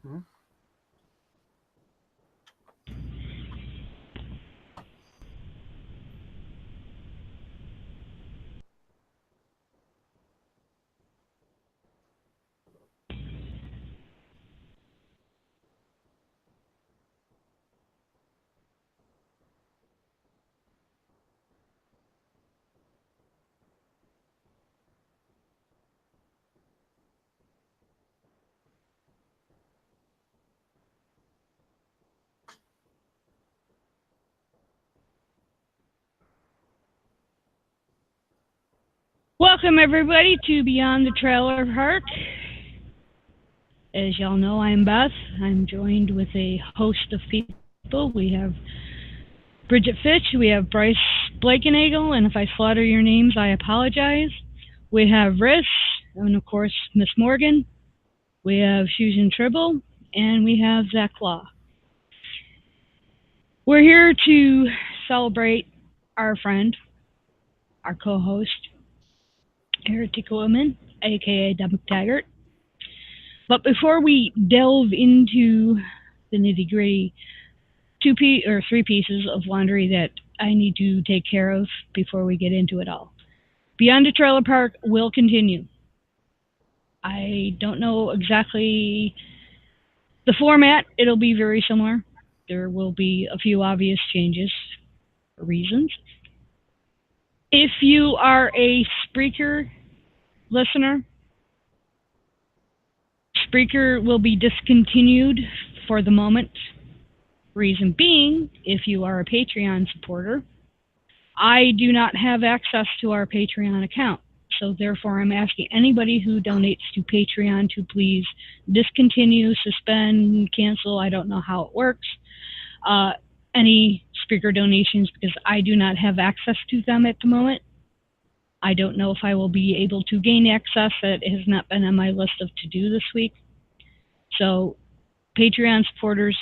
Mm-hmm. Welcome, everybody, to Beyond the Trailer Park. As y'all know, I'm Beth. I'm joined with a host of people. We have Bridget Fitch, we have Bryce Blakenagel, and if I slaughter your names, I apologize. We have Riss, and of course, Miss Morgan. We have Susan Tribble, and we have Zach Law. We're here to celebrate our friend, our co-host, Heretic Woman, aka Deb Taggart. But before we delve into the nitty-gritty, three pieces of laundry that I need to take care of before we get into it all. Beyond the Trailer Park will continue. I don't know exactly the format. It'll be very similar. There will be a few obvious changes for reasons. If you are a Spreaker listener, Spreaker will be discontinued for the moment. Reason being, if you are a Patreon supporter, I do not have access to our Patreon account. So therefore, I'm asking anybody who donates to Patreon to please discontinue, suspend, cancel. I don't know how it works. Any Spreaker donations, because I do not have access to them at the moment. I don't know if I will be able to gain access. That has not been on my list of to-do this week. So Patreon supporters,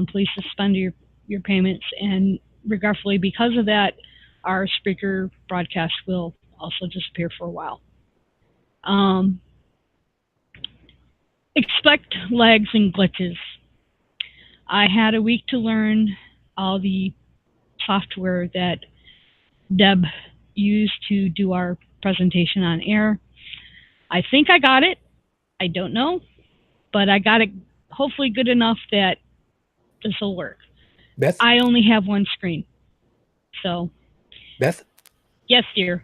please suspend your payments, and regretfully, because of that, our Spreaker broadcast will also disappear for a while. Expect lags and glitches. I had a week to learn all the software that Deb used to do our presentation on air. I think I got it. I don't know, but I got it hopefully good enough that this will work. Beth? I only have one screen. So. Beth? Yes, dear.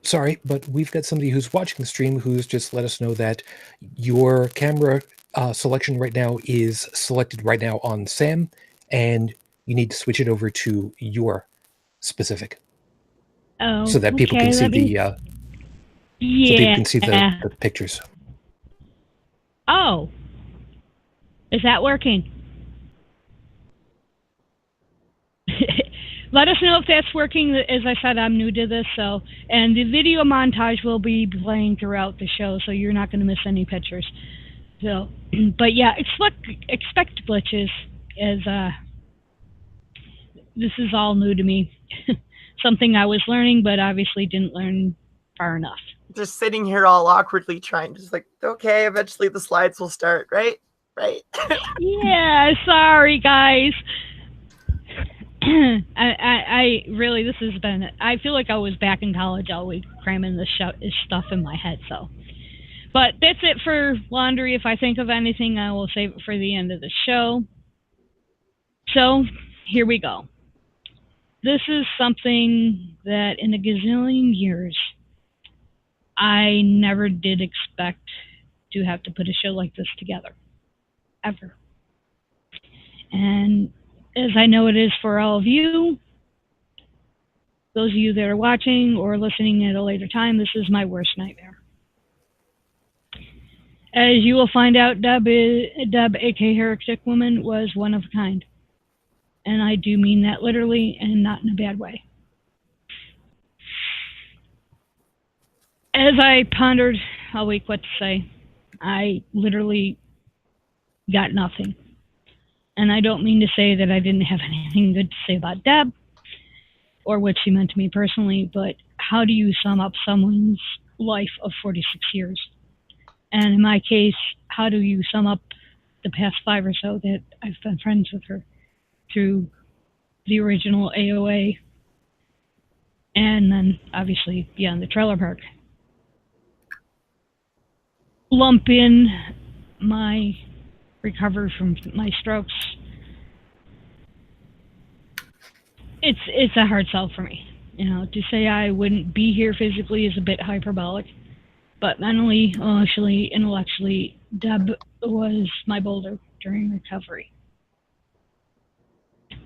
Sorry, but we've got somebody who's watching the stream who's just let us know that your camera selection right now is selected right now on Sam, and you need to switch it over to your specific. Oh, so that people can see the so people can see the pictures. Oh. Is that working? Let us know if that's working. As I said, I'm new to this, and the video montage will be playing throughout the show, so you're not going to miss any pictures. So, but yeah, expect glitches, as this is all new to me. Something I was learning, but obviously didn't learn far enough. Just sitting here all awkwardly trying, just like, okay, eventually the slides will start, right? Right. Yeah, sorry, guys. I really, this has been, I feel like I was back in college all week cramming this stuff in my head, so. But that's it for laundry. If I think of anything, I will save it for the end of the show. So, here we go. This is something that in a gazillion years, I never did expect to have to put a show like this together. Ever. And as I know it is for all of you, those of you that are watching or listening at a later time, this is my worst nightmare. As you will find out, Deb, aka Heretic Woman, was one of a kind. And I do mean that literally and not in a bad way. As I pondered all week what to say, I literally got nothing. And I don't mean to say that I didn't have anything good to say about Deb or what she meant to me personally, but how do you sum up someone's life of 46 years? And in my case, how do you sum up the past 5 or so that I've been friends with her through the original AOA, and then obviously beyond the trailer park. Lump in my recovery from my strokes. It's a hard sell for me. To say I wouldn't be here physically is a bit hyperbolic, but mentally, emotionally, intellectually, Deb was my boulder during recovery.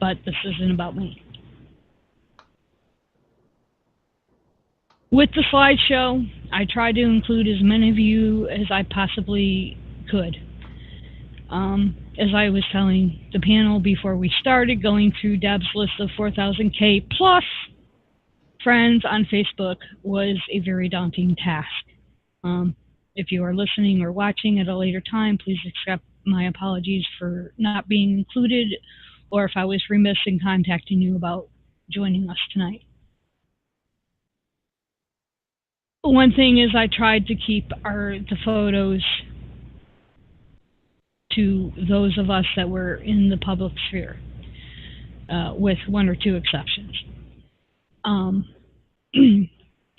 But this isn't about me. With the slideshow, I tried to include as many of you as I possibly could. As I was telling the panel before we started, going through Deb's list of 4,000K plus friends on Facebook was a very daunting task. If you are listening or watching at a later time, please accept my apologies for not being included, or if I was remiss in contacting you about joining us tonight. One thing is I tried to keep the photos to those of us that were in the public sphere, with 1 or 2 exceptions.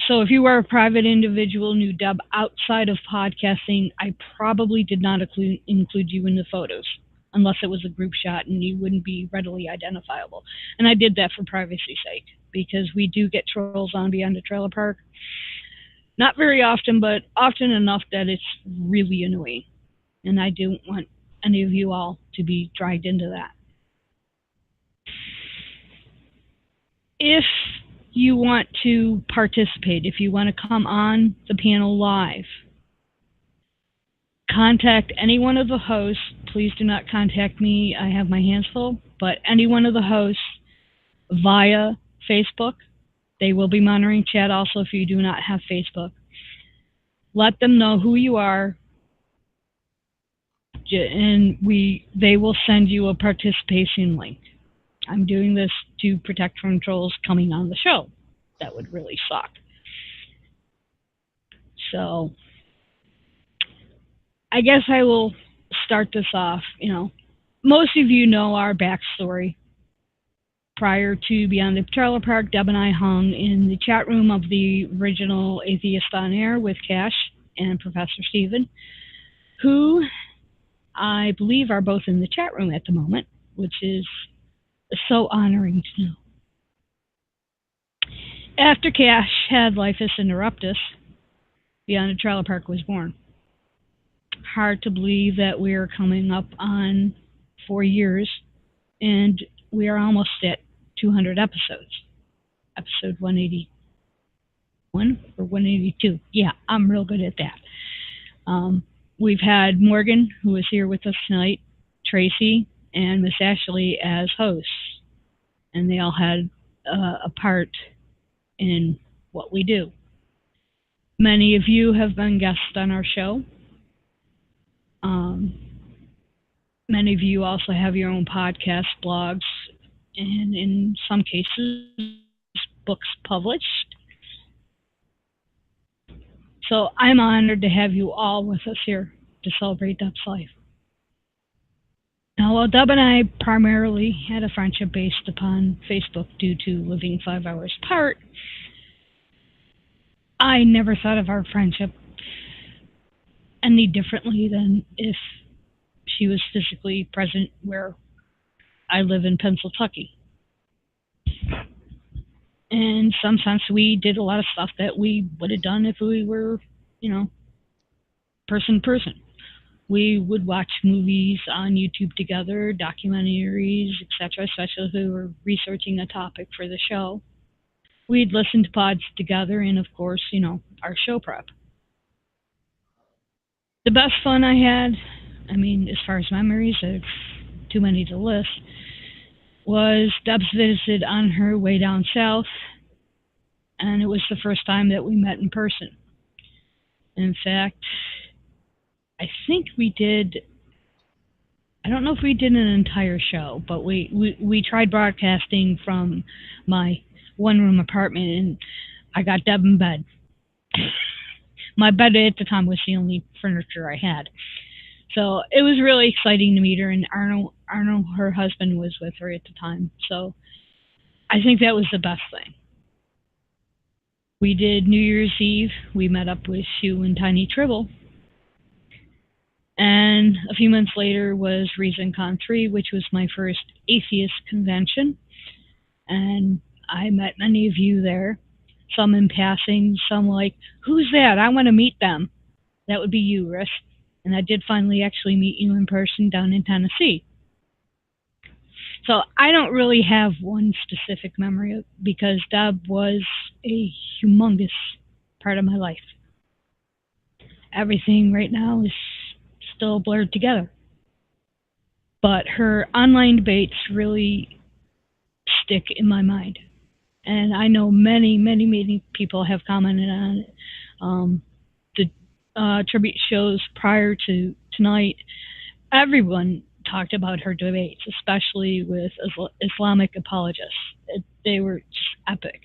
So if you are a private individual, knew Deb outside of podcasting, I probably did not include you in the photos, unless it was a group shot and you wouldn't be readily identifiable. And I did that for privacy's sake, because we do get trolls on Beyond the Trailer Park. Not very often, but often enough that it's really annoying. And I don't want any of you all to be dragged into that. If you want to participate, if you want to come on the panel live, contact any one of the hosts. Please do not contact me. I have my hands full. But any one of the hosts via Facebook. They will be monitoring chat also if you do not have Facebook. Let them know who you are, and they will send you a participation link. I'm doing this to protect from trolls coming on the show. That would really suck. So I guess I will start this off. Most of you know our backstory. Prior to Beyond the Trailer Park, Deb and I hung in the chat room of the original Atheist on Air with Cash and Professor Stephen, who I believe are both in the chat room at the moment, which is so honoring to know. After Cash had Lifus interrupt us, Beyond the Trailer Park was born. Hard to believe that we are coming up on 4 years, and we are almost at 200 episodes. Episode 181 or 182. Yeah, I'm real good at that. We've had Morgan, who is here with us tonight, Tracy, and Miss Ashley as hosts. And they all had a part in what we do. Many of you have been guests on our show. Many of you also have your own podcasts, blogs, and in some cases, books published. So I'm honored to have you all with us here to celebrate Deb's life. Now, while Deb and I primarily had a friendship based upon Facebook due to living 5 hours apart, I never thought of our friendship any differently than if she was physically present where I live in Pennsylvania. In some sense, we did a lot of stuff that we would have done if we were, person to person. We would watch movies on YouTube together, documentaries, etc., especially if we were researching a topic for the show. We'd listen to pods together and, of course, our show prep. The best fun I had, as far as memories, there's too many to list, was Deb's visit on her way down south, and it was the first time that we met in person. In fact, I think we did, I don't know if we did an entire show, but we tried broadcasting from my one-room apartment, and I got Deb in bed. My bed at the time was the only furniture I had. So it was really exciting to meet her, and Arnold, her husband, was with her at the time. So I think that was the best thing. We did New Year's Eve. We met up with Sue and Tiny Tribble. And a few months later was ReasonCon 3, which was my first atheist convention. And I met many of you there. Some in passing, some like, who's that? I want to meet them. That would be you, Riss. And I did finally actually meet you in person down in Tennessee. So I don't really have one specific memory because Deb was a humongous part of my life. Everything right now is still blurred together. But her online debates really stick in my mind. And I know many, many, many people have commented on it. The tribute shows prior to tonight, everyone talked about her debates, especially with Islamic apologists. They were just epic.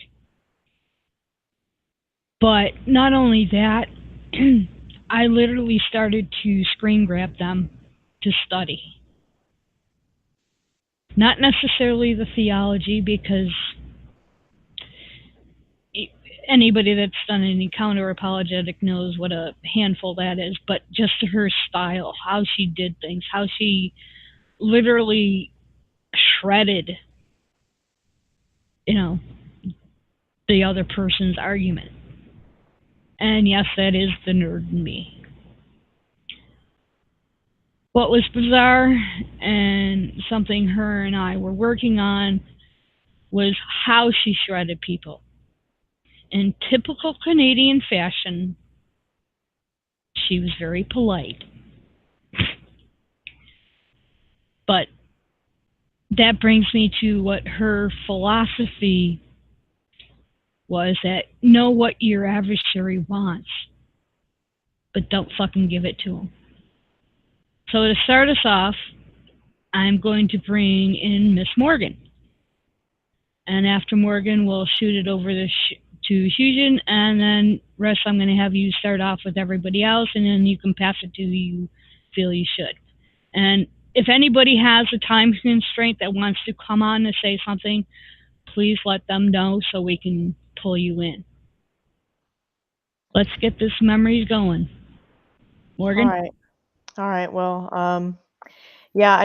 But not only that, I literally started to screen grab them to study. Not necessarily the theology, because anybody that's done any counter apologetic knows what a handful that is, but just her style, how she did things, how she literally shredded, the other person's argument. And yes, that is the nerd in me. What was bizarre and something her and I were working on was how she shredded people. In typical Canadian fashion, she was very polite. But that brings me to what her philosophy was, that know what your adversary wants, but don't fucking give it to them. So to start us off, I'm going to bring in Miss Morgan. And after Morgan, we'll shoot it over to Hugin, and then Russ, I'm going to have you start off with everybody else, and then you can pass it to who you feel you should. And if anybody has a time constraint that wants to come on to say something, please let them know so we can pull you in. Let's get this memories going. Morgan? All right. Well, yeah,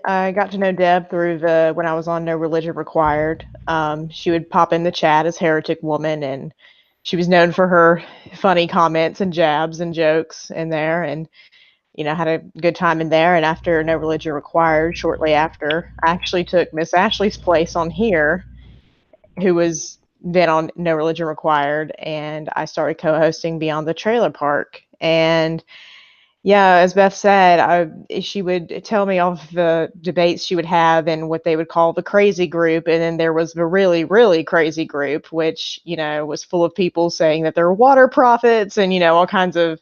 I got to know Deb through when I was on No Religion Required. She would pop in the chat as Heretic Woman, and she was known for her funny comments and jabs and jokes in there, and had a good time in there. And after No Religion Required, shortly after, I actually took Miss Ashley's place on here, who was then on No Religion Required, and I started co-hosting Beyond the Trailer Park. And yeah, as Beth said, she would tell me all of the debates she would have and what they would call the crazy group. And then there was the really, really crazy group, which, was full of people saying that they're water prophets and, all kinds of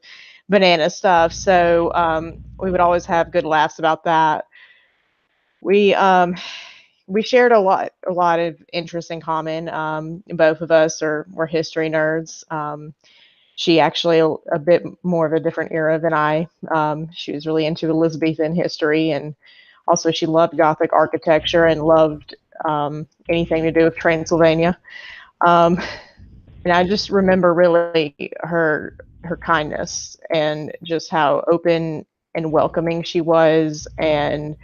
banana stuff. So we would always have good laughs about that. We shared a lot of interests in common. Both of us were history nerds. She actually a bit more of a different era than I. She was really into Elizabethan history, and also she loved Gothic architecture and loved anything to do with Transylvania. And I just remember really her kindness and just how open and welcoming she was. And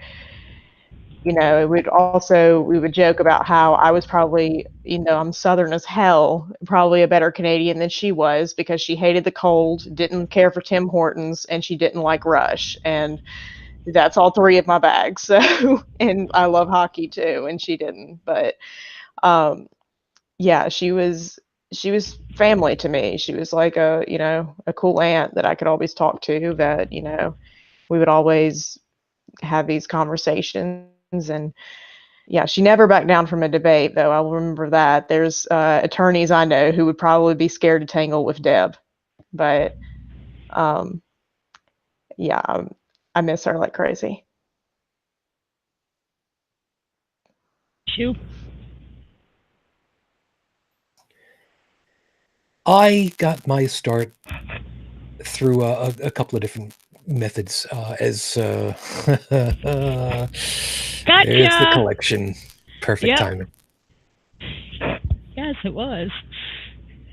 we would joke about how I was probably, I'm Southern as hell, probably a better Canadian than she was, because she hated the cold, didn't care for Tim Hortons, and she didn't like Rush. And that's all three of my bags. So, and I love hockey too, and she didn't. But yeah, she was family to me. She was like a cool aunt that I could always talk to, that, we would always have these conversations. And yeah, she never backed down from a debate, though. I'll remember that. There's attorneys I know who would probably be scared to tangle with Deb. But yeah, I miss her like crazy. Shoot. I got my start through a couple of different methods as Gotcha! there's the collection. Perfect Yep. timing. Yes, it was.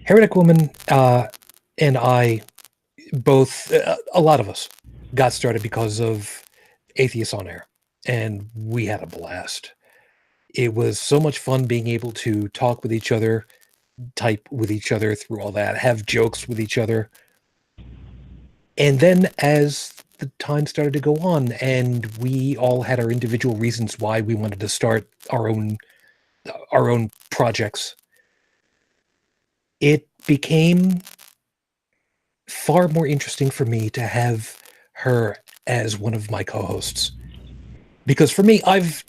Heretic Woman and I both, a lot of us, got started because of Atheists on Air, and we had a blast. It was so much fun being able to talk with each other, type with each other through all that, have jokes with each other. And then as the time started to go on and we all had our individual reasons why we wanted to start our own projects, it became far more interesting for me to have her as one of my co-hosts. Because for me, I've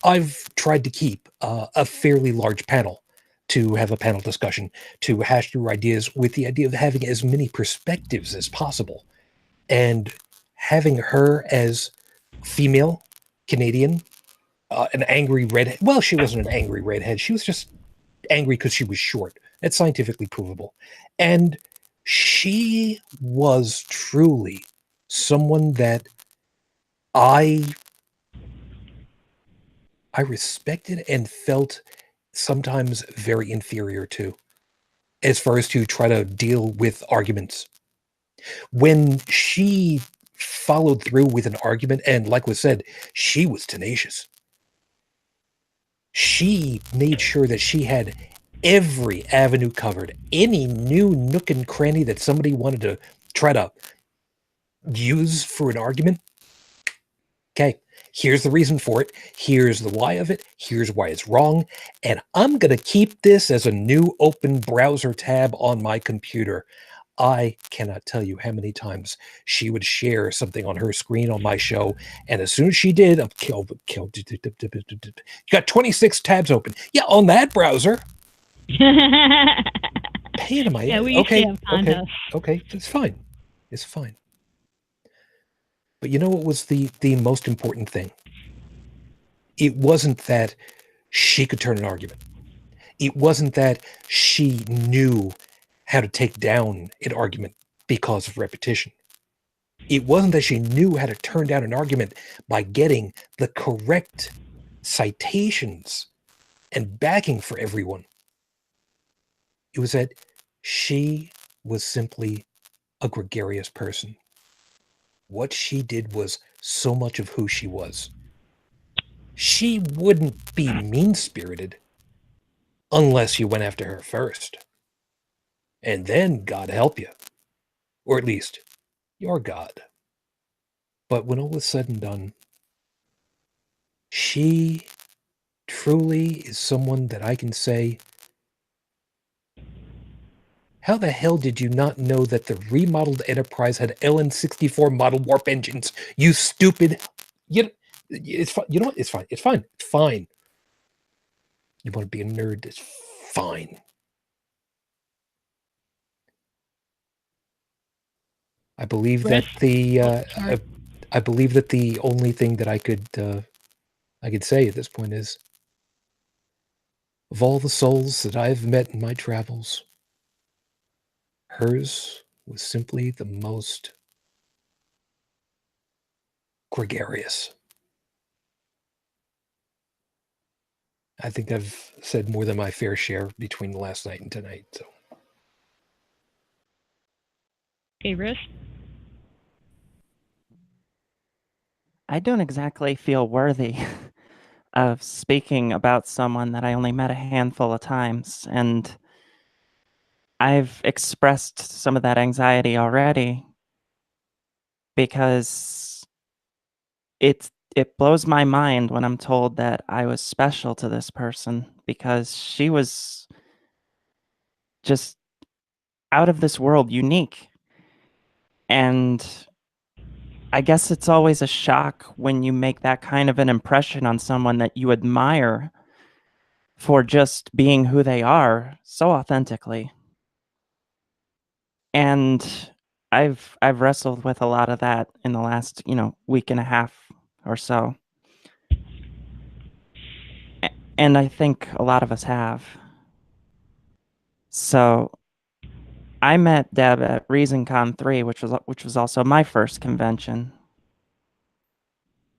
tried to keep a fairly large panel, to have a panel discussion, to hash through ideas with the idea of having as many perspectives as possible. And having her as female, Canadian, an angry redhead. Well, she wasn't an angry redhead. She was just angry because she was short. That's scientifically provable. And she was truly someone that I respected and felt sometimes very inferior to, as far as to try to deal with arguments. When she followed through with an argument, and like was said, she was tenacious. She made sure that she had every avenue covered. Any new nook and cranny that somebody wanted to try to use for an argument. Okay, here's the reason for it. Here's the why of it. Here's why it's wrong. And I'm going to keep this as a new open browser tab on my computer. I cannot tell you how many times she would share something on her screen on my show. And as soon as she did, you got 26 tabs open. Yeah, on that browser. Pain in my Yeah, ass. we used to have contests. Okay, it's fine. It's fine. But you know what was the most important thing? It wasn't that she could turn an argument. It wasn't that she knew how to take down an argument because of repetition. It wasn't that she knew how to turn down an argument by getting the correct citations and backing for everyone. It was that she was simply a gregarious person. What she did was so much of who she was. She wouldn't be mean-spirited unless you went after her first. And then God help you. Or at least, your God. But when all is said and done, she truly is someone that I can say, how the hell did you not know that the remodeled Enterprise had LN64 model warp engines? You stupid. It's fine. You know what? It's fine. It's fine. It's fine. You want to be a nerd? It's fine. I believe that I believe that the only thing that I could say at this point is, of all the souls that I've met in my travels, hers was simply the most gregarious. I think I've said more than my fair share between last night and tonight. So, Okay, Riss? I don't exactly feel worthy of speaking about someone that I only met a handful of times, and I've expressed some of that anxiety already because it blows my mind when I'm told that I was special to this person, because she was just out of this world, unique. And I guess it's always a shock when you make that kind of an impression on someone that you admire for just being who they are so authentically. And I've wrestled with a lot of that in the last, week and a half or so. And I think a lot of us have. So I met Deb at ReasonCon 3, which was also my first convention.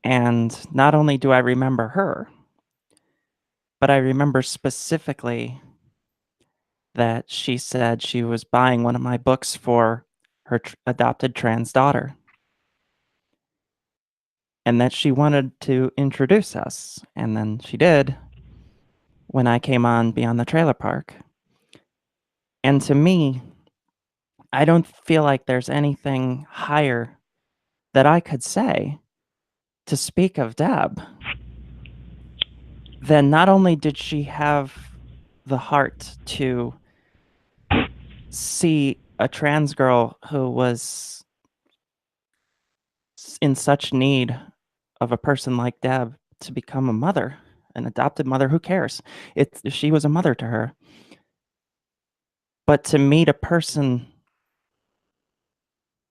And not only do I remember her, but I remember specifically that she said she was buying one of my books for her adopted trans daughter, and that she wanted to introduce us. And then she did when I came on Beyond the Trailer Park. And to me, I don't feel like there's anything higher that I could say to speak of Deb. Then not only did she have the heart to see a trans girl who was in such need of a person like Deb to become a mother, an adopted mother, who cares? She was a mother to her. But to meet a person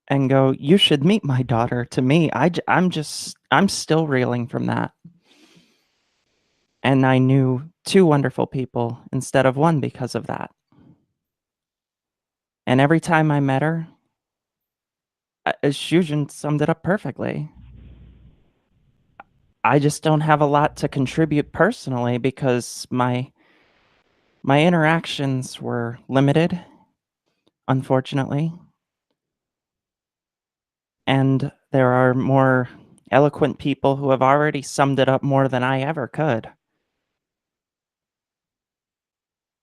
and go, you should meet my daughter, to me, I'm still reeling from that. And I knew two wonderful people instead of one because of that. And every time I met her, Shujin summed it up perfectly. I just don't have a lot to contribute personally because my interactions were limited, unfortunately. And there are more eloquent people who have already summed it up more than I ever could.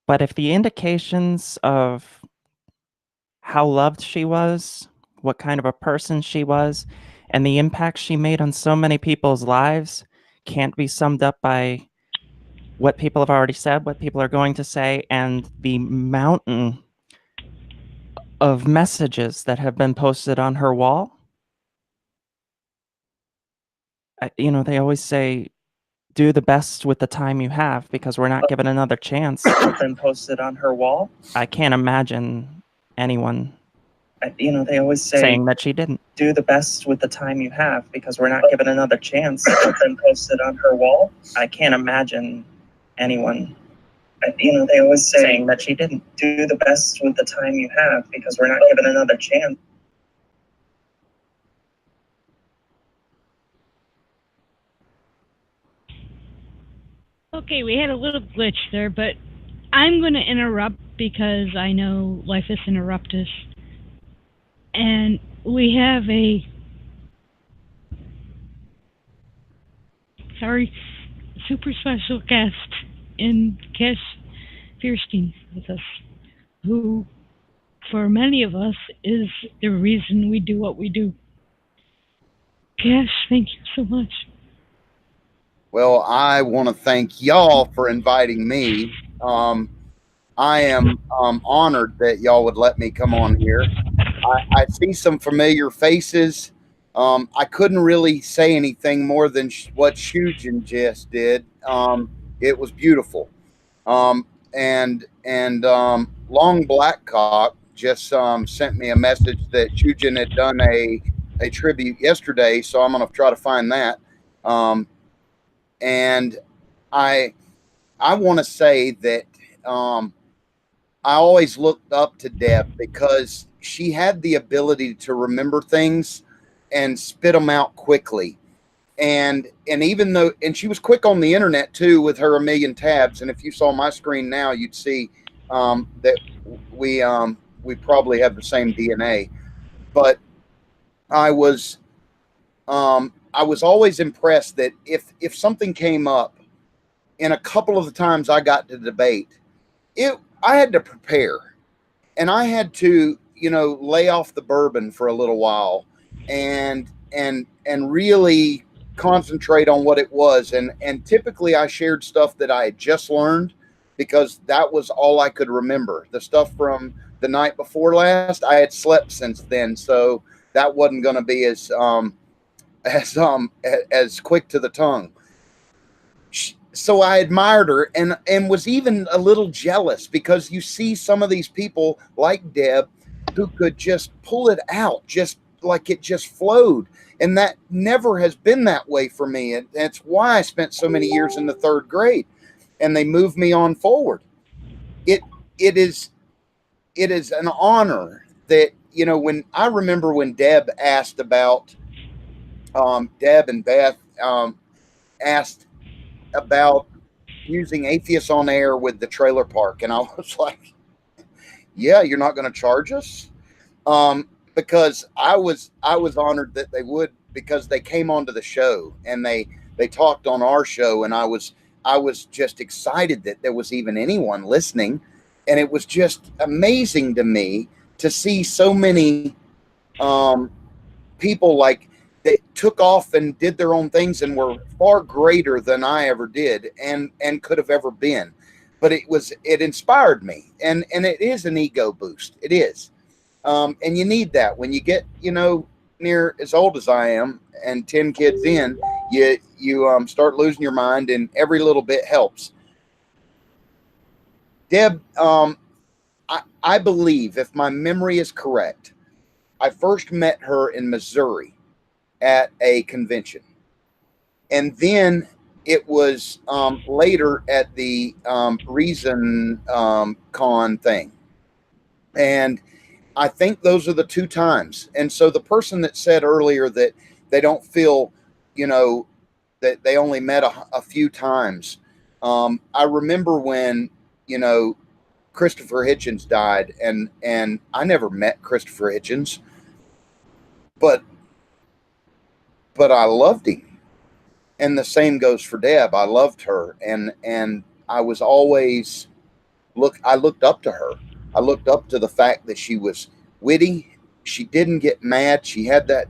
But if the indications of how loved she was, what kind of a person she was, and the impact she made on so many people's lives can't be summed up by what people have already said, what people are going to say, and the mountain of messages that have been posted on her wall. They always say, do the best with the time you have because we're not given another chance. Been posted on her wall. I can't imagine anyone they always saying that she didn't. Do the best with the time you have because we're not given another chance. Been posted on her wall. I can't imagine anyone they always saying that she didn't. Do the best with the time you have because we're not given another chance. Okay, we had a little glitch there, but I'm going to interrupt because I know life is interruptus. And we have a super special guest in Cash Fierstein with us, who, for many of us, is the reason we do what we do. Cash, thank you so much. Well, I want to thank y'all for inviting me. I am honored that y'all would let me come on here. I see some familiar faces. I couldn't really say anything more than what Shujin just did. It was beautiful. And Long Blackcock just sent me a message that Shujin had done a tribute yesterday, so I'm going to try to find that. And I want to say that I always looked up to Deb because she had the ability to remember things and spit them out quickly. And even though, and she was quick on the internet too with her 1 million tabs. And if you saw my screen now, you'd see that we probably have the same DNA. But I was always impressed that if something came up, and a couple of the times I got to debate, I had to prepare, and I had to, lay off the bourbon for a little while, and really concentrate on what it was. And typically I shared stuff that I had just learned because that was all I could remember. The stuff from the night before last, I had slept since then, so that wasn't going to be as quick to the tongue. So I admired her and was even a little jealous because you see some of these people like Deb who could just pull it out, just like it just flowed. And that never has been that way for me. And that's why I spent so many years in the 3rd grade, and they moved me on forward. It is an honor that, when I remember when Deb asked about Deb and Beth, asked about using Atheists on air with the trailer park, and I was like, "Yeah, you're not going to charge us?" Because I was honored that they would, because they came onto the show and they talked on our show, and I was just excited that there was even anyone listening, and it was just amazing to me to see so many people like that took off and did their own things and were far greater than I ever did and could have ever been. But it inspired me, and it is an ego boost. It is. And you need that when you get, near as old as I am and 10 kids in, you start losing your mind, and every little bit helps. Deb, I believe, if my memory is correct, I first met her in Missouri at a convention. And then it was later at the Reason Con thing. And I think those are the two times. And so the person that said earlier that they don't feel, that they only met a few times. I remember when, Christopher Hitchens died, and I never met Christopher Hitchens, but I loved him. And the same goes for Deb. I loved her, and I was always I looked up to her. I looked up to the fact that she was witty. She didn't get mad. She had that.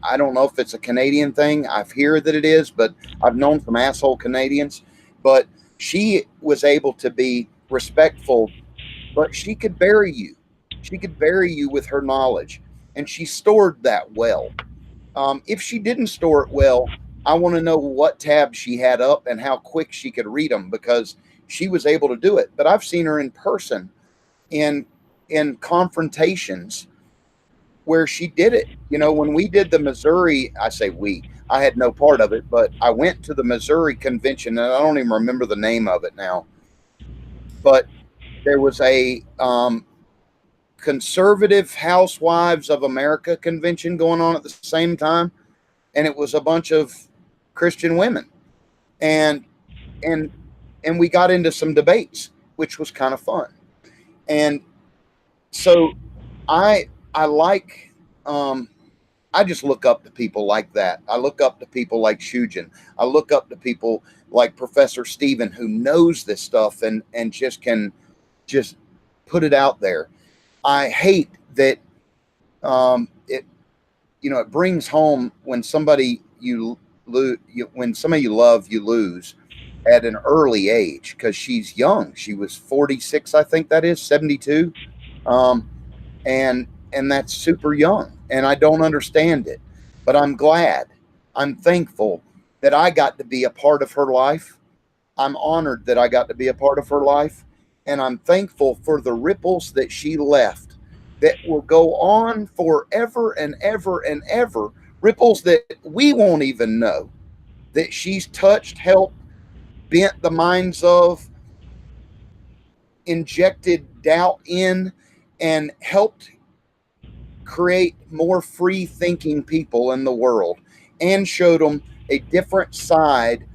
I don't know if it's a Canadian thing. I hear that it is, but I've known some asshole Canadians. But she was able to be respectful, but she could bury you. She could bury you with her knowledge, and she stored that well. If she didn't store it well, I want to know what tabs she had up and how quick she could read them, because she was able to do it. But I've seen her in person in confrontations where she did it. When we did the Missouri, I say we, I had no part of it, but I went to the Missouri convention, and I don't even remember the name of it now. But there was a Conservative Housewives of America convention going on at the same time, and it was a bunch of Christian women, and we got into some debates, which was kind of fun. And so I like, I just look up to people like that. I look up to people like Shujin. I look up to people like Professor Stephen, who knows this stuff and just can just put it out there. I hate that it brings home when somebody when somebody you love, you lose at an early age, because she's young. She was 46, I think that is 72. And that's super young, and I don't understand it, but I'm glad. I'm thankful that I got to be a part of her life. I'm honored that I got to be a part of her life, and I'm thankful for the ripples that she left that will go on forever and ever and ever, ripples that we won't even know, that she's touched, helped, bent the minds of, injected doubt in, and helped create more free thinking people in the world, and showed them a different side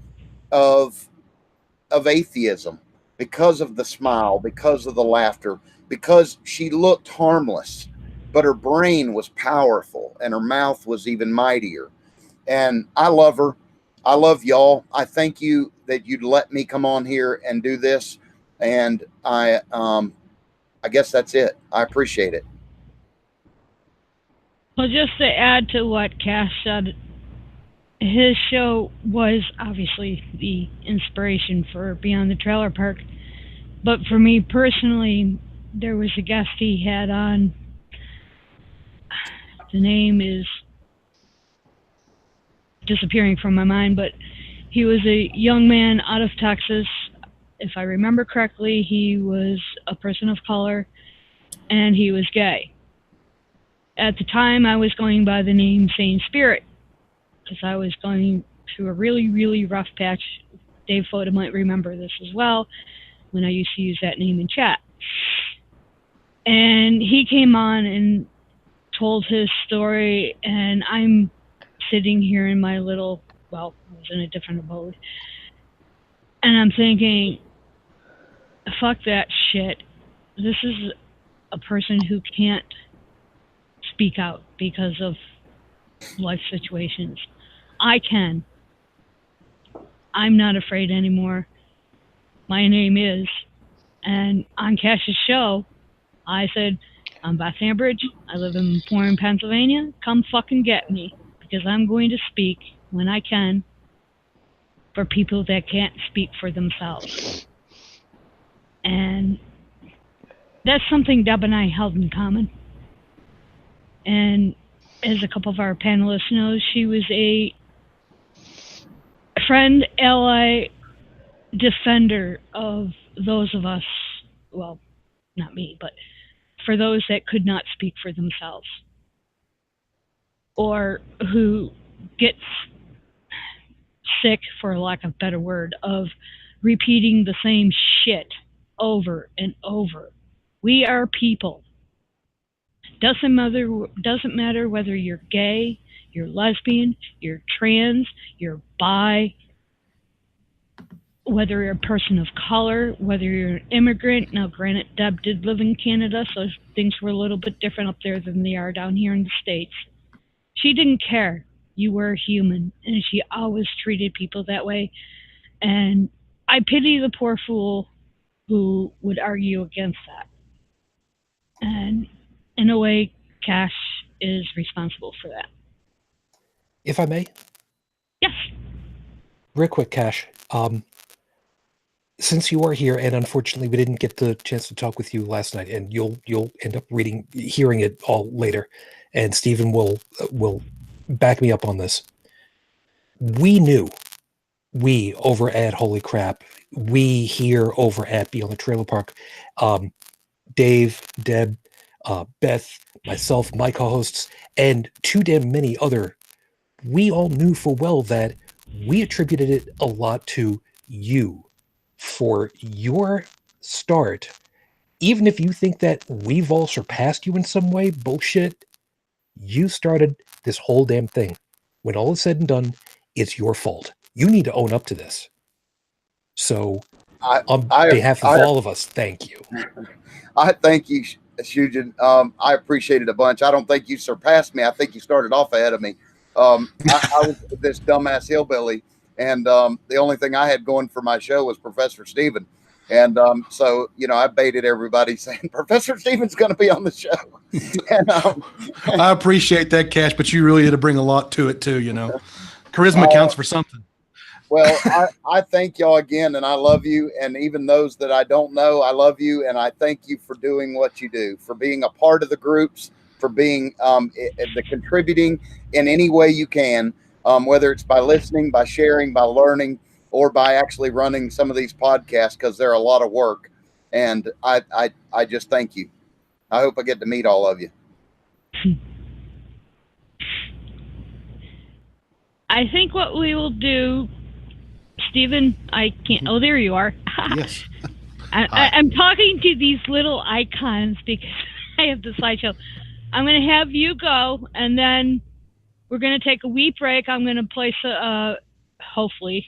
of atheism, because of the smile, because of the laughter, because she looked harmless, but her brain was powerful and her mouth was even mightier. And I love her. I love y'all. I thank you that you'd let me come on here and do this. And I guess that's it. I appreciate it. Well, just to add to what Cass said, his show was obviously the inspiration for Beyond the Trailer Park. But for me personally, there was a guest he had on. The name is disappearing from my mind, but he was a young man out of Texas. If I remember correctly, he was a person of color, and he was gay. At the time, I was going by the name Sane Spirit, because I was going through a really, really rough patch. Dave Foda might remember this as well, when I used to use that name in chat. And he came on and told his story, and I'm sitting here in my little, well, I was in a different abode. And I'm thinking, fuck that shit. This is a person who can't speak out because of life situations. I can. I'm not afraid anymore. My name is. And on Cash's show, I said, I'm Beth Ambridge. I live in Warren, Pennsylvania. Come fucking get me. Because I'm going to speak when I can for people that can't speak for themselves. And that's something Deb and I held in common. And as a couple of our panelists know, she was a friend, ally, defender of those of us, well, not me, but for those that could not speak for themselves or who gets sick, for lack of a better word, of repeating the same shit over and over. We are people. Doesn't matter whether you're gay, you're lesbian, you're trans, you're bi, whether you're a person of color, whether you're an immigrant. Now, granted, Deb did live in Canada, so things were a little bit different up there than they are down here in the States. She didn't care. You were human, and she always treated people that way. And I pity the poor fool who would argue against that. And in a way, Cash is responsible for that. If I may? Yes. Real quick, Cash. Since you are here, and unfortunately we didn't get the chance to talk with you last night, and you'll end up hearing it all later, and Stephen will back me up on this. We over at Holy Crap, we here over at Beyond the Trailer Park, Dave, Deb, Beth, myself, my co-hosts, and too damn many other, we all knew full well that we attributed it a lot to you for your start. Even if you think that we've all surpassed you in some way, bullshit, you started this whole damn thing. When all is said and done, it's your fault. You need to own up to this. So, on behalf of all of us, thank you. I thank you, Shujin. I appreciate it a bunch. I don't think you surpassed me. I think you started off ahead of me. I was this dumbass hillbilly, and the only thing I had going for my show was Professor Stephen. And so, I baited everybody saying Professor Stephen's going to be on the show. And, I appreciate that, Cash, but you really had to bring a lot to it too. Charisma counts for something. Well, I thank y'all again, and I love you. And even those that I don't know, I love you. And I thank you for doing what you do, for being a part of the groups, for being the contributing in any way you can, whether it's by listening, by sharing, by learning, or by actually running some of these podcasts, because they're a lot of work. And I just thank you. I hope I get to meet all of you. I think what we will do, Stephen, I can't. Oh, there you are. Yes. I'm talking to these little icons because I have the slideshow. I'm going to have you go, and then we're going to take a wee break. I'm going to place hopefully.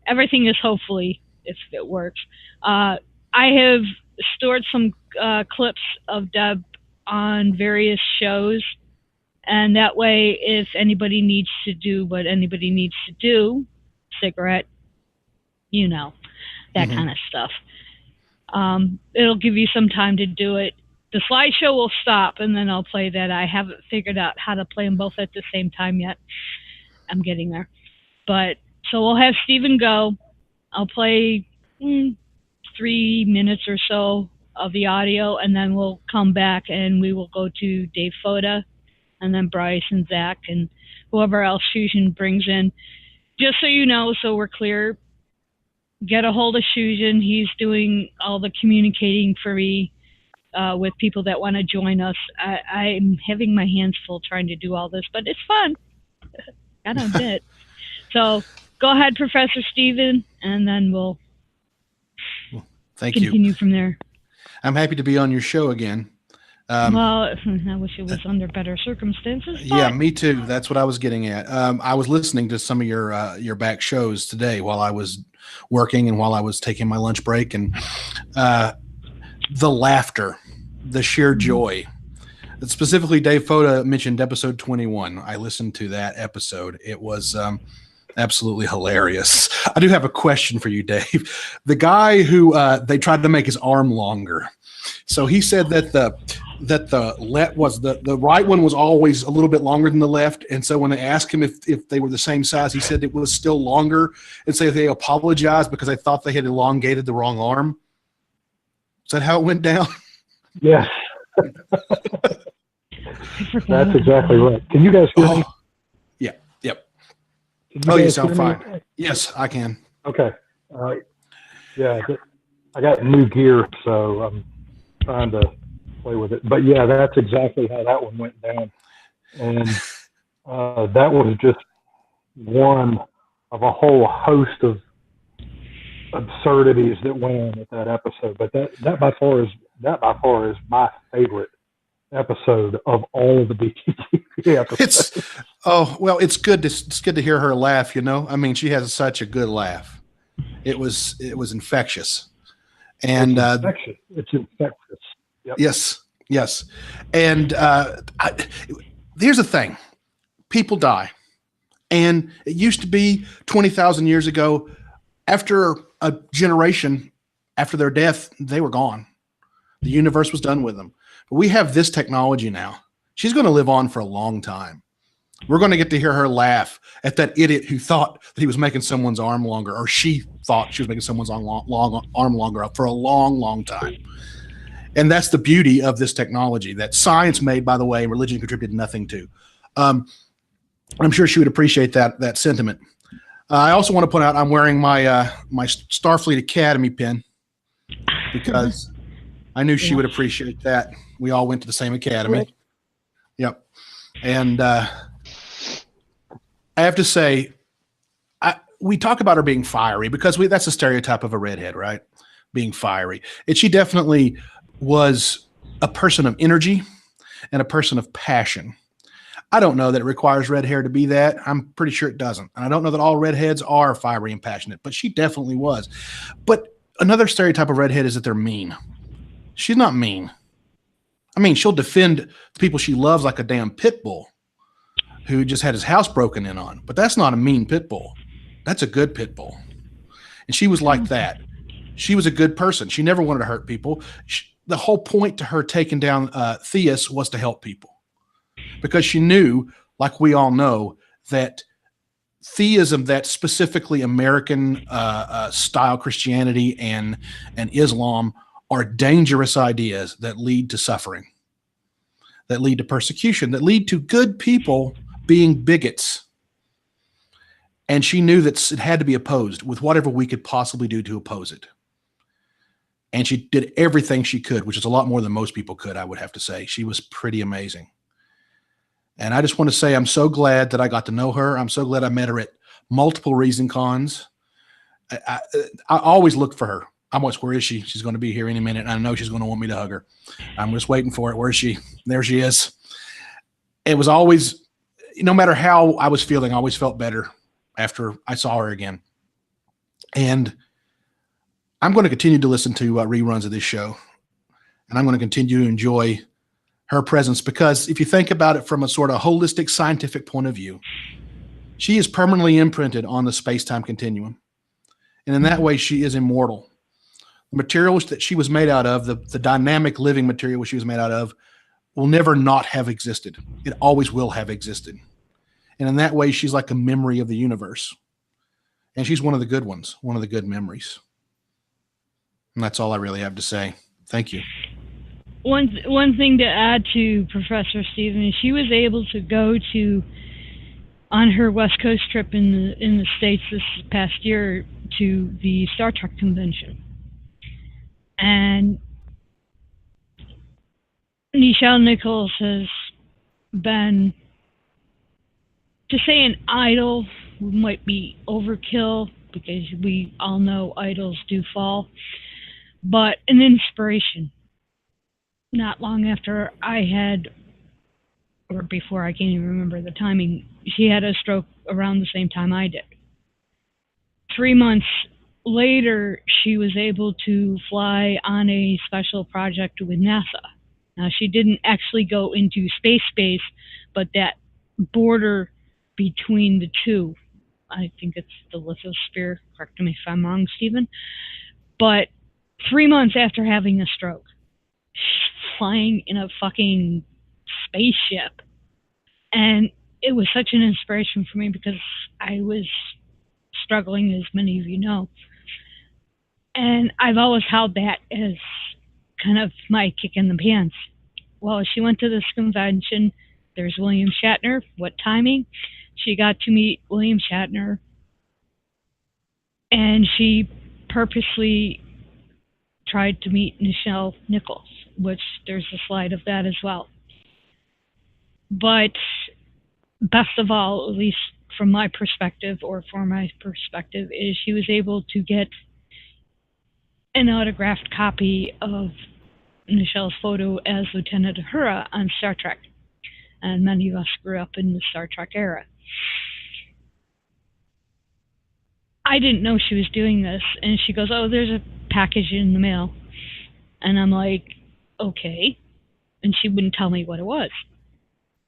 Everything is hopefully, if it works. I have stored some clips of Deb on various shows, and that way, if anybody needs to do what anybody needs to do, cigarette, that kind of stuff. It'll give you some time to do it. The slideshow will stop, and then I'll play that. I haven't figured out how to play them both at the same time yet. I'm getting there. But so we'll have Stephen go. I'll play 3 minutes or so of the audio, and then we'll come back and we will go to Dave Foda, and then Bryce and Zach and whoever else Fusion brings in. Just so you know, so we're clear, get a hold of Fusion. He's doing all the communicating for me with people that want to join us. I'm having my hands full trying to do all this, but it's fun. Got a bit. So go ahead, Professor Stephen, and then we'll Thank continue you. from there. I'm happy to be on your show again. Well, I wish it was under better circumstances. Yeah, but me too. That's what I was getting at. I was listening to some of your back shows today while I was working and while I was taking my lunch break, and the laughter, the sheer joy. Specifically, Dave Foda mentioned episode 21. I listened to that episode. It was absolutely hilarious. I do have a question for you, Dave. The guy who they tried to make his arm longer. So he said that the right one was always a little bit longer than the left, and so when they asked him if they were the same size, he said it was still longer, and so they apologized because they thought they had elongated the wrong arm. Is that how it went down? Yes. That's exactly right. Can you guys hear me? Yeah. Yep. Oh, you sound fine. Okay? Yes, I can. Okay. Yeah, I got new gear, so I'm trying to play with it. But yeah, that's exactly how that one went down. And that was just one of a whole host of absurdities that went on with that episode. But that by far is my favorite episode of all of the BTTV episodes. It's good to hear her laugh. You know, I mean, she has such a good laugh. It was infectious, and it's infectious. Yep. Yes, and here's the thing: people die, and it used to be 20,000 years ago. After a generation, after their death, they were gone. The universe was done with them. But we have this technology now. She's going to live on for a long time. We're going to get to hear her laugh at that idiot who thought that he was making someone's arm longer, or she thought she was making someone's arm longer for a long, long time. And that's the beauty of this technology that science made, by the way, religion contributed nothing to. I'm sure she would appreciate that sentiment. I also want to point out I'm wearing my my Starfleet Academy pin because I knew she would appreciate that. We all went to the same academy. Right. Yep. And I have to say, we talk about her being fiery because that's a stereotype of a redhead, right? Being fiery. And she definitely was a person of energy and a person of passion. I don't know that it requires red hair to be that. I'm pretty sure it doesn't. And I don't know that all redheads are fiery and passionate, but she definitely was. But another stereotype of redhead is that they're mean. She's not mean. I mean, she'll defend the people she loves like a damn pit bull who just had his house broken in on. But that's not a mean pit bull. That's a good pit bull. And she was like that. She was a good person. She never wanted to hurt people. The whole point to her taking down Theists was to help people. Because she knew, like we all know, that theism, that specifically American style Christianity and Islam, are dangerous ideas that lead to suffering, that lead to persecution, that lead to good people being bigots. And she knew that it had to be opposed with whatever we could possibly do to oppose it. And she did everything she could, which is a lot more than most people could, I would have to say. She was pretty amazing. And I just want to say I'm so glad that I got to know her. I'm so glad I met her at multiple Reason Cons. I always look for her. I'm always, where is she? She's going to be here any minute. And I know she's going to want me to hug her. I'm just waiting for it. Where is she? There she is. It was always, no matter how I was feeling, I always felt better after I saw her again. And I'm going to continue to listen to reruns of this show. And I'm going to continue to enjoy her presence, because if you think about it from a sort of holistic scientific point of view, she is permanently imprinted on the space-time continuum. And in that way, she is immortal. The materials that she was made out of, the dynamic living material she was made out of, will never not have existed. It always will have existed. And in that way, she's like a memory of the universe. And she's one of the good ones, one of the good memories. And that's all I really have to say. Thank you. One thing to add to Professor Stephen is she was able to go on her West Coast trip in the States this past year to the Star Trek convention. And Nichelle Nichols has been, to say an idol might be overkill, because we all know idols do fall, but an inspiration. not long after I had, or before, I can't even remember the timing, she had a stroke around the same time I did. 3 months later, she was able to fly on a special project with NASA. Now, she didn't actually go into space, but that border between the two, I think it's the lithosphere, correct me if I'm wrong, Stephen, but 3 months after having a stroke, flying in a fucking spaceship. And it was such an inspiration for me because I was struggling, as many of you know. And I've always held that as kind of my kick in the pants. Well, she went to this convention. There's William Shatner. What timing? She got to meet William Shatner. And she purposely tried to meet Nichelle Nichols, which there's a slide of that as well. But best of all, at least from my perspective, or for my perspective, is she was able to get an autographed copy of Nichelle's photo as Lieutenant Uhura on Star Trek. And many of us grew up in the Star Trek era. I didn't know she was doing this, and she goes, "Oh, there's a package in the mail." And I'm like, okay. And she wouldn't tell me what it was.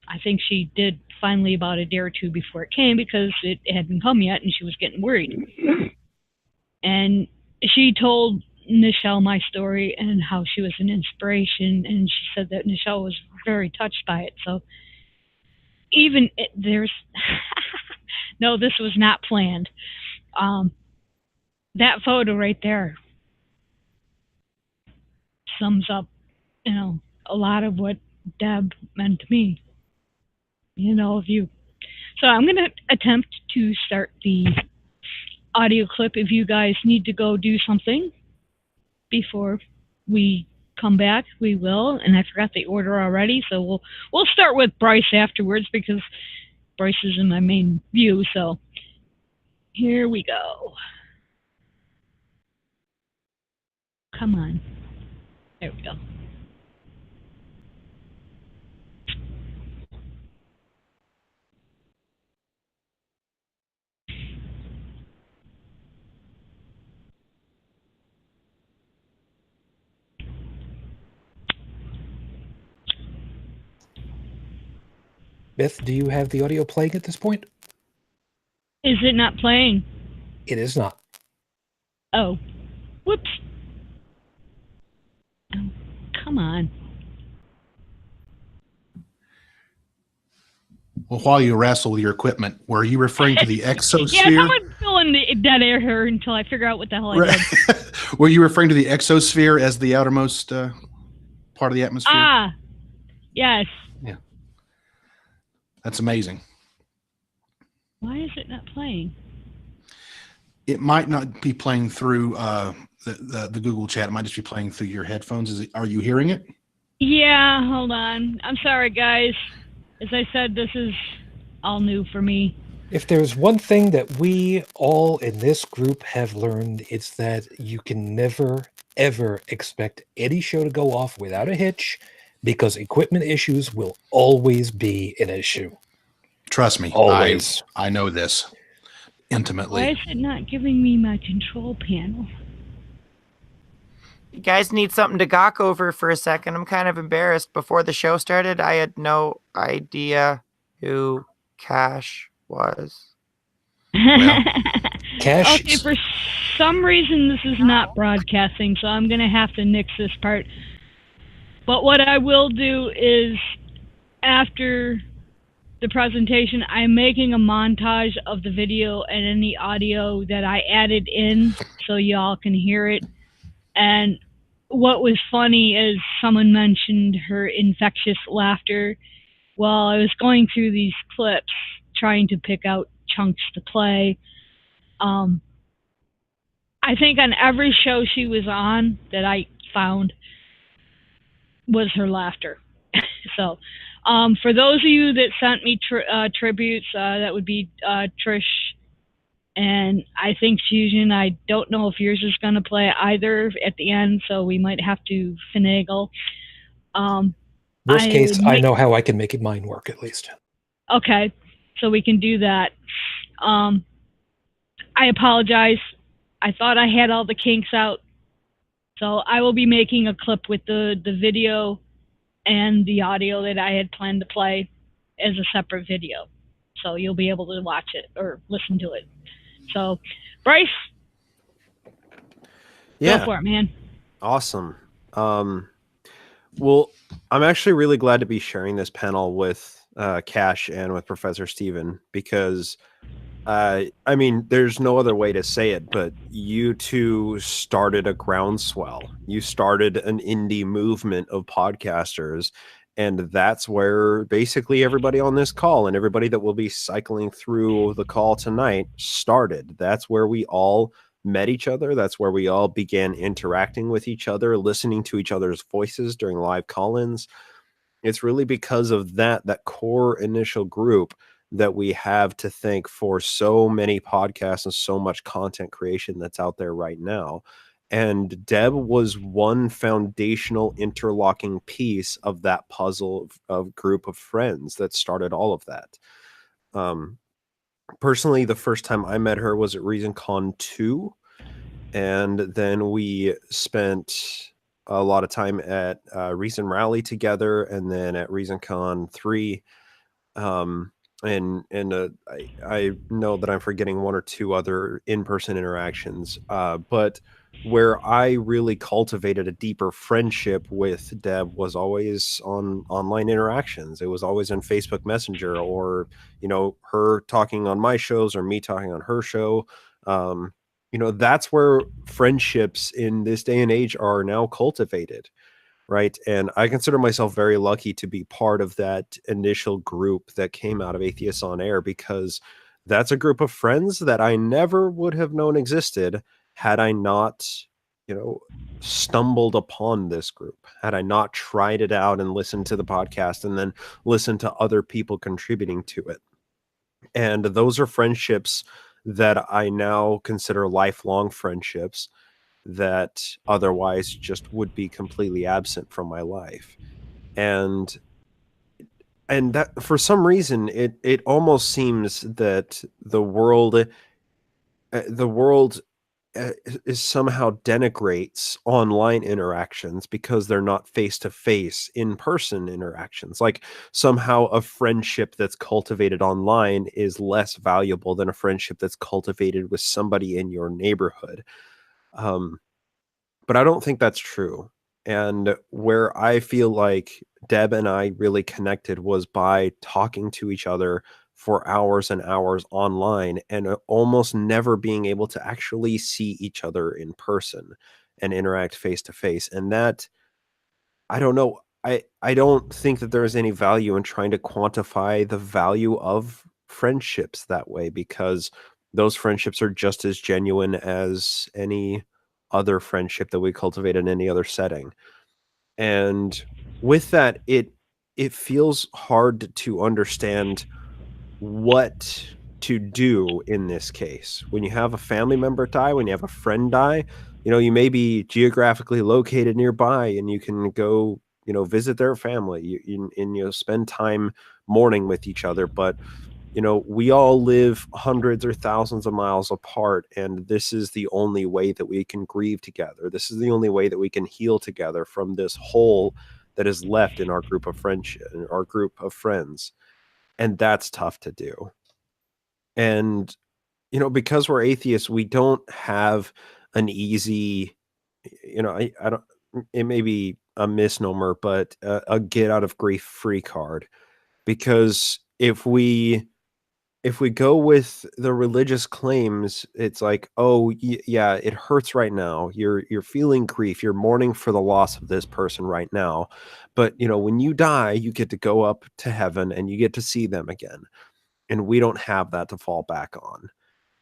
I think she did finally about a day or two before it came because it hadn't come yet and she was getting worried. And she told Nichelle my story and how she was an inspiration, and she said that Nichelle was very touched by it. So even there's no, this was not planned. That photo right there sums up, you know, a lot of what Deb meant to me, you know, of you. So I'm going to attempt to start the audio clip. If you guys need to go do something before we come back, we will. And I forgot the order already, so we'll start with Bryce afterwards because Bryce is in my main view. So here we go. Come on. There we go. Beth, do you have the audio playing at this point? Is it not playing? It is not. Oh. Whoops. Oh, come on. Well, while you wrestle with your equipment, were you referring to the exosphere? Yeah, someone's filling the dead air here until I figure out what the hell I did. Were you referring to the exosphere as the outermost part of the atmosphere? Ah, yes. Yeah. That's amazing. Why is it not playing? It might not be playing through the Google chat. It might just be playing through your headphones. Are you hearing it? Yeah, hold on. I'm sorry, guys. As I said, this is all new for me. If there's one thing that we all in this group have learned, it's that you can never, ever expect any show to go off without a hitch, because equipment issues will always be an issue. Trust me, always. I know this intimately. Why is it not giving me my control panel? You guys need something to gawk over for a second. I'm kind of embarrassed. Before the show started, I had no idea who Cash was. Well, Cash. Okay, for some reason this is not broadcasting, so I'm going to have to nix this part. But what I will do is, after the presentation, I'm making a montage of the video and any audio that I added in so y'all can hear it. And what was funny is someone mentioned her infectious laughter. While I was going through these clips, trying to pick out chunks to play, I think on every show she was on that I found was her laughter. So for those of you that sent me tributes, that would be Trish and I think Fusion. I don't know if yours is going to play either at the end, so we might have to finagle. Worst case, I may- know how I can make mine work at least. Okay, so we can do that. I apologize. I thought I had all the kinks out. So I will be making a clip with the video and the audio that I had planned to play as a separate video. So you'll be able to watch it or listen to it. So, Bryce, Yeah. go for it, man. Awesome. Well, I'm actually really glad to be sharing this panel with Cash and with Professor Steven because, I mean, there's no other way to say it, but you two started a groundswell. You started an indie movement of podcasters, and that's where basically everybody on this call and everybody that will be cycling through the call tonight started. That's where we all met each other. That's where we all began interacting with each other, listening to each other's voices during live call-ins. It's really because of that core initial group that we have to thank for so many podcasts and so much content creation that's out there right now. And Deb was one foundational interlocking piece of that puzzle of group of friends that started all of that. Personally, the first time I met her was at ReasonCon 2. And then we spent a lot of time at Reason Rally together, and then at ReasonCon 3. I know that I'm forgetting one or two other in-person interactions, but where I really cultivated a deeper friendship with Deb was always on online interactions. It was always in Facebook Messenger, or her talking on my shows or me talking on her show. That's where friendships in this day and age are now cultivated. Right. And I consider myself very lucky to be part of that initial group that came out of Atheists on Air, because that's a group of friends that I never would have known existed had I not, stumbled upon this group, had I not tried it out and listened to the podcast and then listened to other people contributing to it. And those are friendships that I now consider lifelong friendships that otherwise just would be completely absent from my life. And that, for some reason, it almost seems that the world is somehow denigrates online interactions because they're not face-to-face in-person interactions. Like somehow a friendship that's cultivated online is less valuable than a friendship that's cultivated with somebody in your neighborhood. But I don't think that's true. And where I feel like Deb and I really connected was by talking to each other for hours and hours online and almost never being able to actually see each other in person and interact face to face. And that, I don't know, I don't think that there is any value in trying to quantify the value of friendships that way, because those friendships are just as genuine as any other friendship that we cultivate in any other setting. And with that, it feels hard to understand what to do in this case. When you have a family member die, when you have a friend die, you may be geographically located nearby and you can go, visit their family and you'll spend time mourning with each other. But we all live hundreds or thousands of miles apart, and this is the only way that we can grieve together. This is the only way that we can heal together from this hole that is left in our group of friendship, our group of friends. And that's tough to do. And, because we're atheists, we don't have an easy, I don't, it may be a misnomer, but a get out of grief free card. Because if we go with the religious claims, it's like, oh yeah, it hurts right now. You're feeling grief. You're mourning for the loss of this person right now. But when you die, you get to go up to heaven and you get to see them again. And we don't have that to fall back on.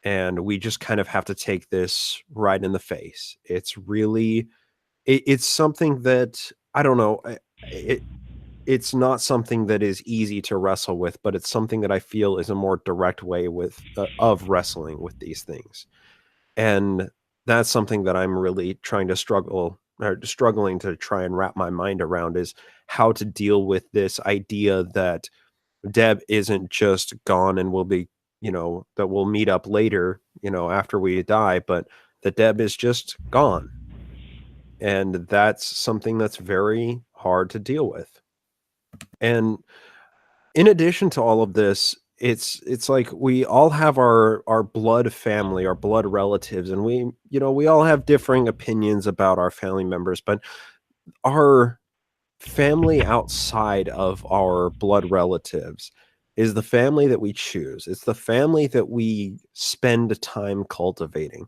And we just kind of have to take this right in the face. It's really, it's something that, I don't know, it's not something that is easy to wrestle with, but it's something that I feel is a more direct way of wrestling with these things. And that's something that I'm really trying to struggle struggling to try and wrap my mind around is how to deal with this idea that Deb isn't just gone and will be, that we'll meet up later, after we die, but that Deb is just gone. And that's something that's very hard to deal with. And in addition to all of this, it's like we all have our blood family, our blood relatives, and we all have differing opinions about our family members, but our family outside of our blood relatives is the family that we choose. It's the family that we spend time cultivating.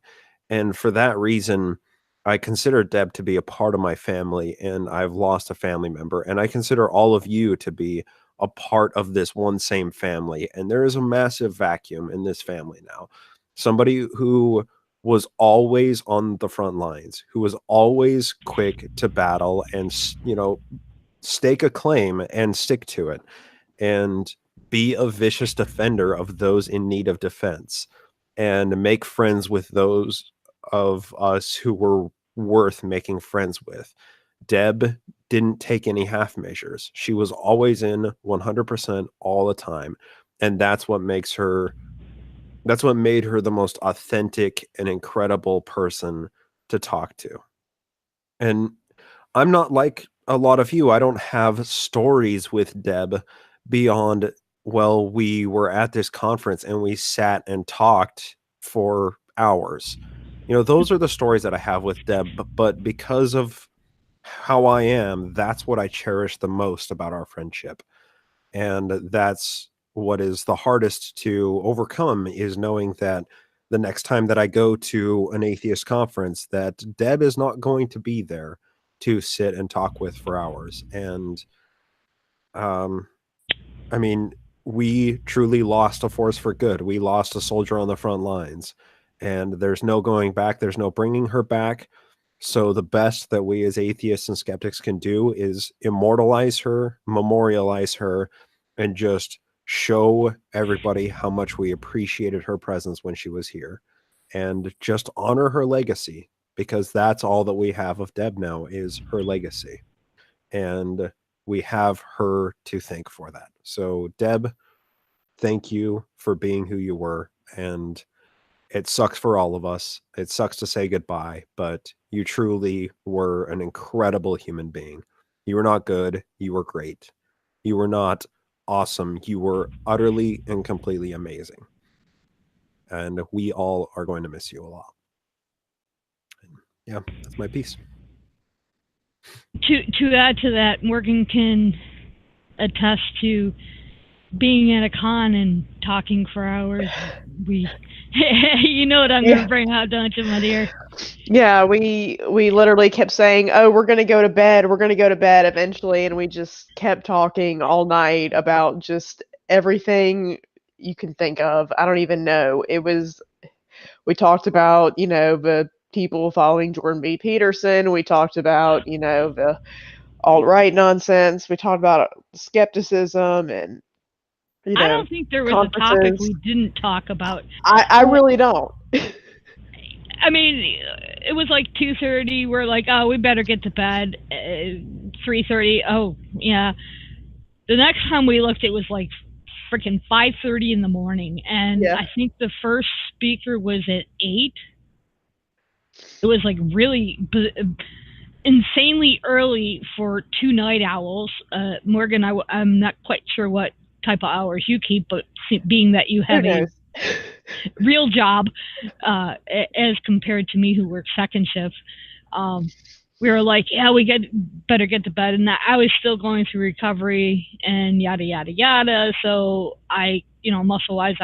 And for that reason, I consider Deb to be a part of my family, and I've lost a family member. And I consider all of you to be a part of this one same family. And there is a massive vacuum in this family now. Somebody who was always on the front lines, who was always quick to battle and, stake a claim and stick to it and be a vicious defender of those in need of defense and make friends with those of us who were worth making friends with. Deb didn't take any half measures. She was always in 100% all the time. And that's what made her the most authentic and incredible person to talk to. And I'm not like a lot of you. I don't have stories with Deb beyond, well, we were at this conference and we sat and talked for hours. Those are the stories that I have with Deb, but because of how I am, that's what I cherish the most about our friendship. And that's what is the hardest to overcome, is knowing that the next time that I go to an atheist conference, that Deb is not going to be there to sit and talk with for hours. And I mean, we truly lost a force for good. We lost a soldier on the front lines, and there's no going back. There's no bringing her back. So the best that we as atheists and skeptics can do is immortalize her, memorialize her, and just show everybody how much we appreciated her presence when she was here, and just honor her legacy, because that's all that we have of Deb now is her legacy. And we have her to thank for that. So Deb, thank you for being who you were. And it sucks for all of us. It sucks to say goodbye, but you truly were an incredible human being. You were not good. You were great. You were not awesome. You were utterly and completely amazing. And we all are going to miss you a lot. And yeah, that's my piece. To add to that, Morgan can attest to being at a con and talking for hours. You know what I'm going to bring out, don't you, my dear? Yeah, we literally kept saying, "Oh, we're going to go to bed. We're going to go to bed eventually," and we just kept talking all night about just everything you can think of. I don't even know. We talked about, the people following Jordan B. Peterson. We talked about, the alt-right nonsense. We talked about skepticism and, I don't think there was a topic we didn't talk about. I really don't. I mean, it was like 2:30. We're like, oh, we better get to bed. 3:30. Oh, yeah. The next time we looked, it was like freaking 5:30 in the morning. And I think the first speaker was at 8. It was like really insanely early for 2 night owls. Morgan, I'm not quite sure what type of hours you keep, but being that you have a real job as compared to me who works second shift, we were like, yeah, better get to bed. And I was still going through recovery and yada yada yada, so I, muscle wise,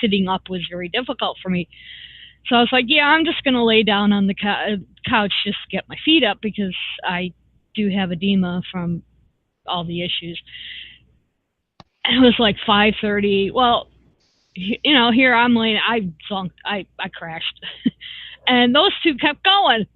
sitting up was very difficult for me. So I was like, yeah, I'm just gonna lay down on the couch just to get my feet up, because I do have edema from all the issues. And it was like 5:30. Well, here I'm laying. I crashed, and those two kept going.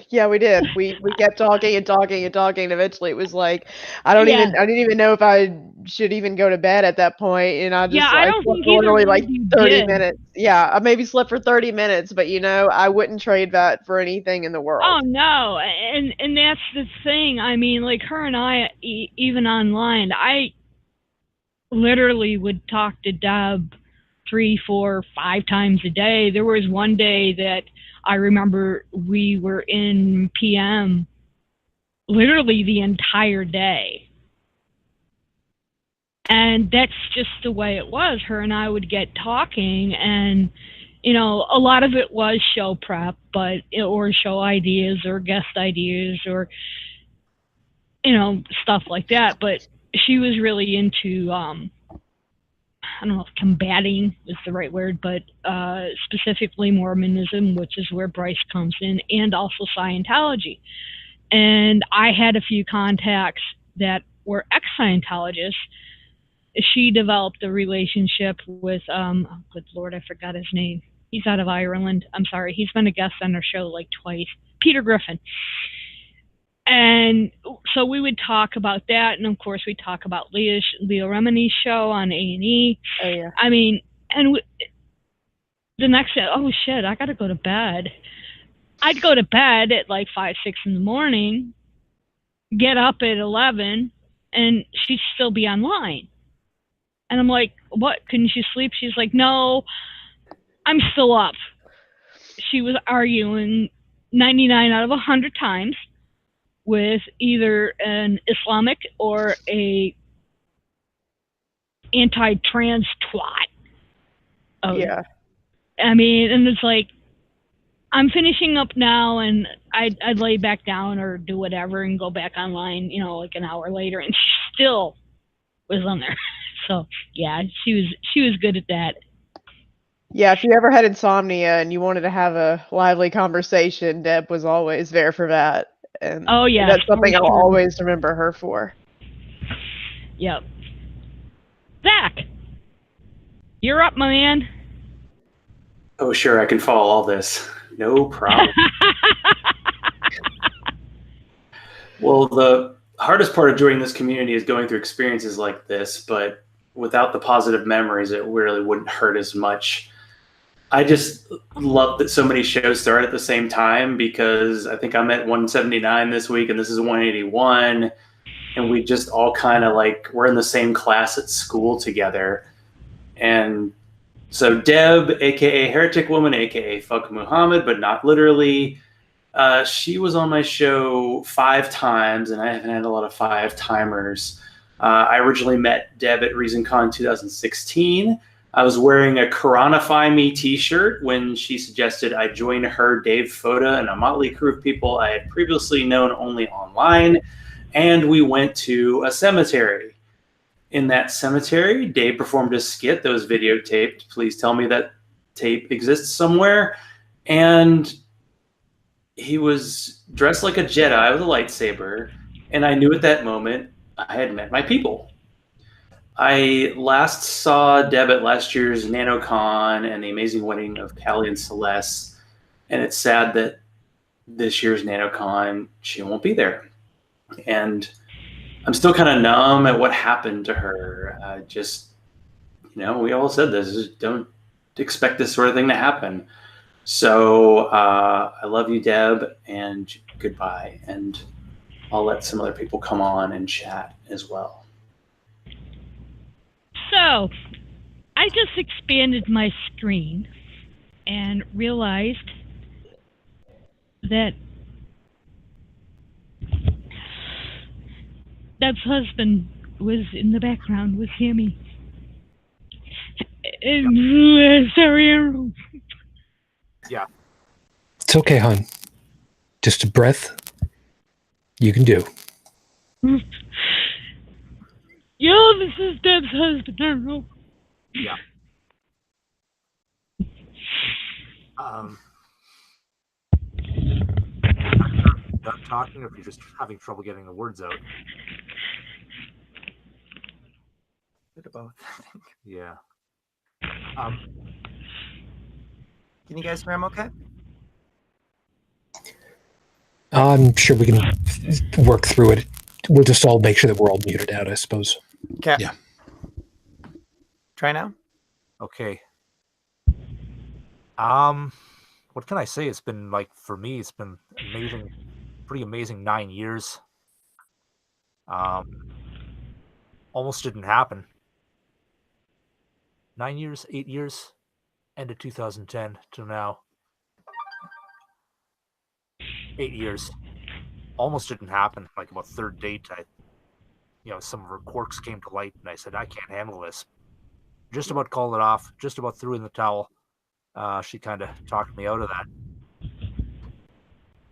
Yeah, we did. We kept talking and talking and talking. And eventually, it was like I didn't even know if I should even go to bed at that point, and I just I don't slept think either literally one like of you 30 did. minutes. Yeah, I maybe slept for 30 minutes, but I wouldn't trade that for anything in the world. Oh no, and that's the thing. I mean, like her and I, even online, I literally would talk to Deb 3, 4, 5 times a day. There was one day that I remember we were in PM literally the entire day. And that's just the way it was. Her and I would get talking, and a lot of it was show prep, or show ideas or guest ideas or stuff like that. But she was really into I don't know if combating is the right word, but specifically Mormonism, which is where Bryce comes in, and also Scientology. And I had a few contacts that were ex-Scientologists. She developed a relationship with, good Lord, I forgot his name. He's out of Ireland. I'm sorry. He's been a guest on our show like twice. Peter Griffin. And so we would talk about that. And of course, we talk about Leo Remini's show on A&E. Oh, yeah. I mean, and the next day, oh shit, I got to go to bed. I'd go to bed at like 5, 6 in the morning, get up at 11, and she'd still be online. And I'm like, what? Couldn't you sleep? She's like, no, I'm still up. She was arguing 99 out of 100 times with either an Islamic or a anti-trans twat. Yeah. I mean, and it's like, I'm finishing up now, and I'd lay back down or do whatever and go back online, like an hour later, and she still was on there. So yeah, she was good at that. Yeah, if you ever had insomnia and you wanted to have a lively conversation, Deb was always there for that. And oh yeah, that's something I'll always remember her for. Yep. Zach, you're up, my man. Oh sure, I can follow all this. No problem. Well, the hardest part of joining this community is going through experiences like this, but without the positive memories, it really wouldn't hurt as much. I just love that so many shows start at the same time, because I think I'm at 179 this week and this is 181. And we just all kind of like, we're in the same class at school together. And so Deb, aka Heretic Woman, aka Fuck Muhammad, but not literally, she was on my show 5 times, and I haven't had a lot of 5-timers. I originally met Deb at ReasonCon 2016. I was wearing a Koranify Me t-shirt when she suggested I join her, Dave Foda, and a motley crew of people I had previously known only online, and we went to a cemetery. In that cemetery, Dave performed a skit that was videotaped. Please tell me that tape exists somewhere. And he was dressed like a Jedi with a lightsaber, and I knew at that moment I had met my people. I last saw Deb at last year's NanoCon and the amazing wedding of Callie and Celeste, and it's sad that this year's NanoCon she won't be there. And I'm still kind of numb at what happened to her. We all said this, just don't expect this sort of thing to happen. So I love you, Deb, and goodbye. And I'll let some other people come on and chat as well. So I just expanded my screen and realized that Deb's husband was in the background with Sammy. Sorry. Yeah. It's okay, hon. Just a breath. You can do. Yeah, this is Deb's husband. I don't know. Yeah. Done talking, or if you're just having trouble getting the words out. Bit of both, I think. Yeah. Can you guys hear him okay? I'm sure we can work through it. We'll just all make sure that we're all muted out, I suppose. Okay. Yeah. Try now. Okay. What can I say? It's been like, for me, it's been amazing, pretty amazing 9 years. Almost didn't happen. 9 years, 8 years, end of 2010 to now. 8 years. Almost didn't happen. Like about third date, some of her quirks came to light, and I said, I can't handle this. Just about called it off. Just about threw in the towel. She kind of talked me out of that.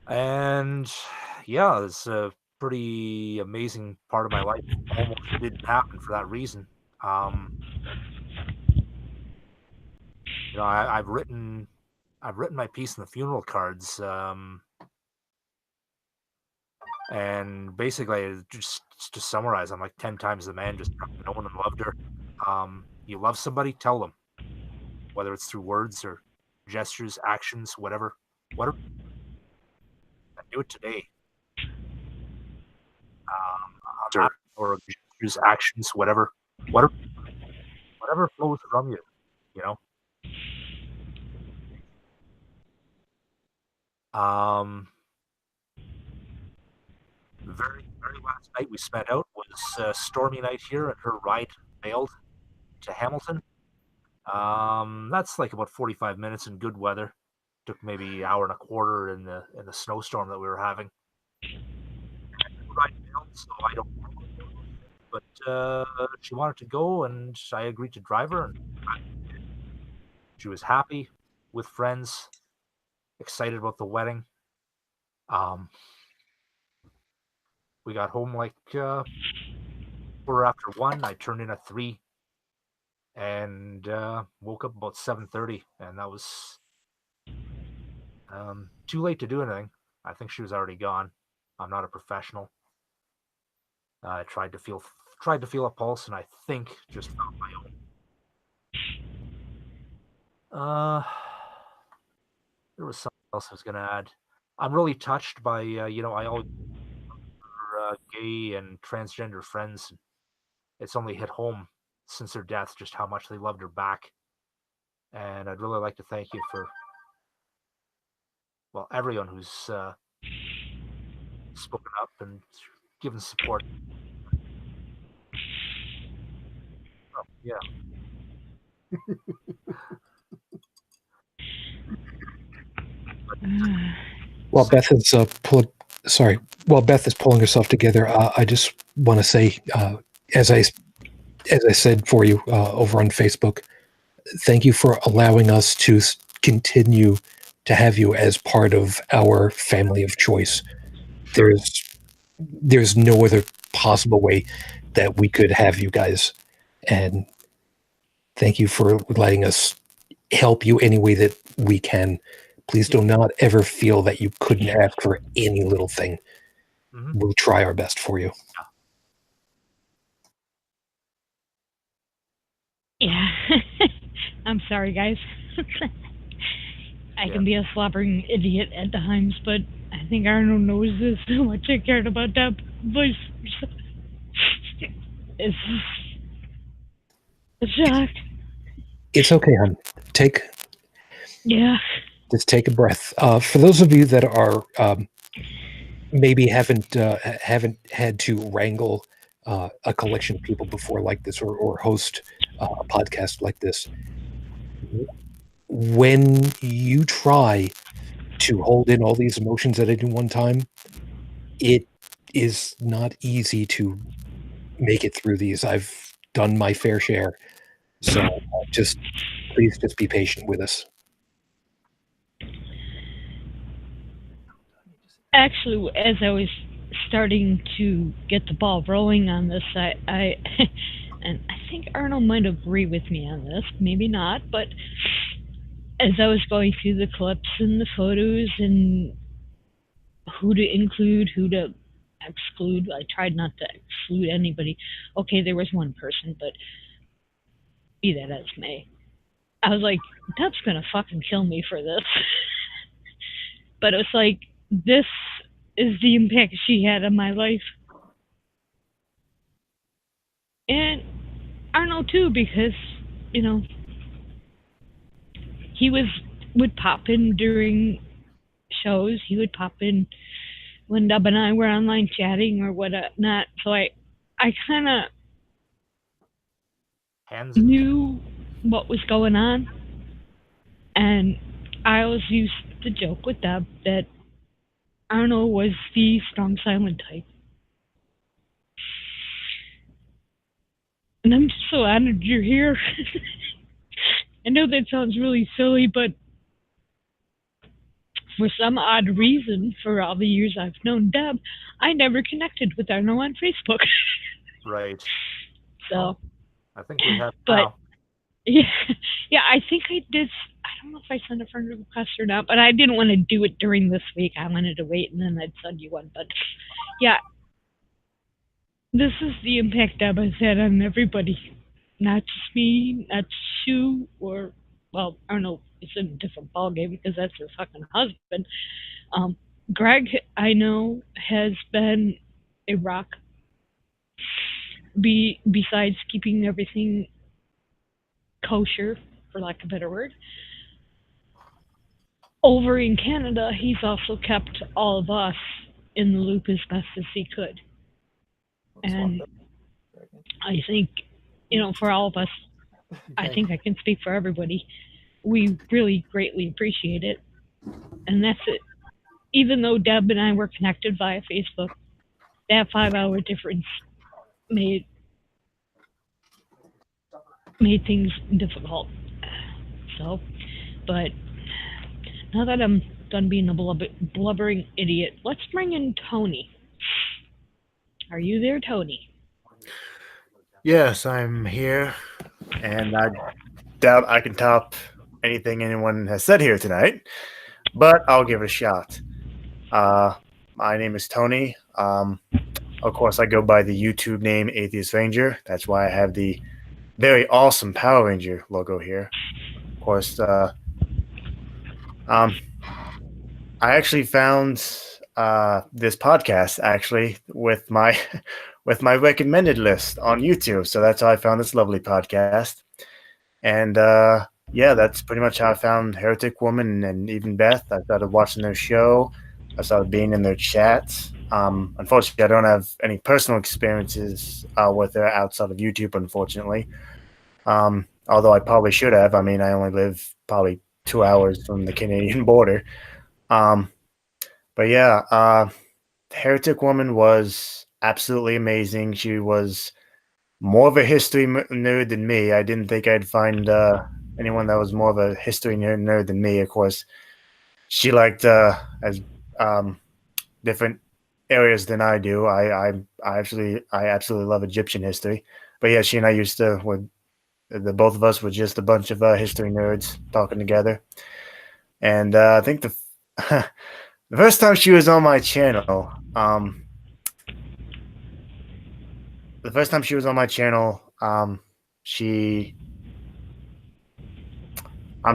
And yeah, it's a pretty amazing part of my life. Almost didn't happen for that reason. I've written my piece in the funeral cards. And basically, just to summarize, I'm like 10 times the man, just no one loved her. You love somebody, tell them, whether it's through words or gestures, actions, whatever. Do it today. Or gestures, actions, whatever flows from you, you know. Very, very last night we spent out was a stormy night here, and her ride failed to Hamilton. That's like about 45 minutes in good weather. Took maybe an hour and a quarter in the snowstorm that we were having. Ride failed, so I don't know. But she wanted to go, and I agreed to drive her. And she was happy with friends, excited about the wedding. We got home like quarter after 1. I turned in at 3, and woke up about 7:30, and that was too late to do anything. I think she was already gone. I'm not a professional. I tried to feel a pulse, and I think just felt my own. There was something else I was going to add. I'm really touched by I always gay and transgender friends. It's only hit home since her death just how much they loved her back, and I'd really like to thank you for everyone who's spoken up and given support. Oh, yeah. While Beth is Beth is pulling herself together, I just want to say, as I said for you over on Facebook, thank you for allowing us to continue to have you as part of our family of choice. There's no other possible way that we could have you guys, and thank you for letting us help you any way that we can. Please do not ever feel that you couldn't ask for any little thing. Mm-hmm. We'll try our best for you. Yeah. I'm sorry, guys. I can be a slobbering idiot at times, but I think Arnold knows this, how much I cared about that voice. It's a shock. It's okay, hon. Just take a breath. For those of you that are maybe haven't had to wrangle a collection of people before like this, or host a podcast like this, when you try to hold in all these emotions at any one time, it is not easy to make it through these. I've done my fair share, so please just be patient with us. Actually, as I was starting to get the ball rolling on this, I and I think Arnold might agree with me on this, maybe not, but as I was going through the clips and the photos and who to include, who to exclude, I tried not to exclude anybody. Okay, there was one person, but be that as may. I was like, Deb's gonna fucking kill me for this. But it was like, this is the impact she had on my life. And I don't know too, because you know he would pop in during shows. He would pop in when Dub and I were online chatting or whatnot. So I kind of knew what was going on, and I always used to joke with Deb that Arno was the strong silent type. And I'm just so honored you're here. I know that sounds really silly, but for some odd reason, for all the years I've known Deb, I never connected with Arno on Facebook. Right. So, I think we have but now. yeah, I think I did. I don't know if I sent a friend request or not, but I didn't want to do it during this week. I wanted to wait and then I'd send you one. But yeah, this is the impact Deb has had on everybody, not just me, not just you, or well, I don't know. It's a different ballgame because that's her fucking husband. Greg, I know, has been a rock. Besides keeping everything kosher, for lack of a better word. Over in Canada, he's also kept all of us in the loop as best as he could. And I think, for all of us, I think I can speak for everybody. We really greatly appreciate it. And that's it. Even though Deb and I were connected via Facebook, that 5-hour difference made things difficult. So, but now that I'm done being a blubbering idiot, let's bring in Tony. Are you there, Tony? Yes, I'm here, and I doubt I can top anything anyone has said here tonight, but I'll give it a shot. My name is Tony. Of course, I go by the YouTube name Atheist Ranger. That's why I have the very awesome Power Ranger logo here. Of course, I actually found this podcast actually with my with my recommended list on YouTube. So that's how I found this lovely podcast. And yeah, that's pretty much how I found Heretic Woman and even Beth. I started watching their show. I started being in their chats. Unfortunately, I don't have any personal experiences with her outside of YouTube, unfortunately. Although I probably should have. I mean, I only live probably 2 hours from the Canadian border. But yeah, Heretic Woman was absolutely amazing. She was more of a history nerd than me. I didn't think I'd find anyone that was more of a history nerd than me. Of course, she liked as different areas than I do. I absolutely love Egyptian history. But yeah, she and I used to the both of us were just a bunch of history nerds talking together. And I think the the first time she was on my channel, I'm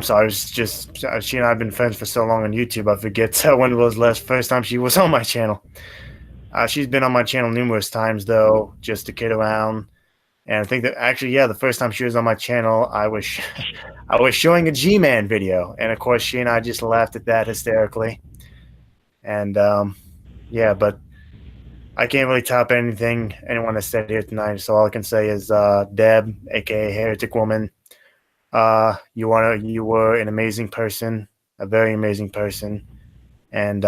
sorry, it's just she and I have been friends for so long on YouTube, I forget when was the first time she was on my channel. She's been on my channel numerous times, though, just to kid around. And I think that actually, yeah, the first time she was on my channel, I was showing a G-Man video, and of course, she and I just laughed at that hysterically. And yeah, but I can't really top anything anyone has said here tonight. So all I can say is, Deb, aka Heretic Woman, you were an amazing person, a very amazing person, and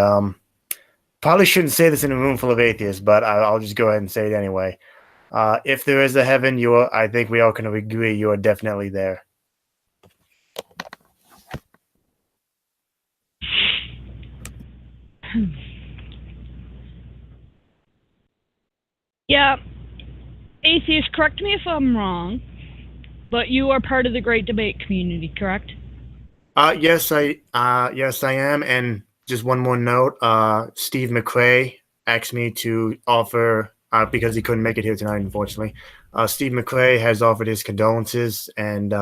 probably shouldn't say this in a room full of atheists, but I'll just go ahead and say it anyway. If there is a heaven, I think we all can agree you are definitely there. Yeah, atheist, correct me if I'm wrong, but you are part of the Great Debate community, correct? Yes, I am. And just one more note, Steve McRae asked me to offer, because he couldn't make it here tonight, unfortunately. Steve McRae has offered his condolences, and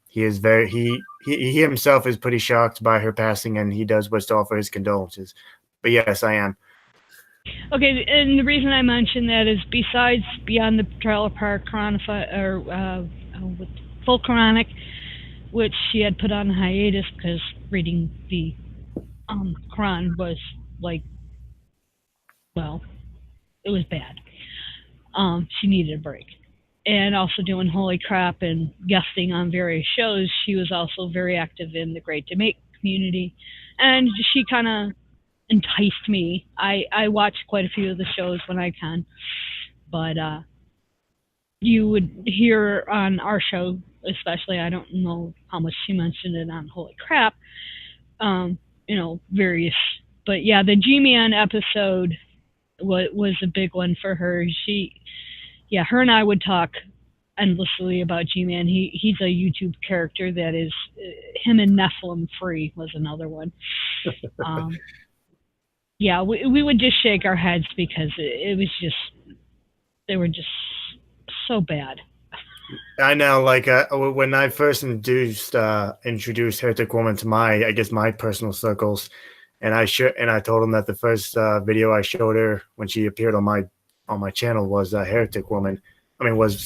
he is he himself is pretty shocked by her passing, and he does wish to offer his condolences. But yes, I am. Okay, and the reason I mention that is besides Beyond the Trailer Park with Full Chronic, which she had put on hiatus because reading the Quran was like, well, it was bad. She needed a break. And also doing Holy Crap and guesting on various shows, she was also very active in the Great Debate community. And she kind of enticed me. I watch quite a few of the shows when I can. But you would hear on our show, especially, I don't know how much she mentioned it on Holy Crap, various. But yeah, the G-Man episode was a big one for her. Her and I would talk endlessly about G-Man. He's a YouTube character that is him and Nephilim Free was another one. We would just shake our heads because it was just, they were just so bad. I know, like when I first introduced Heretic Woman to my personal circles, and I told them that the first video I showed her when she appeared on my channel was Heretic Woman. Was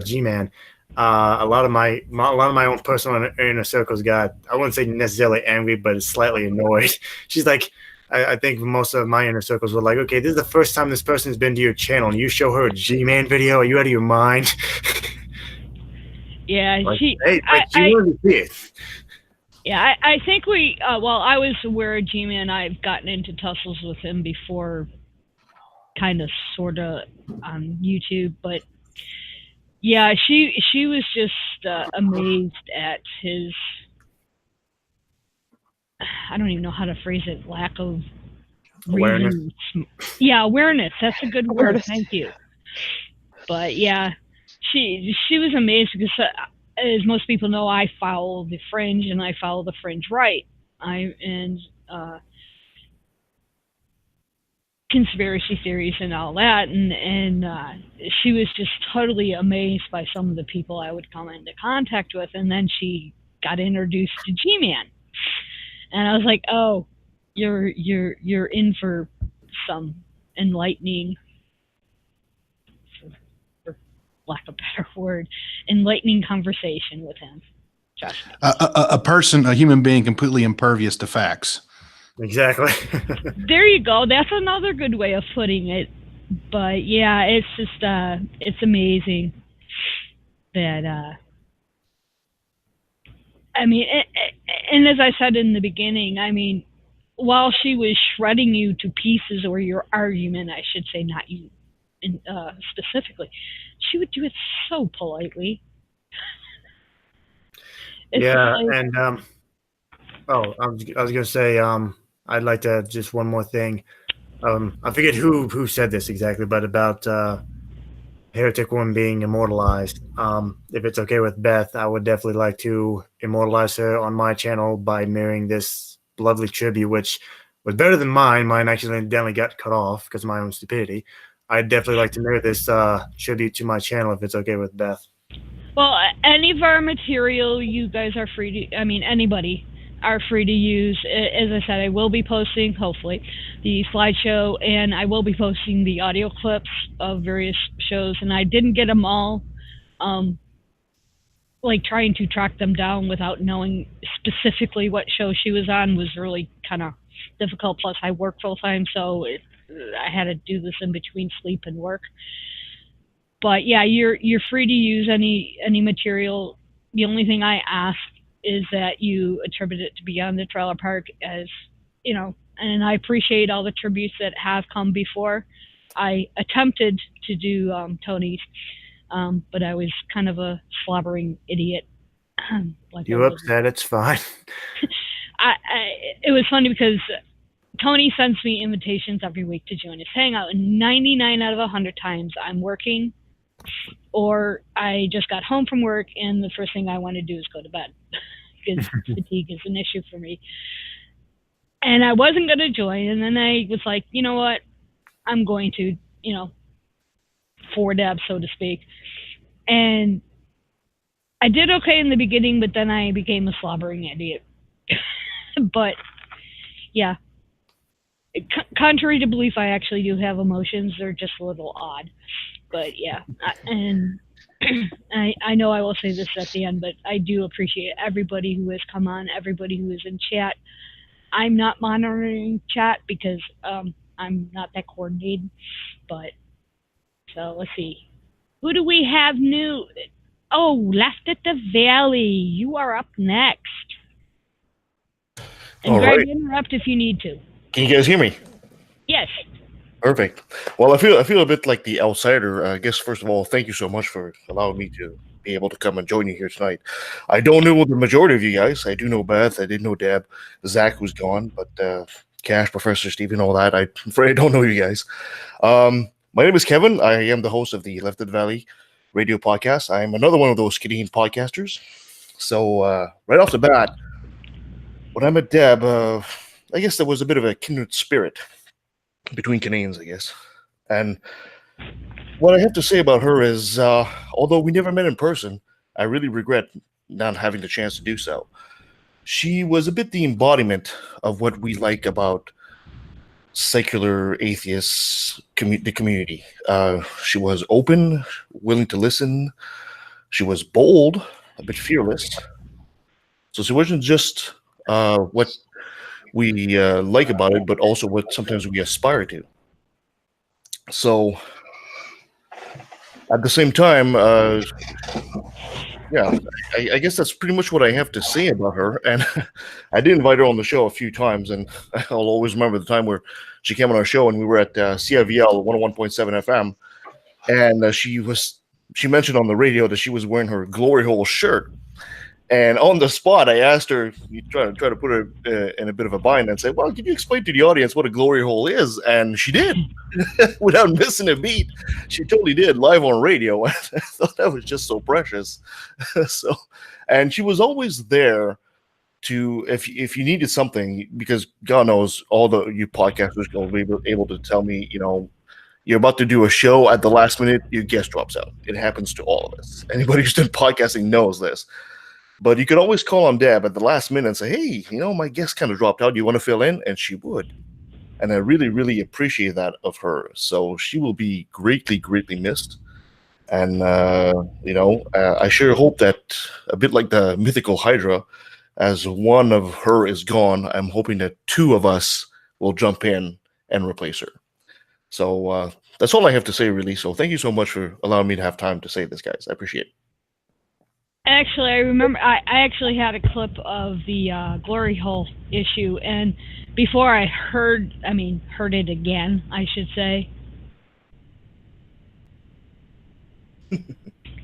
G-Man. A lot of my own personal inner circles got, I wouldn't say necessarily angry, but slightly annoyed. She's like, I think most of my inner circles were like, okay, this is the first time this person's been to your channel, and you show her a G-Man video? Are you out of your mind? Yeah, like, she wanted to see it. Yeah, I think I was aware of G-Man. I've gotten into tussles with him before, kind of, sort of, on YouTube, but yeah, she was just amazed at his, I don't even know how to phrase it, lack of awareness. Yeah, awareness. That's a good word. Thank you. But yeah, she was amazed because, as most people know, I follow the Fringe and I follow the Fringe right. Conspiracy theories and all that, and she was just totally amazed by some of the people I would come into contact with, and then she got introduced to G-Man, and I was like, oh, you're in for some enlightening, for lack of a better word, enlightening conversation with him. Trust me. A human being completely impervious to facts. Exactly. There you go. That's another good way of putting it. But yeah, it's just it's amazing that and as I said in the beginning, while she was shredding you to pieces, or your argument, I should say, not you specifically, she would do it so politely. And I was gonna say, I'd like to just one more thing. I forget who said this exactly, but about Heretic Woman being immortalized. If it's okay with Beth, I would definitely like to immortalize her on my channel by mirroring this lovely tribute, which was better than mine. Mine accidentally got cut off because of my own stupidity. I'd definitely like to mirror this tribute to my channel if it's okay with Beth. Well, any of our material, you guys are free to, anybody are free to use. As I said, I will be posting, hopefully, the slideshow, and I will be posting the audio clips of various shows, and I didn't get them all, trying to track them down without knowing specifically what show she was on was really kind of difficult, plus I work full-time, so I had to do this in between sleep and work. But yeah, you're free to use any material. The only thing I ask is that you attribute it to Beyond the Trailer Park, as and I appreciate all the tributes that have come before. I attempted to do Tony's, but I was kind of a slobbering idiot. You upset? It's fine. It was funny because Tony sends me invitations every week to join his hangout, and 99 out of 100 times I'm working, or I just got home from work and the first thing I want to do is go to bed because fatigue is an issue for me. And I wasn't going to join, and then I was like, you know what? I'm going to, for Deb, so to speak. And I did okay in the beginning, but then I became a slobbering idiot. But yeah, contrary to belief, I actually do have emotions. They're just a little odd. But yeah, and I know I will say this at the end, but I do appreciate everybody who has come on, everybody who is in chat. I'm not monitoring chat because I'm not that coordinated. But so let's see. Who do we have new? Oh, Left at the Valley. You are up next. And All Greg, right. interrupt if you need to. Can you guys hear me? Yes. Perfect. Well, I feel a bit like the outsider. I guess first of all, thank you so much for allowing me to be able to come and join you here tonight. I don't know the majority of you guys. I do know Beth. I did know Deb, Zach, who's gone, but Cash, Professor Steven, all that. I'm afraid I don't know you guys. My name is Kevin. I am the host of the Left at Valley radio podcast. I'm another one of those Canadian podcasters. So right off the bat, when I met Deb, I guess there was a bit of a kindred spirit between Canadians, I guess. And what I have to say about her is, although we never met in person, I really regret not having the chance to do so. She was a bit the embodiment of what we like about secular atheists, the community. She was open, willing to listen. She was bold, a bit fearless. So she wasn't just what we like about it, but also what sometimes we aspire to. So at the same time, yeah, I guess that's pretty much what I have to say about her. And I did invite her on the show a few times, and I'll always remember the time where she came on our show and we were at CIVL 101.7 FM, and she mentioned on the radio that she was wearing her glory hole shirt. And on the spot, I asked her, you try to put her in a bit of a bind and say, well, can you explain to the audience what a glory hole is? And she did, without missing a beat. She totally did, live on radio. I thought that was just so precious. And she was always there to, if you needed something, because God knows all you podcasters will be able to tell me, you're about to do a show at the last minute, your guest drops out. It happens to all of us. Anybody who's done podcasting knows this. But you could always call on Deb at the last minute and say, hey, my guest kind of dropped out. Do you want to fill in? And she would. And I really, really appreciate that of her. So she will be greatly, greatly missed. And, I sure hope that a bit like the mythical Hydra, as one of her is gone, I'm hoping that two of us will jump in and replace her. So that's all I have to say, really. So thank you so much for allowing me to have time to say this, guys. I appreciate it. Actually, I remember I actually had a clip of the glory hole issue, and before I heard it again, I should say.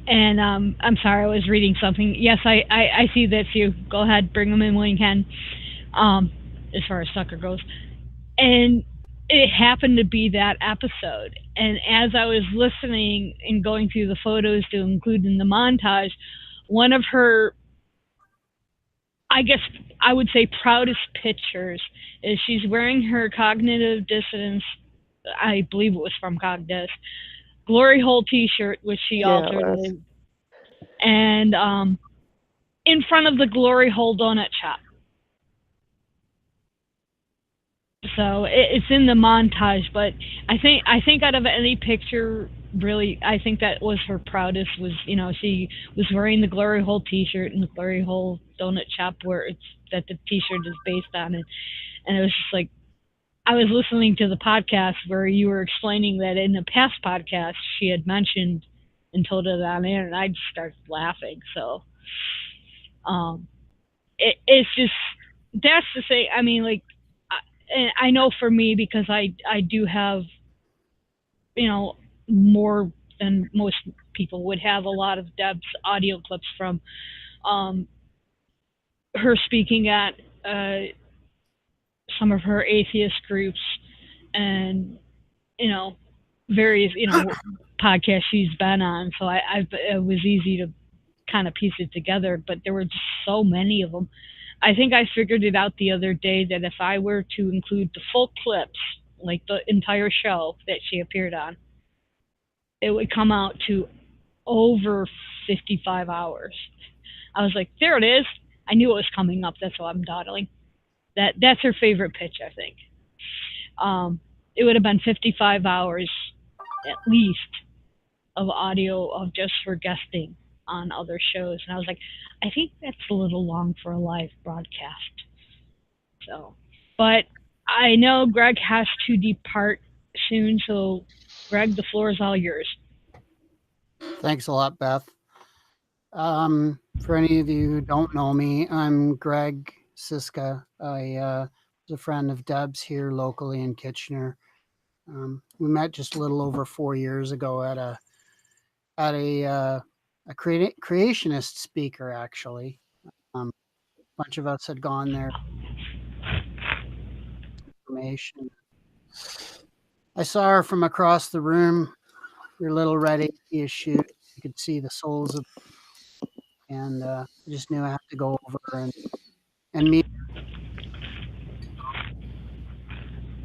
And I'm sorry, I was reading something. Yes, I see that's you. Go ahead, bring them in when you can. As far as sucker goes, and it happened to be that episode. And as I was listening and going through the photos to include in the montage, one of her, I guess I would say, proudest pictures is she's wearing her cognitive dissonance, I believe it was from Cogdis, glory hole t-shirt, which she altered it, and in front of the glory hole donut shop. So it's in the montage, but I think out of any picture, really, I think that was her proudest. Was she was wearing the glory hole T-shirt and the glory hole donut shop where that the T-shirt is based on it, and it was just like I was listening to the podcast where you were explaining that in the past podcast she had mentioned and told it on air, and I just started laughing. So it's just that's to say, and I know for me, because I do have, more than most people would have, a lot of Deb's audio clips from her speaking at some of her atheist groups and, various, podcasts she's been on. So it was easy to kind of piece it together, but there were just so many of them. I think I figured it out the other day that if I were to include the full clips, like the entire show that she appeared on, it would come out to over 55 hours. I was like, there it is. I knew it was coming up. That's why I'm dawdling. That's her favorite pitch, I think. it would have been 55 hours at least of audio of just for guesting on other shows. And I was like, I think that's a little long for a live broadcast. So, but I know Greg has to depart soon. So, Greg, the floor is all yours. Thanks a lot, Beth. For any of you who don't know me, I'm Greg Siska. I was a friend of Deb's here locally in Kitchener. We met just a little over 4 years ago at a creationist speaker, actually. A bunch of us had gone there. Information. I saw her from across the room. Your little red atheist shoes. You could see the soles of, and I just knew I had to go over and meet.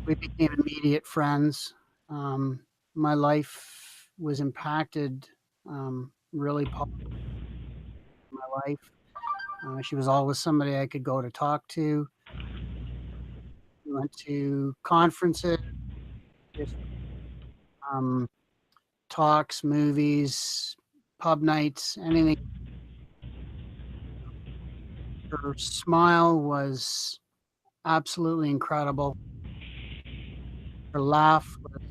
We became immediate friends. My life was impacted really positively in my life. She was always somebody I could go to talk to. We went to conferences, just talks, movies, pub nights, anything. Her smile was absolutely incredible. Her laugh was,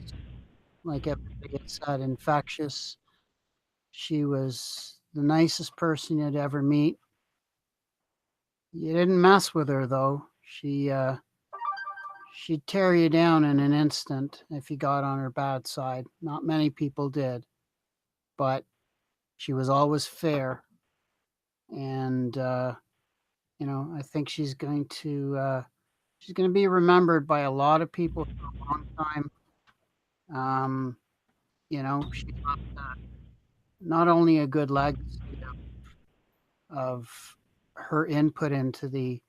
like everybody had said, infectious. She was the nicest person you'd ever meet. You didn't mess with her, though. She'd tear you down in an instant if you got on her bad side. Not many people did, but she was always fair. And I think she's going to be remembered by a lot of people for a long time. She left not only a good legacy of her input into the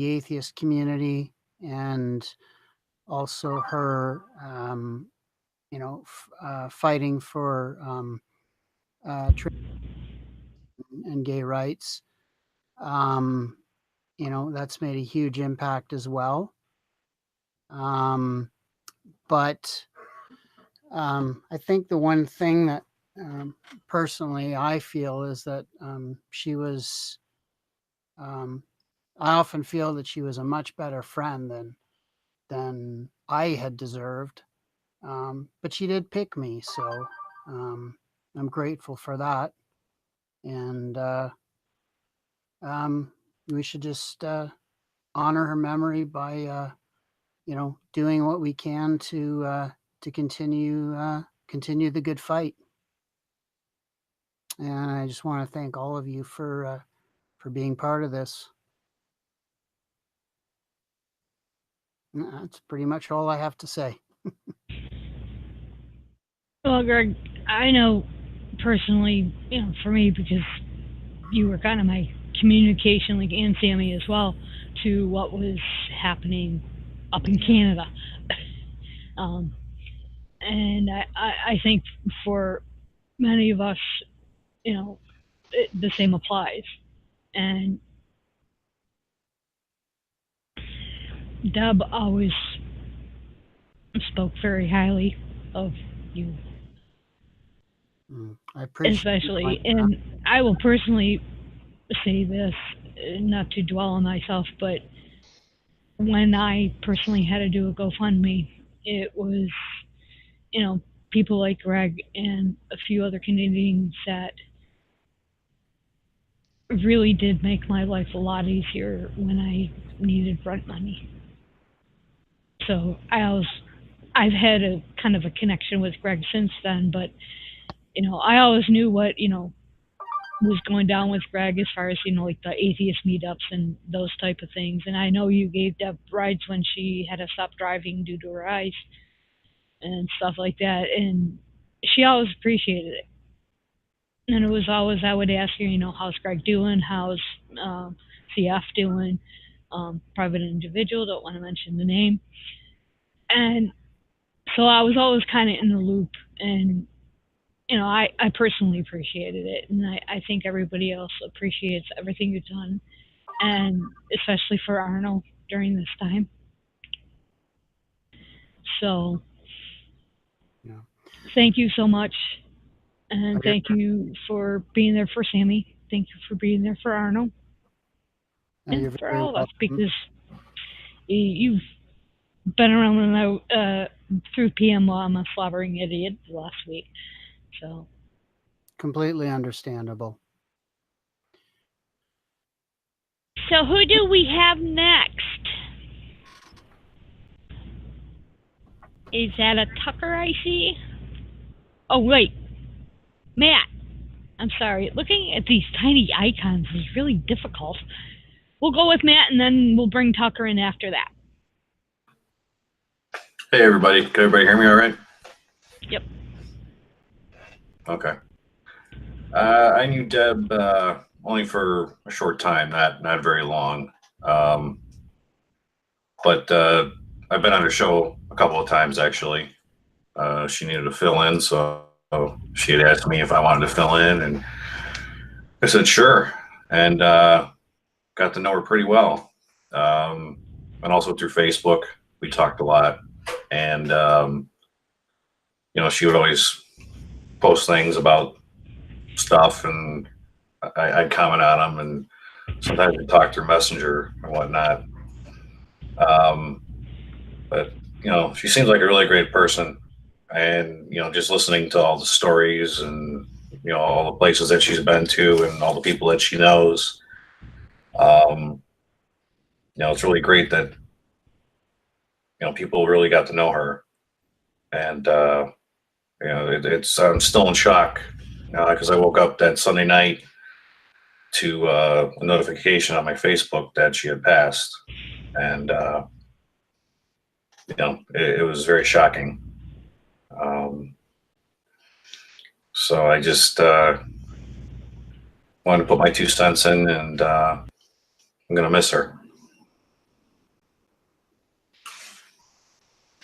atheist community, and also her fighting for and gay rights. That's made a huge impact as well. But I think the one thing that personally I feel is that she was, I often feel that she was a much better friend than I had deserved. But she did pick me, so I'm grateful for that. And we should just honor her memory by doing what we can to continue the good fight. And I just want to thank all of you for being part of this. That's pretty much all I have to say. Well, Greg, I know personally, for me, because you were kind of my communication link, and Sammy as well, to what was happening up in Canada. And I think for many of us, the same applies. And Deb always spoke very highly of you. I appreciate especially, and I will personally say this, not to dwell on myself, but when I personally had to do a GoFundMe, it was, people like Greg and a few other Canadians that really did make my life a lot easier when I needed rent money. So I've had a kind of a connection with Greg since then, but I always knew what was going down with Greg as far as like the atheist meetups and those type of things. And I know you gave Deb rides when she had to stop driving due to her eyes and stuff like that, and she always appreciated it. And it was always, I would ask her, how's Greg doing? How's CF doing? Private individual, don't want to mention the name. And so I was always kind of in the loop, and I personally appreciated it, and I think everybody else appreciates everything you've done, and especially for Arno during this time. So, Yeah. thank you so much. And thank you for being there for Sammy. Thank you for being there for Arno. You're And for very all of us, welcome. because you've been around and out through PM while I'm a slobbering idiot last week. So, Completely understandable. so who do we have next? Is that a Tucker I see? Oh, wait. Matt. I'm sorry. Looking at these tiny icons is really difficult. We'll go with Matt, and then we'll bring Tucker in after that. Hey, everybody. Can everybody hear me all right? Yep. Okay. I knew Deb only for a short time, not very long. But I've been on her show a couple of times, actually. She needed to fill in, so she had asked me if I wanted to fill in, and I said sure, and got to know her pretty well. And also through Facebook, we talked a lot, and she would always post things about stuff, and I'd comment on them, and sometimes we'd talk through Messenger and whatnot. But she seems like a really great person, and just listening to all the stories and all the places that she's been to and all the people that she knows, it's really great that people really got to know her, and I'm still in shock because I woke up that Sunday night to a notification on my Facebook that she had passed, and it was very shocking. So I just wanted to put my 2 cents in, and I'm gonna miss her.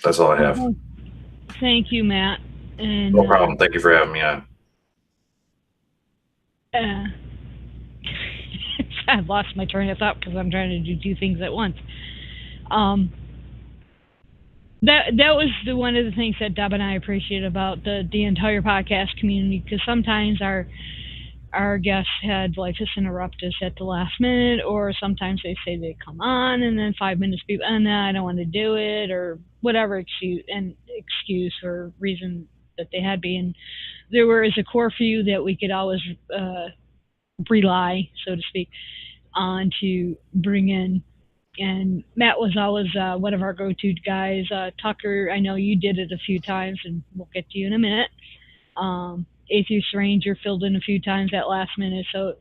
That's all I have. Thank you, Matt. And No problem. Thank you for having me on. I've lost my train of thought because I'm trying to do 2 things at once. That was one of the things that Deb and I appreciate about the entire podcast community, because sometimes our guests had just interrupt us at the last minute, or sometimes they say they come on and then 5 minutes people, and I don't want to do it, or whatever excuse or reason that they had been. There was a core few that we could always rely, so to speak, on to bring in. And Matt was always one of our go-to guys. Tucker, I know you did it a few times, and we'll get to you in a minute. Atheist Ranger filled in a few times at last minute, so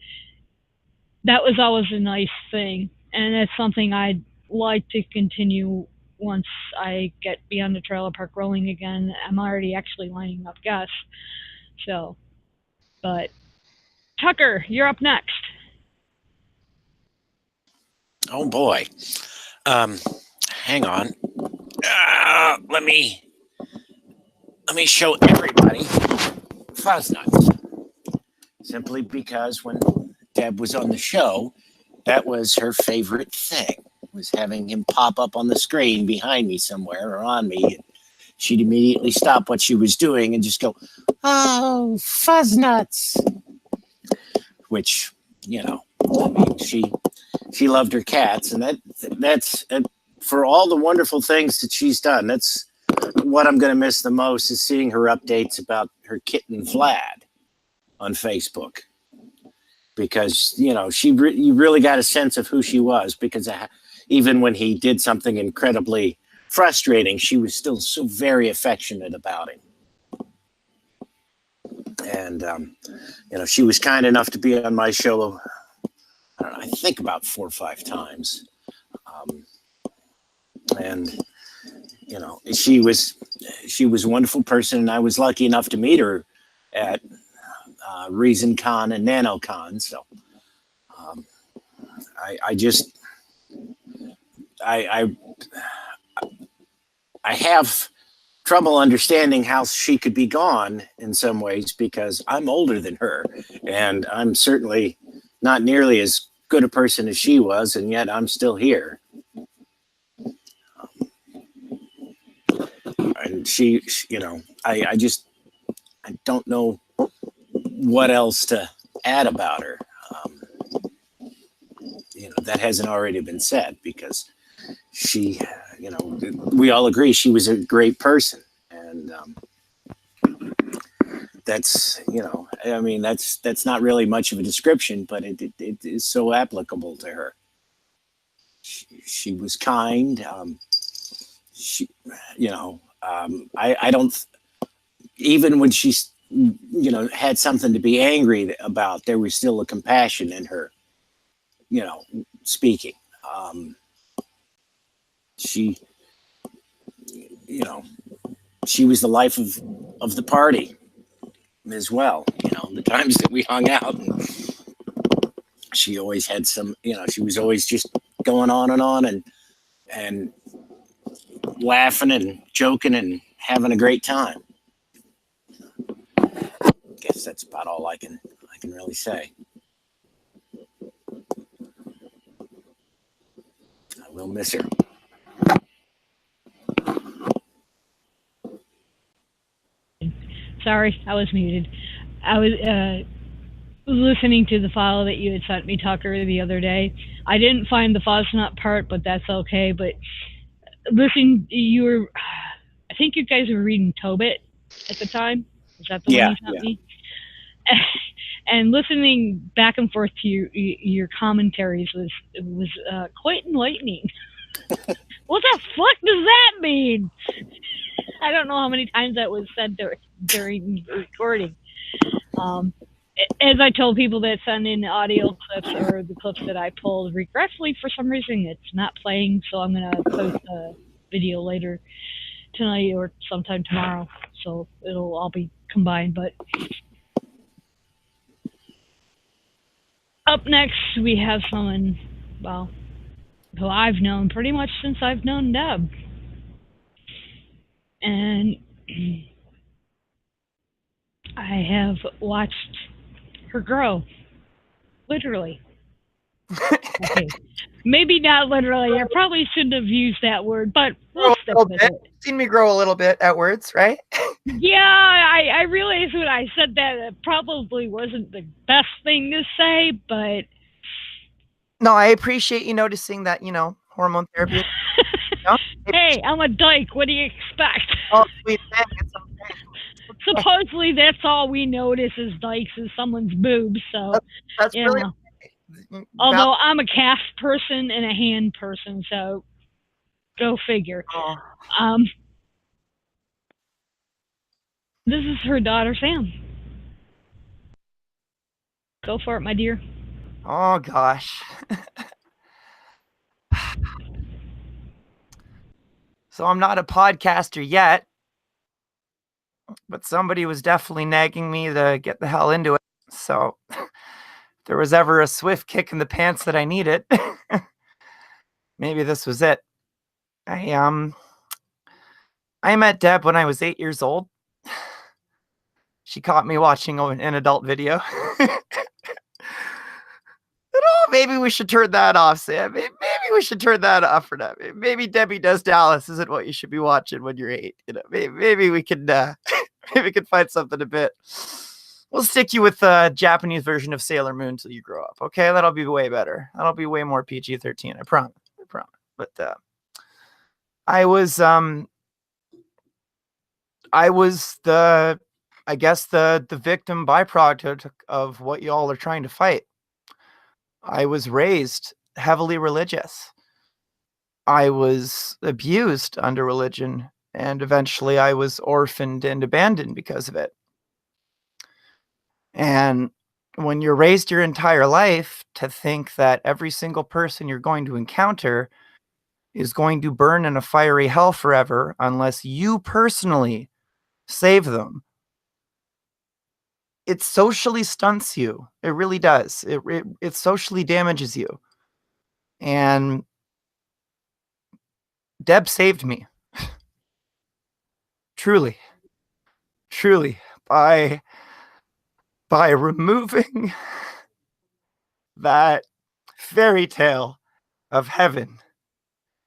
that was always a nice thing, and that's something I'd like to continue once I get beyond the trailer park rolling again. I'm already actually lining up guests, so. But Tucker, you're up next. Oh boy. Hang on. Let me show everybody Fuzznuts. Simply because when Deb was on the show, that was her favorite thing, was having him pop up on the screen behind me somewhere or on me. She'd immediately stop what she was doing and just go, "Oh, Fuzznuts," which, she loved her cats, and that's for all the wonderful things that she's done. That's what I'm going to miss the most, is seeing her updates about her kitten Vlad on Facebook, because you really got a sense of who she was, because even when he did something incredibly frustrating, she was still so very affectionate about him. And she was kind enough to be on my show, I think about 4 or 5 times. And she was a wonderful person, and I was lucky enough to meet her at ReasonCon and NanoCon. So I have trouble understanding how she could be gone in some ways, because I'm older than her, and I'm certainly not nearly as good a person as she was, and yet I'm still here. and she I just I don't know what else to add about her. That hasn't already been said, because she, we all agree she was a great person, and that's that's not really much of a description, but it is so applicable to her. She was kind. I don't, even when she's had something to be angry about, there was still a compassion in her speaking. She she was the life of the party as well. The times that we hung out, and she always had some, she was always just going on and laughing and joking and having a great time. Guess that's about all I can really say. I will miss her. Sorry, I was muted. I was listening to the file that you had sent me, Tucker, the other day. I didn't find the Fosnut part, but that's okay. But listen, I think you guys were reading Tobit at the time. Is that the one you sent me? And listening back and forth to your commentaries was quite enlightening. What the fuck does that mean? I don't know how many times that was said during the recording. As I told people that send in the audio clips or the clips that I pulled, regretfully, for some reason, it's not playing, so I'm going to post a video later tonight or sometime tomorrow, so it'll all be combined. But up next, we have someone, well, who I've known pretty much since I've known Deb. And I have watched her grow, literally. Okay. Maybe not literally. I probably shouldn't have used that word, but we'll stick with it. Seen me grow a little bit at words, right? Yeah, I realized when I said that it probably wasn't the best thing to say, but... No, I appreciate you noticing that, hormone therapy. Hey, I'm a dyke. What do you expect? Oh, sweet thing. It's okay. Supposedly, that's all we notice as dykes is someone's boobs. So that's really. Although I'm a calf person and a hand person, so go figure. Oh. This is her daughter, Sam. Go for it, my dear. Oh gosh. So I'm not a podcaster yet, but somebody was definitely nagging me to get the hell into it. So if there was ever a swift kick in the pants that I needed, maybe this was it. I met Deb when I was 8 years old. She caught me watching an adult video. Maybe we should turn that off, Sam. Maybe we should turn that off for now. Maybe Debbie Does Dallas isn't what you should be watching when you're 8. Maybe we could maybe we could find something a bit. We'll stick you with the Japanese version of Sailor Moon till you grow up. Okay, that'll be way better. That'll be way more PG-13. I promise. But I was the victim byproduct of what y'all are trying to fight. I was raised heavily religious. I was abused under religion, and eventually I was orphaned and abandoned because of it. And when you're raised your entire life to think that every single person you're going to encounter is going to burn in a fiery hell forever unless you personally save them, it socially stunts you. It really does. It socially damages you. And Deb saved me. Truly, by removing that fairy tale of heaven.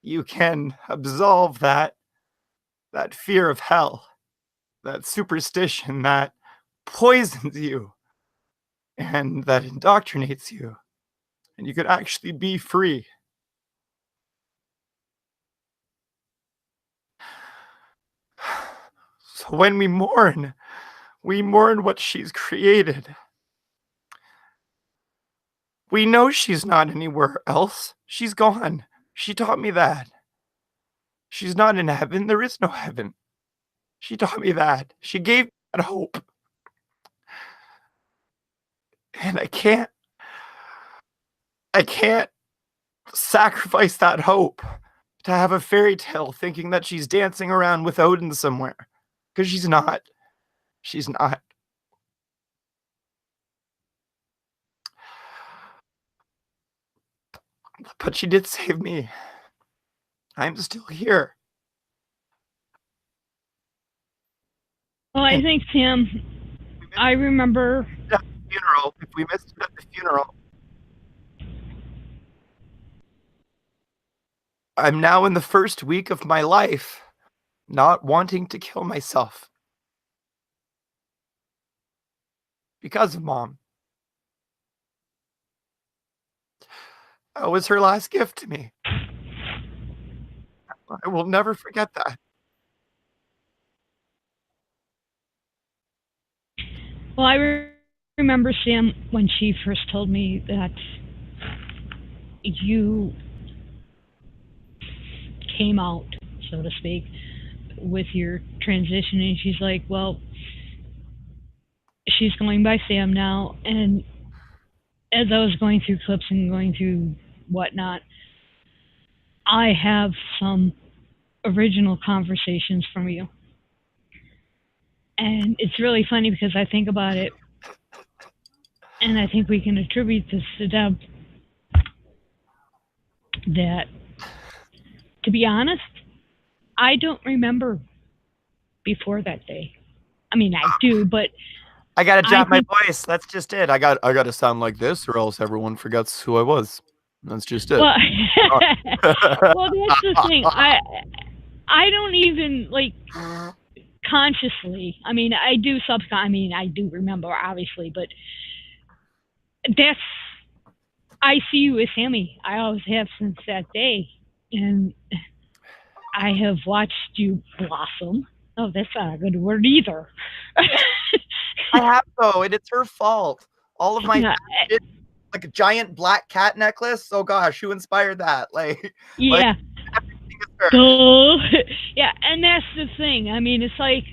You can absolve that that fear of hell, that superstition that poisons you and that indoctrinates you, and you could actually be free. So when we mourn what she's created. We know she's not anywhere else. She's gone. She taught me that. She's not in heaven. There is no heaven. She taught me that. She gave me that hope. And I can't sacrifice that hope to have a fairy tale thinking that she's dancing around with Odin somewhere. Because she's not. She's not. But she did save me. I'm still here. Well, I think, Sam, I remember at the funeral. If we missed it at the funeral, I'm now in the first week of my life not wanting to kill myself. Because of Mom. That was her last gift to me. I will never forget that. Well, I remember, Sam, when she first told me that you came out, so to speak, with your transition, and she's like, well, she's going by Sam now, and as I was going through clips and going through whatnot, I have some original conversations from you. And it's really funny because I think about it, and I think we can attribute this to Deb, that, to be honest, I don't remember before that day. I mean, I do, but I gotta drop my voice. That's just it. I gotta sound like this, or else everyone forgets who I was. That's just it. Well, well, that's the thing. I don't even like consciously. I mean, I do I do remember, obviously, but that's. I see you as Sammy. I always have since that day, and I have watched you blossom. Oh, that's not a good word either. I have though, and it's her fault. All of my shit, like a giant black cat necklace. Oh gosh, who inspired that? Yeah. Duh. Yeah, and that's the thing. I mean, it's like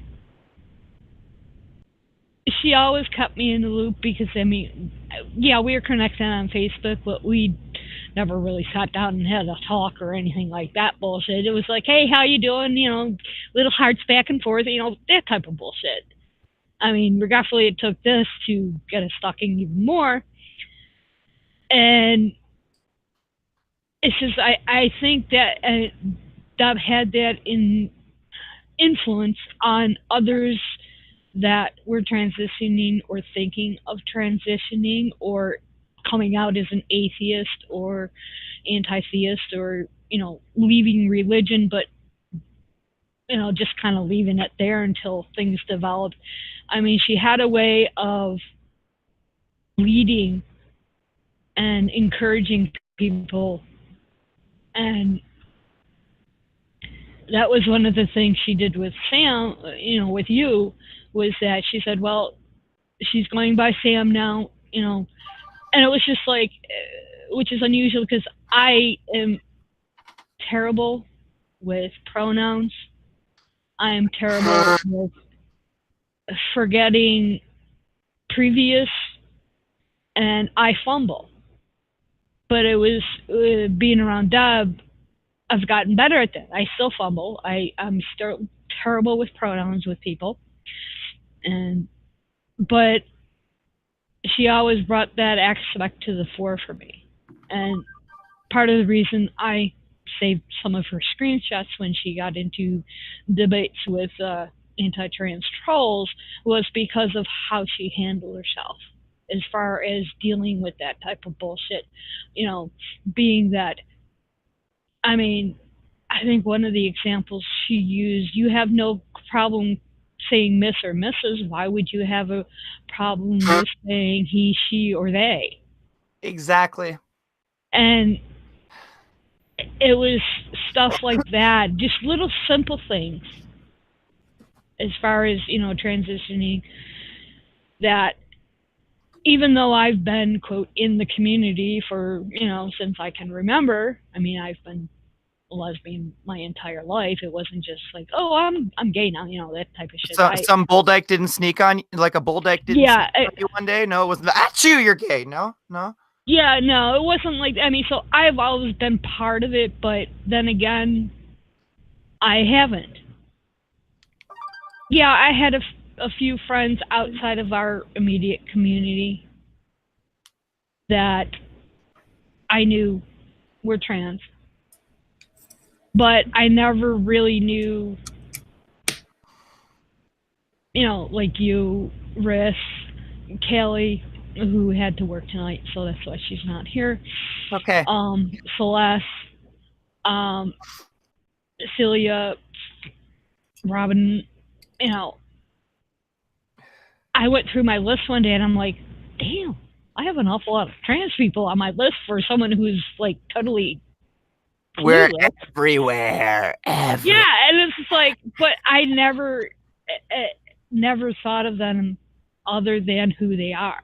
she always kept me in the loop because, I mean, yeah, we were connected on Facebook, but we never really sat down and had a talk or anything like that bullshit. It was like, hey, how you doing? You know, little hearts back and forth, you know, that type of bullshit. I mean, regretfully, it took this to get us talking even more. And it's just, I think that Deb had that influence on others that were transitioning or thinking of transitioning or coming out as an atheist or anti-theist or, you know, leaving religion, but, you know, just kind of leaving it there until things developed. I mean, she had a way of leading and encouraging people, and that was one of the things she did with Sam, you know, with you, was that she said, well, she's going by Sam now, you know, and it was just like, which is unusual because I am terrible with pronouns. I am terrible with forgetting previous, and I fumble. But it was being around Deb, I've gotten better at that. I still fumble. I'm still terrible with pronouns with people, but she always brought that aspect to the fore for me. And part of the reason I saved some of her screenshots when she got into debates with anti-trans trolls was because of how she handled herself as far as dealing with that type of bullshit. You know, being that, I mean, I think one of the examples she used, you have no problem saying Miss or Mrs. Why would you have a problem with saying he, she, or they? Exactly. And it was stuff like that, just little simple things as far as, transitioning, that even though I've been, quote, in the community for, since I can remember, I mean, I've been a lesbian my entire life. It wasn't just like, oh, I'm gay now, that type of shit. So, some bull dyke didn't sneak on, like a bull dyke didn't sneak on you one day? No, it wasn't, achoo, you're gay. No? Yeah, no, it wasn't like, I mean, so I've always been part of it, but then again, I haven't. Yeah, I had a few friends outside of our immediate community that I knew were trans, but I never really knew, like you, Riss, Kelly, who had to work tonight, so that's why she's not here. Okay. Celeste, Celia, Robin, I went through my list one day and I'm like, damn, I have an awful lot of trans people on my list for someone who's like totally We're clueless. everywhere. Yeah, and it's just like, but I never thought of them other than who they are.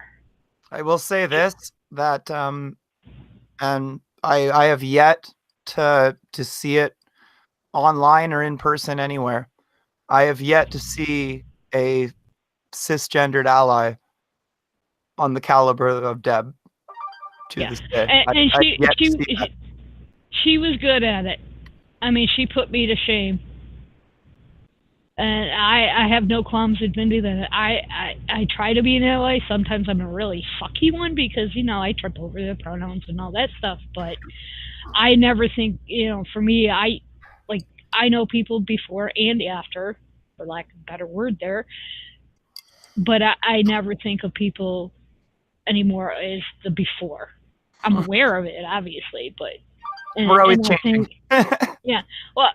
I will say this, that and I have yet to see it online or in person anywhere. I have yet to see a cisgendered ally on the caliber of Deb to this day. And she was good at it. I mean, she put me to shame. And I have no qualms admitting that I try to be an ally. Sometimes I'm a really sucky one because, I trip over the pronouns and all that stuff. But I never think, for me, I know people before and after, for lack of a better word there. But I never think of people anymore as the before. I'm aware of it, obviously, but... We're always changing. Yeah. Well,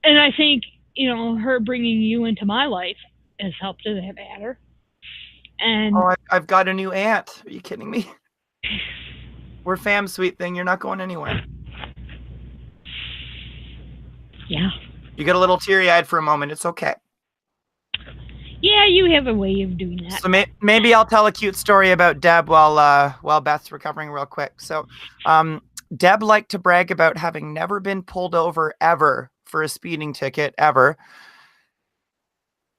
and I think, her bringing you into my life has helped in that matter. And I've got a new aunt. Are you kidding me? We're fam, sweet thing. You're not going anywhere. Yeah. You get a little teary-eyed for a moment. It's okay. Yeah, you have a way of doing that. So maybe I'll tell a cute story about Deb while Beth's recovering real quick. So, Deb liked to brag about having never been pulled over ever for a speeding ticket ever.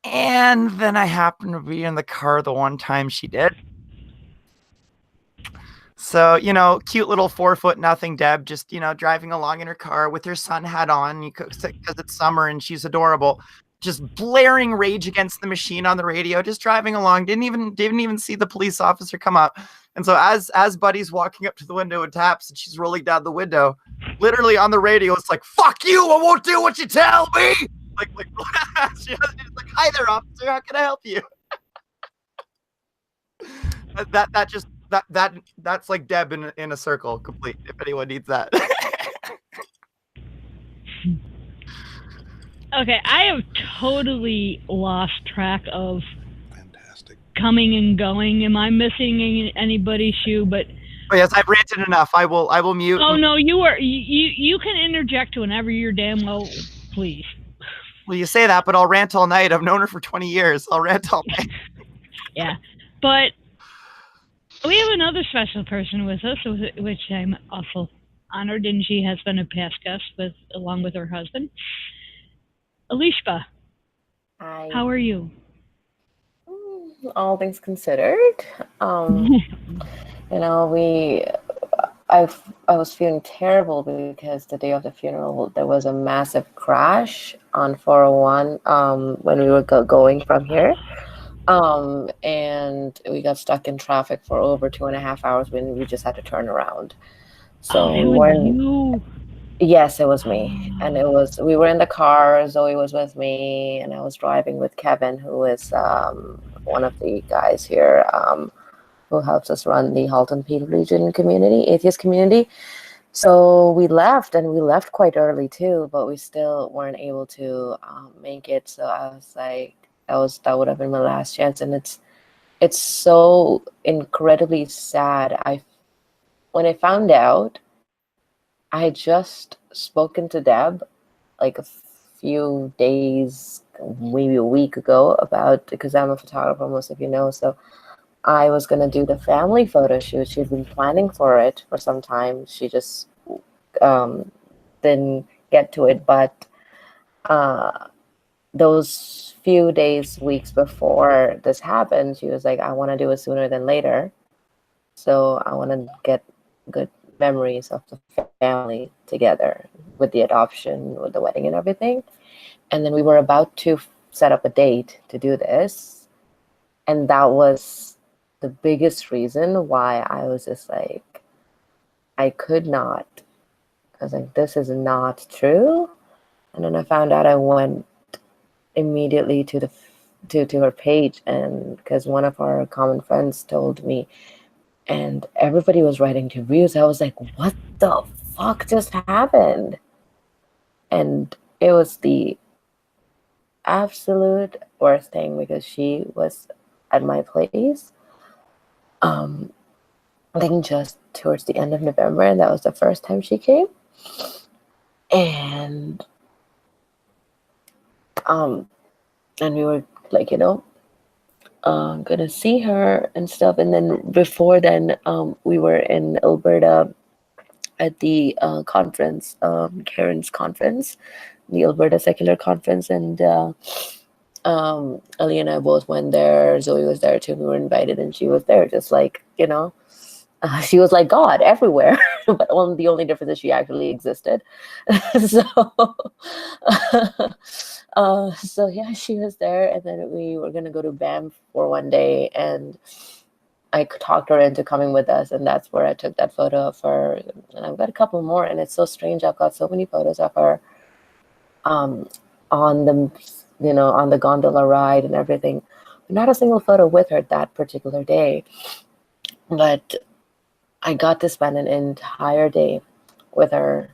And then I happened to be in the car the one time she did. So, cute little 4'0" Deb, just, driving along in her car with her sun hat on because it's summer and she's adorable. Just blaring Rage Against the Machine on the radio, just driving along, didn't even see the police officer come up. And so as Buddy's walking up to the window and taps and she's rolling down the window, literally on the radio, it's like, fuck you, I won't do what you tell me. Like she's like, hi there, officer, how can I help you? That's like Deb in a circle complete, if anyone needs that. Okay, I have totally lost track of coming and going. Am I missing anybody's shoe? But oh yes, I've ranted enough. I will mute. Oh no, you can interject whenever you're damn well please. Well, you say that, but I'll rant all night. I've known her for 20 years. I'll rant all night. Yeah, but we have another special person with us, which I'm also honored, and she has been a past guest along with her husband. Alishba, Hi. How are you? All things considered, I was feeling terrible because the day of the funeral there was a massive crash on 401 when we were going from here, and we got stuck in traffic for over 2.5 hours when we just had to turn around. So Yes, it was me. And we were in the car, Zoe was with me, and I was driving with Kevin, who is one of the guys here who helps us run the Halton Peel Region community, atheist community. So we left, and we left quite early too, but we still weren't able to make it. So I was like, that would have been my last chance, and it's so incredibly sad. When I found out, I had just spoken to Deb like a few days, maybe a week ago, about, because I'm a photographer, most of you know, so I was gonna do the family photo shoot. She'd been planning for it for some time. She just didn't get to it, but those few days, weeks before this happened, she was like, I want to do it sooner than later. So I want to get good memories of the family together with the adoption, with the wedding and everything. And then we were about to set up a date to do this. And that was the biggest reason why I was just like, I could not. I was like, this is not true. And then I found out, I went immediately to her page, and because one of our common friends told me, and everybody was writing reviews. I was like, what the fuck just happened? And it was the absolute worst thing, because she was at my place I think just towards the end of November, and that was the first time she came. And we were like, gonna see her and stuff. And then before then, we were in Alberta at the conference, Karen's conference, the Alberta Secular Conference, and Ali and I both went there. Zoe was there too. We were invited, and she was there, just like, she was like God everywhere. But the only difference is she actually existed. So yeah, she was there, and then we were gonna go to Banff for one day, and I talked her into coming with us, and that's where I took that photo of her. And I've got a couple more, and it's so strange. I've got so many photos of her on the on the gondola ride and everything. Not a single photo with her that particular day, but I got to spend an entire day with her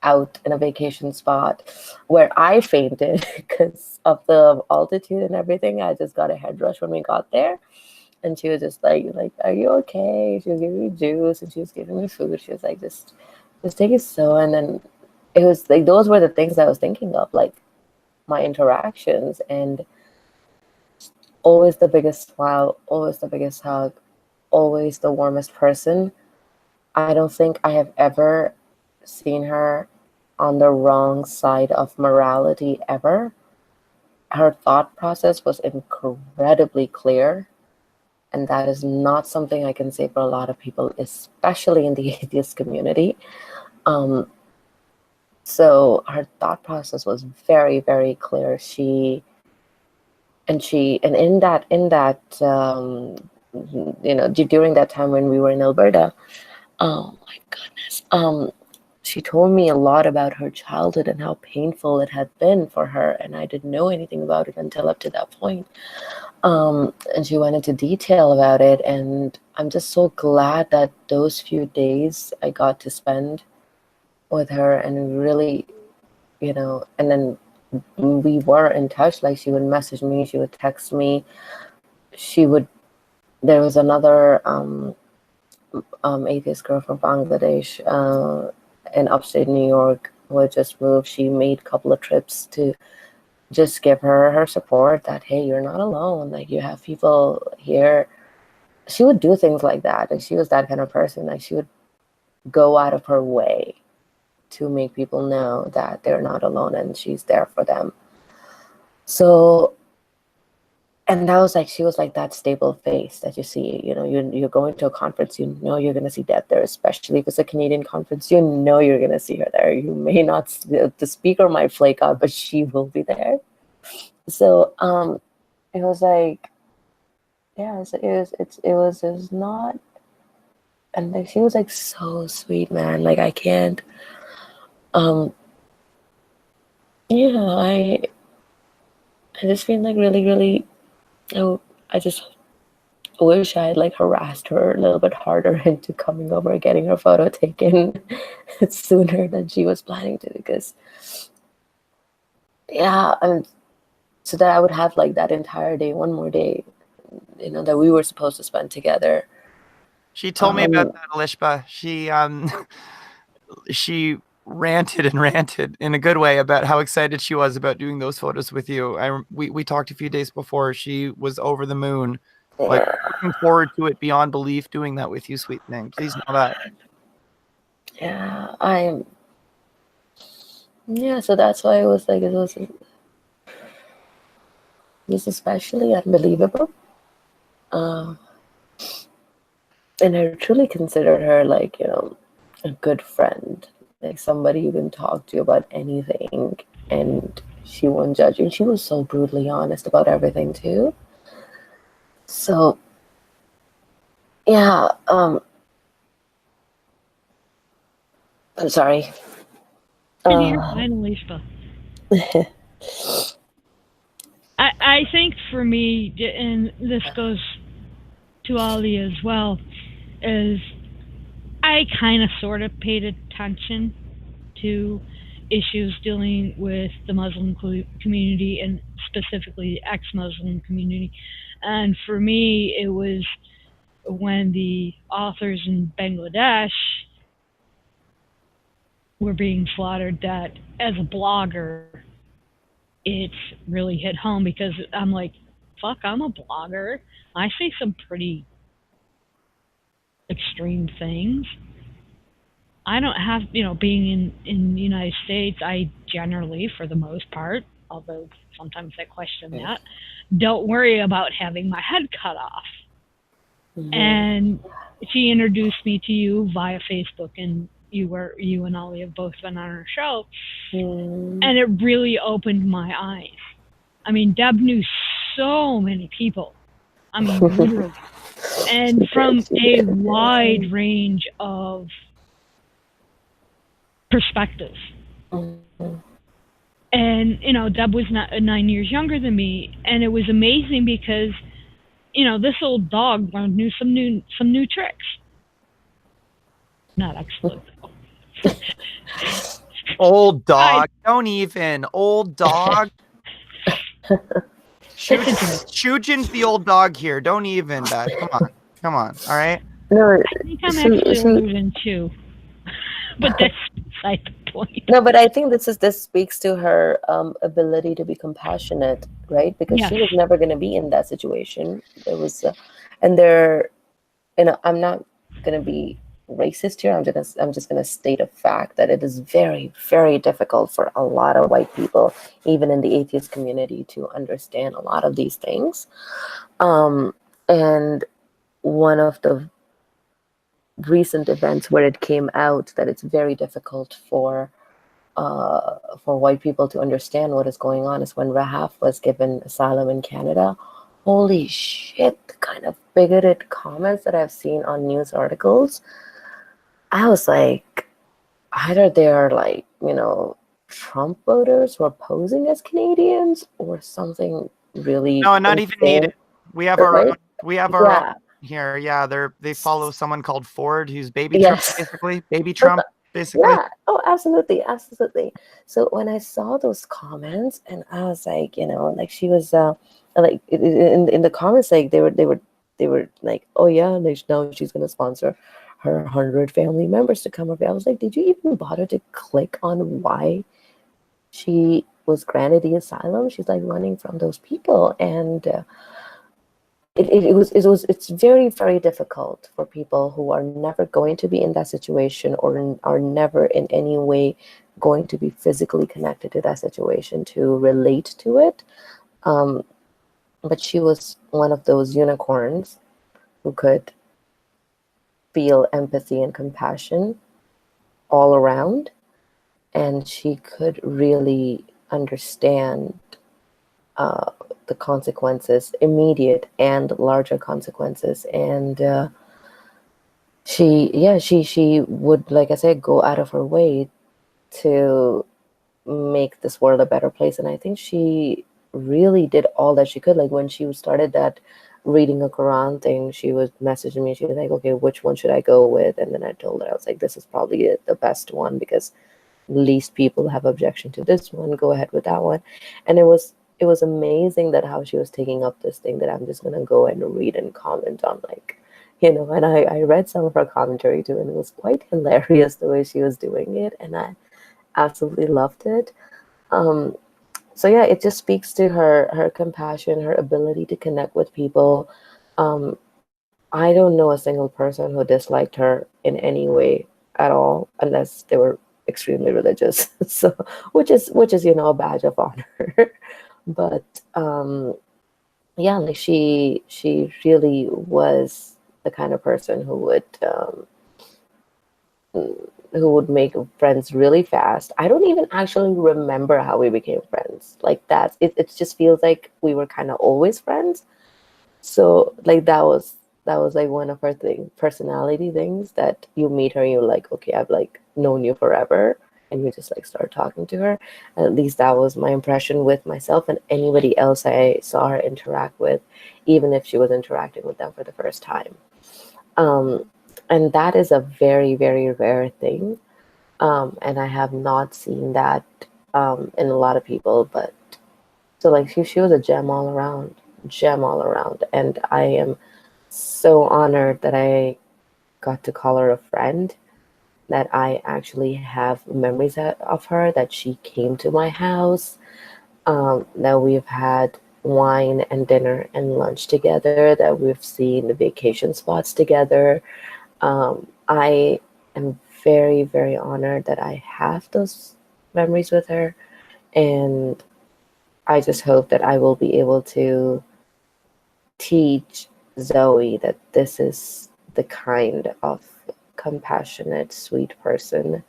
out in a vacation spot where I fainted because of the altitude and everything. I just got a head rush when we got there. And she was just like, are you okay? She was giving me juice, and she was giving me food. She was like, just take it slow. And then it was like, those were the things I was thinking of, like my interactions, and always the biggest smile, always the biggest hug, always the warmest person. I don't think I have ever seen her on the wrong side of morality ever. Her thought process was incredibly clear. And that is not something I can say for a lot of people, especially in the atheist community. So her thought process was very, very clear. And in that during that time when we were in Alberta, oh my goodness, she told me a lot about her childhood and how painful it had been for her, and I didn't know anything about it until up to that point. And she went into detail about it, and I'm just so glad that those few days I got to spend with her, and really, and then we were in touch. Like, she would message me, she would text me, there was another atheist girl from Bangladesh in upstate New York who had just moved. She made a couple of trips to just give her support, that, hey, you're not alone, like, you have people here. She would do things like that. Like, she was that kind of person. Like, she would go out of her way to make people know that they're not alone and she's there for them. So, and that was like, she was like that stable face that you see, you're going to a conference, you're going to see Deb there, especially if it's a Canadian conference, you're going to see her there. You may not, the speaker might flake out, but she will be there. So, it was like, yeah, it was not, and like, she was like so sweet, man. Like, I can't, I just feel like really, really, I just wish I had like harassed her a little bit harder into coming over and getting her photo taken sooner than she was planning to, because yeah, so that I would have like that entire day, one more day, that we were supposed to spend together. She told me about that, Elishba. She ranted and ranted in a good way about how excited she was about doing those photos with you. We talked a few days before. She was over the moon, like looking forward to it beyond belief, doing that with you, sweet thing. Please know that. Yeah, so that's why it was especially unbelievable. And I truly considered her like, a good friend, like somebody you can talk to about anything, and she won't judge you. And she was so brutally honest about everything too. So yeah, I'm sorry. You're fine, Elishba. I think for me, and this goes to Ali as well, is I kind of sort of paid attention to issues dealing with the Muslim community, and specifically the ex-Muslim community. And for me, it was when the authors in Bangladesh were being slaughtered that, as a blogger, it's really hit home, because I'm like, fuck, I'm a blogger. I say some pretty extreme things. I don't have, being in the United States, I generally, for the most part, although sometimes I question that, don't worry about having my head cut off. Mm-hmm. And she introduced me to you via Facebook, and you and Ollie have both been on her show, and it really opened my eyes. I mean, Deb knew so many people. I mean, literally. And from a wide range of perspectives. And, Deb was 9 years younger than me, and it was amazing because, this old dog knew some new tricks. Not exploit. Old dog. Don't even. Old dog. Shujin's the old dog here. Don't even, Beth. Come on. All right. No, I think I'm actually older than 2. But that's beside the point. No, but I think this speaks to her ability to be compassionate, right? Because she was never going to be in that situation. There was, I'm not going to be racist here. I'm just going to state a fact that it is very, very difficult for a lot of white people, even in the atheist community, to understand a lot of these things. And one of the recent events where it came out that it's very difficult for white people to understand what is going on is when Rahaf was given asylum in Canada. Holy shit, the kind of bigoted comments that I've seen on news articles. I was like, either they're like, Trump voters who are posing as Canadians, or something really. No, not even needed. We have our own. We have our own here. Yeah, they follow someone called Ford, who's baby Trump, basically. Baby Trump, basically. Yeah. Oh, absolutely. So when I saw those comments, and I was like, like she was like in the comments, like they were like, oh yeah, like now she's gonna sponsor her 100 family members to come over. I was like, did you even bother to click on why she was granted the asylum? She's like running from those people, and it's very, very difficult for people who are never going to be in that situation, or are never in any way going to be physically connected to that situation, to relate to it. But she was one of those unicorns who could feel empathy and compassion all around, and she could really understand the consequences, immediate and larger consequences. And she would, like I said, go out of her way to make this world a better place. And I think she really did all that she could. Like when she started that reading a Quran thing, she was messaging me. She was like, okay, which one should I go with? And then I told her, I was like, this is probably the best one because least people have objection to this one. Go ahead with that one. And it was amazing that how she was taking up this thing that I'm just gonna go and read and comment on, like, and I read some of her commentary too, and it was quite hilarious the way she was doing it, and I absolutely loved it. So yeah, it just speaks to her compassion, her ability to connect with people. I don't know a single person who disliked her in any way at all, unless they were extremely religious. So, which is a badge of honor. But yeah, like she really was the kind of person who would make friends really fast. I don't even actually remember how we became friends. Like that, it just feels like we were kind of always friends. So like that was like one of her personality things, that you meet her and you're like, okay, I've like known you forever, and you just like start talking to her. And at least that was my impression with myself and anybody else I saw her interact with, even if she was interacting with them for the first time. And that is a very, very rare thing. And I have not seen that in a lot of people. But so like she was a gem all around. And I am so honored that I got to call her a friend, that I actually have memories of her, that she came to my house, that we've had wine and dinner and lunch together, that we've seen the vacation spots together. I am very, very honored that I have those memories with her, and I just hope that I will be able to teach Zoe that this is the kind of compassionate, sweet person.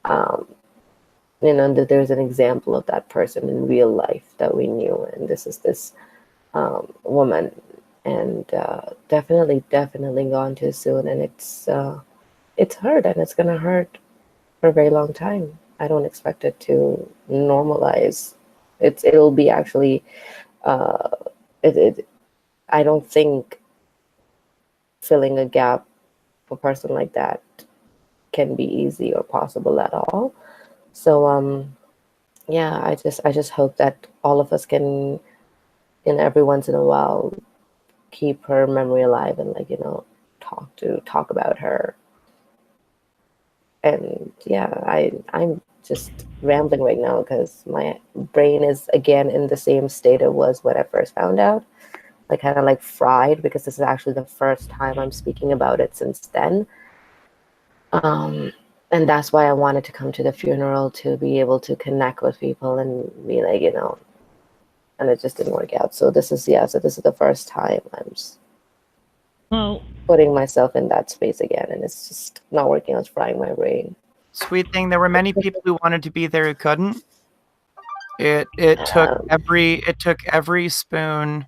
That there's an example of that person in real life that we knew, and this is this woman, and definitely gone too soon, and it's hurt, and it's gonna hurt for a very long time. I don't expect it to normalize. It'll be actually I don't think filling a gap for a person like that can be easy or possible at all. So yeah, I just hope that all of us can, every once in a while, keep her memory alive and talk about her. And yeah, I'm just rambling right now because my brain is again in the same state it was when I first found out, like kind of like fried, because this is actually the first time I'm speaking about it since then. And that's why I wanted to come to the funeral, to be able to connect with people and be like, and it just didn't work out. So this is the first time I'm just putting myself in that space again, and it's just not working. I was frying my brain. Sweet thing, there were many people who wanted to be there who couldn't. It took every spoon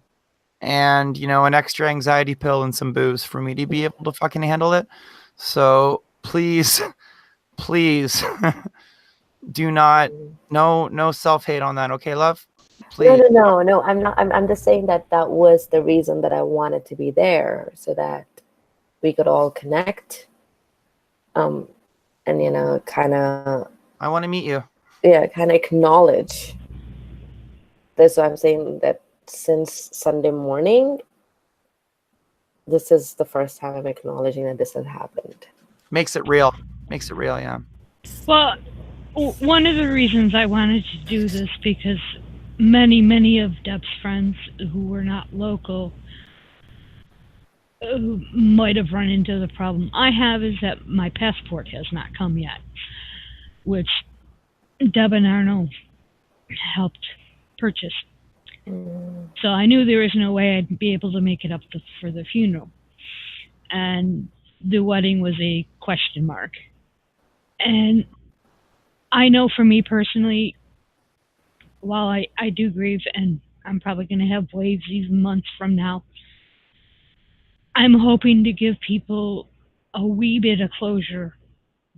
and an extra anxiety pill and some booze for me to be able to fucking handle it. So please do not, no self-hate on that, okay, love? Please. No, I'm not. I'm just saying that was the reason that I wanted to be there, so that we could all connect. And kind of. I want to meet you. Yeah, kind of acknowledge. That's why I'm saying that since Sunday morning, this is the first time I'm acknowledging that this has happened. Makes it real, yeah. Well, one of the reasons I wanted to do this, because many of Deb's friends who were not local who might have run into the problem I have, is that my passport has not come yet, which Deb and Arno helped purchase. So I knew there was no way I'd be able to make it up for the funeral. And the wedding was a question mark. And I know for me personally, while I do grieve, and I'm probably going to have waves even months from now, I'm hoping to give people a wee bit of closure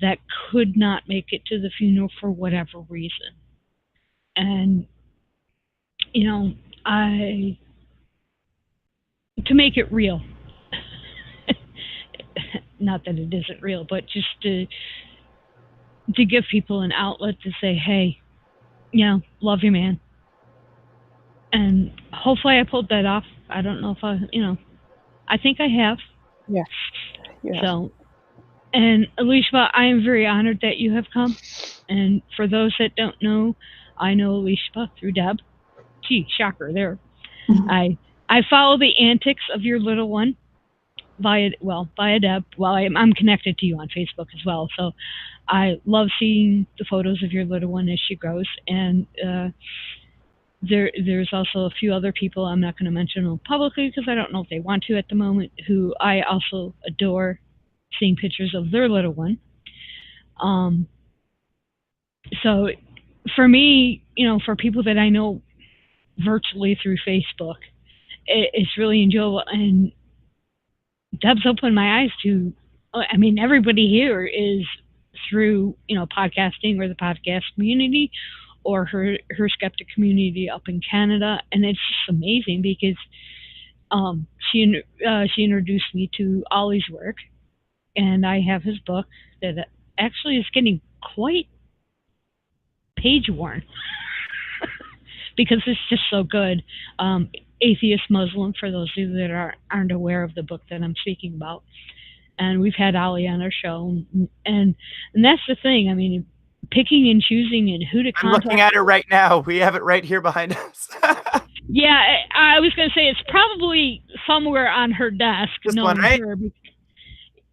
that could not make it to the funeral for whatever reason. And, to make it real. Not that it isn't real, but just to give people an outlet to say, hey, love you, man. And hopefully I pulled that off. I don't know if I think I have. Yeah. So, and Alicia, I am very honored that you have come. And for those that don't know, I know Alicia through Deb. Gee, shocker there. I follow the antics of your little one via Deb. Well, I'm connected to you on Facebook as well. So I love seeing the photos of your little one as she grows. And there's also a few other people, I'm not going to mention them publicly because I don't know if they want to at the moment, who I also adore seeing pictures of their little one. So for me, for people that I know virtually through Facebook, it's really enjoyable. And Deb's opened my eyes to, everybody here is through, podcasting or the podcast community or her skeptic community up in Canada. And it's just amazing because she introduced me to Ollie's work, and I have his book that actually is getting quite page worn because it's just so good. Atheist Muslim, for those of you that aren't aware of the book that I'm speaking about. And we've had Ollie on our show, and that's the thing. Picking and choosing and who to contact. I'm looking at it right now. We have it right here behind us. Yeah, I was going to say it's probably somewhere on her desk. This one, right?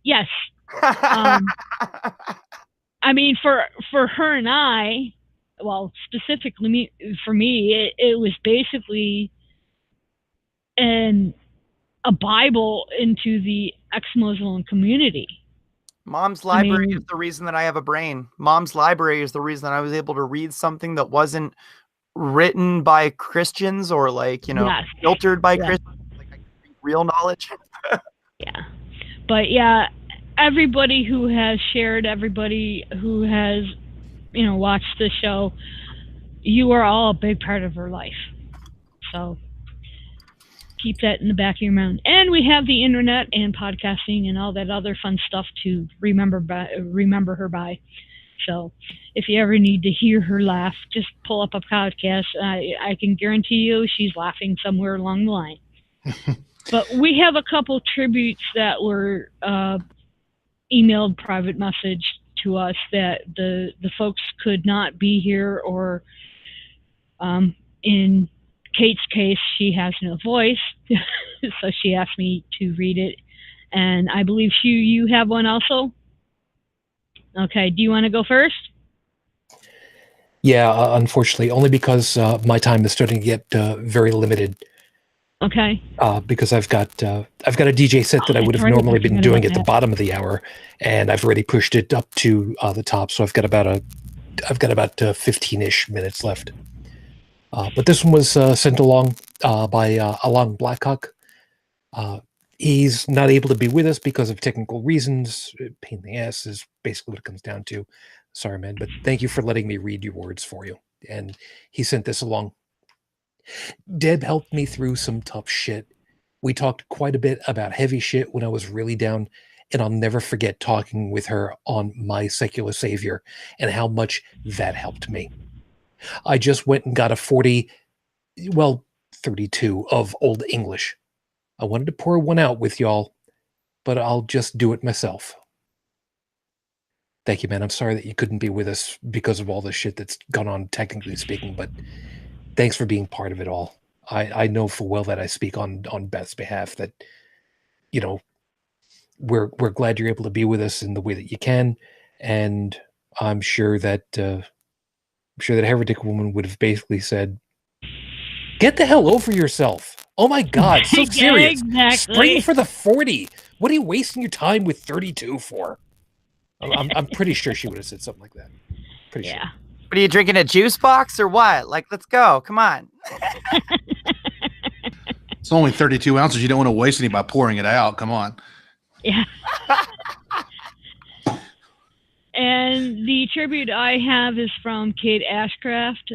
Yes. For her and I, well, specifically for me, it was basically a Bible into the ex-Muslim community. Mom's Library is the reason that I have a brain. Mom's Library is the reason that I was able to read something that wasn't written by Christians or filtered by Christians. Like, I can read real knowledge. Yeah. But yeah, everybody who has shared, everybody who has, watched the show, you are all a big part of her life. So keep that in the back of your mind. And we have the internet and podcasting and all that other fun stuff to remember her by. So if you ever need to hear her laugh, just pull up a podcast. I can guarantee you she's laughing somewhere along the line. But we have a couple tributes that were emailed private message to us that the folks could not be here, or in Kate's case, she has no voice, so she asked me to read it. And I believe you have one also? Okay, do you want to go first? Yeah, unfortunately, only because my time is starting to get very limited. Okay. Because I've got a DJ set that I would have normally been doing at the bottom of the hour, and I've already pushed it up to the top, so I've got about 15-ish minutes left. But this one was sent along by Along Blackhawk. He's not able to be with us because of technical reasons. Pain in the ass is basically what it comes down to. Sorry, man, but thank you for letting me read your words for you. And he sent this along. Deb helped me through some tough shit. We talked quite a bit about heavy shit when I was really down, and I'll never forget talking with her on My Secular Savior and how much that helped me. I just went and got a 32 of Old English. I wanted to pour one out with y'all, but I'll just do it myself. Thank you, man. I'm sorry that you couldn't be with us because of all the shit that's gone on, technically speaking, but thanks for being part of it all. I know full well that I speak on Beth's behalf that, we're glad you're able to be with us in the way that you can, and I'm sure that Heretic Woman would have basically said, "Get the hell over yourself! Oh my God, so serious! Yeah, exactly. Spring for the 40. What are you wasting your time with 32 for?" I'm pretty sure she would have said something like that. Pretty sure. What are you drinking, a juice box or what? Like, let's go. Come on. It's only 32 ounces. You don't want to waste any by pouring it out. Come on. Yeah. And the tribute I have is from Kate Ashcraft,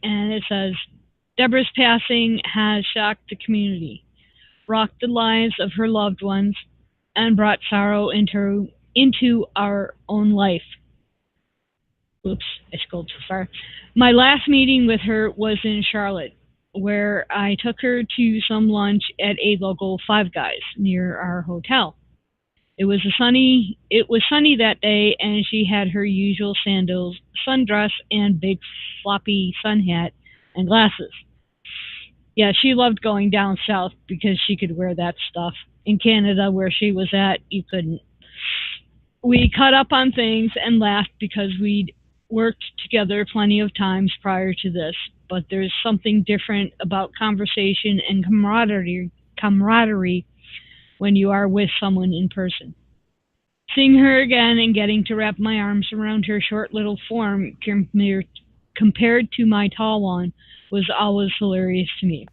and it says, "Deborah's passing has shocked the community. rocked the lives of her loved ones and brought sorrow into our own life. Oops, I scrolled too far. My last meeting with her was in Charlotte, where I took her to some lunch at a local Five Guys near our hotel. It was sunny that day, and she had her usual sandals, sundress, and big floppy sun hat and glasses. Yeah, she loved going down south because she could wear that stuff. In Canada, where she was at, you couldn't. We caught up on things and laughed because we'd worked together plenty of times prior to this, but there's something different about conversation and camaraderie when you are with someone in person. Seeing her again and getting to wrap my arms around her short little form compared to my tall one was always hilarious to me.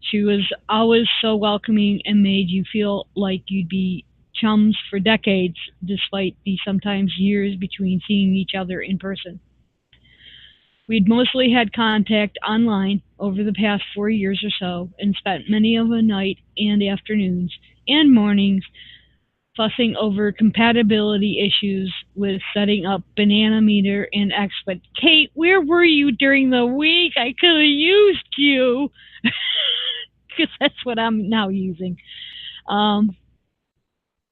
She was always so welcoming and made you feel like you'd be chums for decades, despite the sometimes years between seeing each other in person. We'd mostly had contact online over the past 4 years or so and spent many of the night and afternoons and mornings fussing over compatibility issues with setting up Banana Meter and X. But Kate, where were you during the week? I could have used you. Because that's what I'm now using. On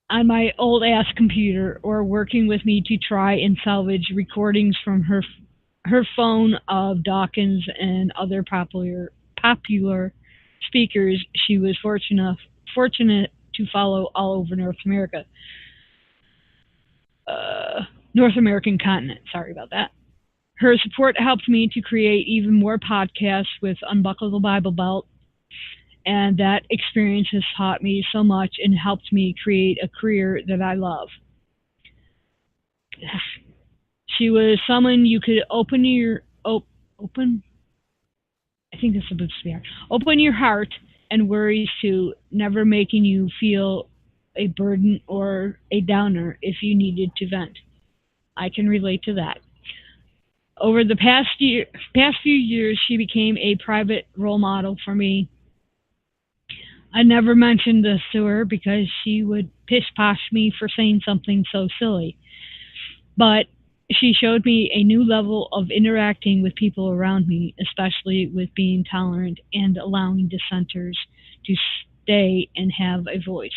my old ass computer, or working with me to try and salvage recordings from her phone of Dawkins and other popular speakers she was fortunate to follow all over North American continent. Sorry about that. Her support helped me to create even more podcasts with Unbuckle the Bible Belt, and that experience has taught me so much and helped me create a career that I love. She was someone you could open your heart and worries to, never making you feel a burden or a downer if you needed to vent. I can relate to that. Over the past few years, she became a private role model for me. I never mentioned this to her because she would pish-posh me for saying something so silly. But she showed me a new level of interacting with people around me, especially with being tolerant and allowing dissenters to stay and have a voice.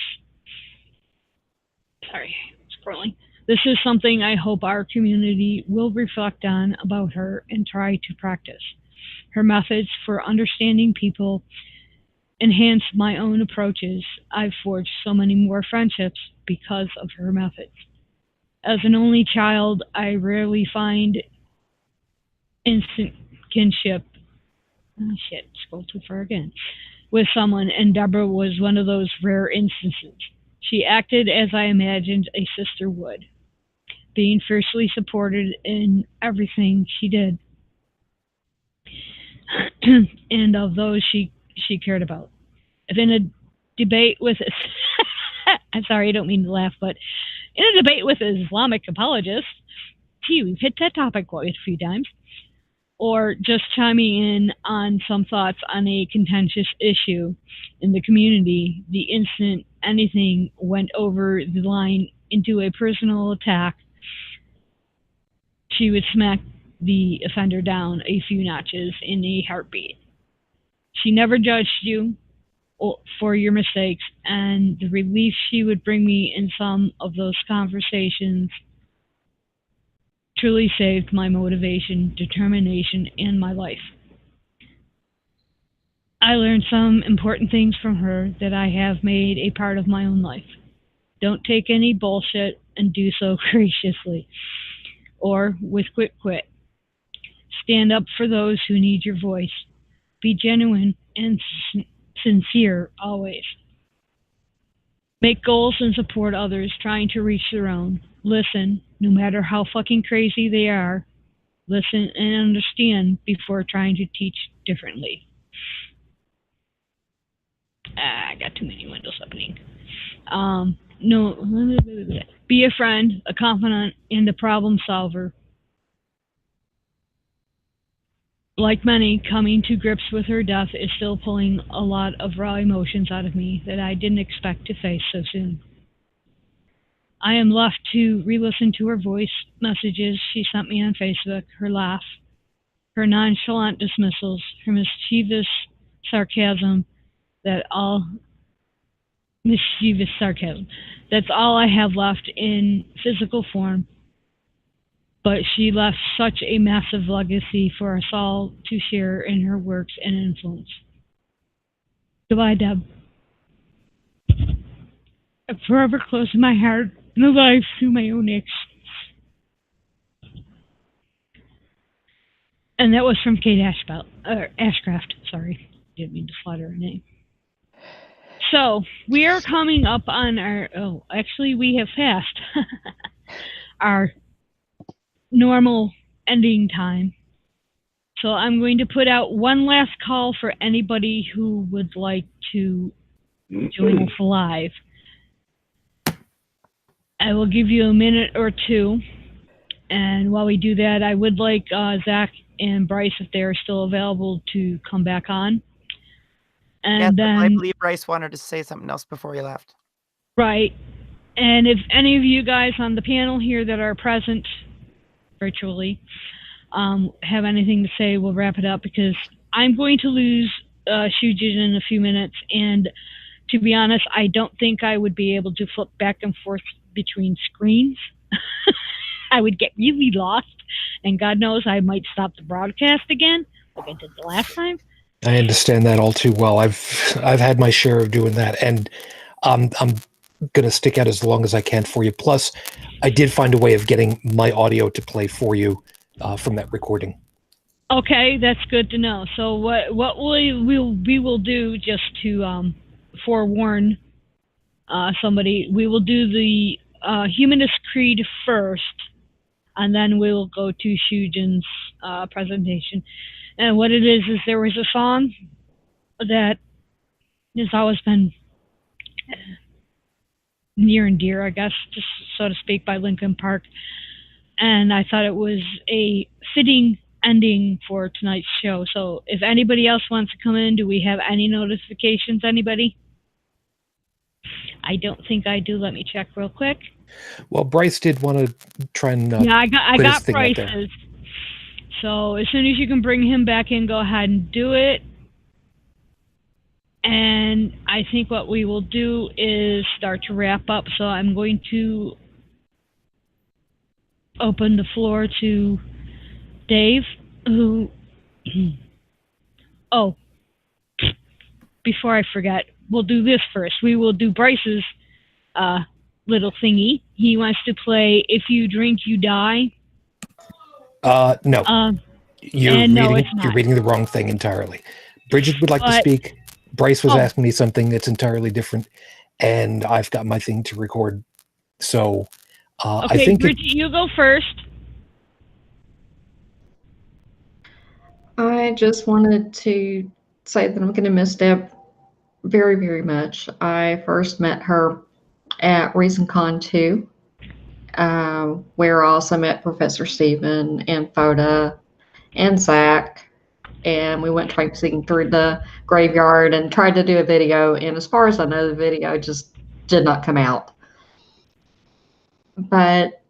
Sorry, scrolling. This is something I hope our community will reflect on about her and try to practice. Her methods for understanding people enhance my own approaches. I've forged so many more friendships because of her methods. As an only child, I rarely find instant kinship. Oh shit, scroll too far again. With someone, and Deborah was one of those rare instances. She acted as I imagined a sister would, being fiercely supported in everything she did, and of those she cared about. If in a debate with I'm sorry, I don't mean to laugh, but in a debate with Islamic apologists, we've hit that topic quite a few times, or just chiming in on some thoughts on a contentious issue in the community, the instant anything went over the line into a personal attack, she would smack the offender down a few notches in a heartbeat. She never judged you for your mistakes, and the relief she would bring me in some of those conversations truly saved my motivation, determination, and my life. I learned some important things from her that I have made a part of my own life. Don't take any bullshit and do so graciously or with quick quit. Stand up for those who need your voice. Be genuine and sincere always. Make goals and support others trying to reach their own. Listen, no matter how fucking crazy they are. Listen and understand before trying to teach differently. I got too many windows opening. Be a friend, a confidant, and a problem solver. like many, coming to grips with her death is still pulling a lot of raw emotions out of me that I didn't expect to face so soon. I am left to re-listen to her voice messages she sent me on Facebook, her laugh, her nonchalant dismissals, her mischievous sarcasm, That's all I have left in physical form. But she left such a massive legacy for us all to share in her works and influence. Goodbye, Deb. I'm forever close to my heart and alive through my own icks. And that was from Kate Ashcraft. Sorry, didn't mean to slaughter her name. So we are coming up on our. Oh, actually, we have passed our normal ending time. So I'm going to put out one last call for anybody who would like to join us live. I will give you a minute or two. And while we do that, I would like Zach and Bryce, if they are still available, to come back on. And then I then, believe Bryce wanted to say something else before you left. Right. And if any of you guys on the panel here that are present virtually have anything to say, we'll wrap it up, because I'm going to lose Shujin in a few minutes. And to be honest, I don't think I would be able to flip back and forth between screens. I would get really lost. And God knows I might stop the broadcast again, like I did the last time. I understand that all too well. I've had my share of doing that, and I'm going to stick out as long as I can for you. Plus, I did find a way of getting my audio to play for you from that recording. Okay, that's good to know. So what we will do, just to forewarn somebody, we will do the Humanist Creed first, and then we will go to Shujin's presentation. And what it is there was a song that has always been near and dear, I guess, just so to speak, by Linkin Park. And I thought it was a fitting ending for tonight's show. So if anybody else wants to come in, do we have any notifications, anybody? I don't think I do. Let me check real quick. Well, Bryce did want to try and yeah, I got Bryce's. So as soon as you can bring him back in, go ahead and do it. And I think what we will do is start to wrap up. So I'm going to open the floor to Dave, who... Oh, before I forget, we'll do this first. We will do Bryce's little thingy. He wants to play If You Drink, You Die. No. You're reading the wrong thing entirely. Bridget would like to speak. Bryce was asking me something that's entirely different, and I've got my thing to record. So okay, I think Bridget, you go first. I just wanted to say that I'm going to miss Deb very, very much. I first met her at ReasonCon 2, where I also met Professor Stephen and Foda and Zach, and we went traipsing through the graveyard and tried to do a video, and as far as I know, the video just did not come out. But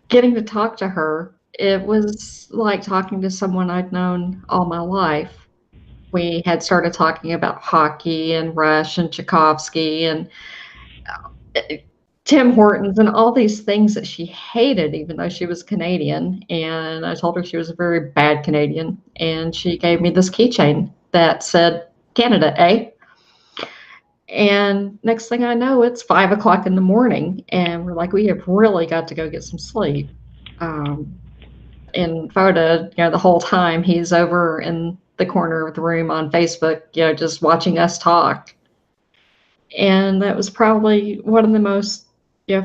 getting to talk to her, it was like talking to someone I'd known all my life. We had started talking about hockey and Rush and Tchaikovsky and Tim Hortons and all these things that she hated, even though she was Canadian. And I told her she was a very bad Canadian. And she gave me this keychain that said, Canada, eh? And next thing I know, it's 5 o'clock in the morning. And we're like, we have really got to go get some sleep. And Foda, the whole time he's over in the corner of the room on Facebook, just watching us talk. And that was probably one of the most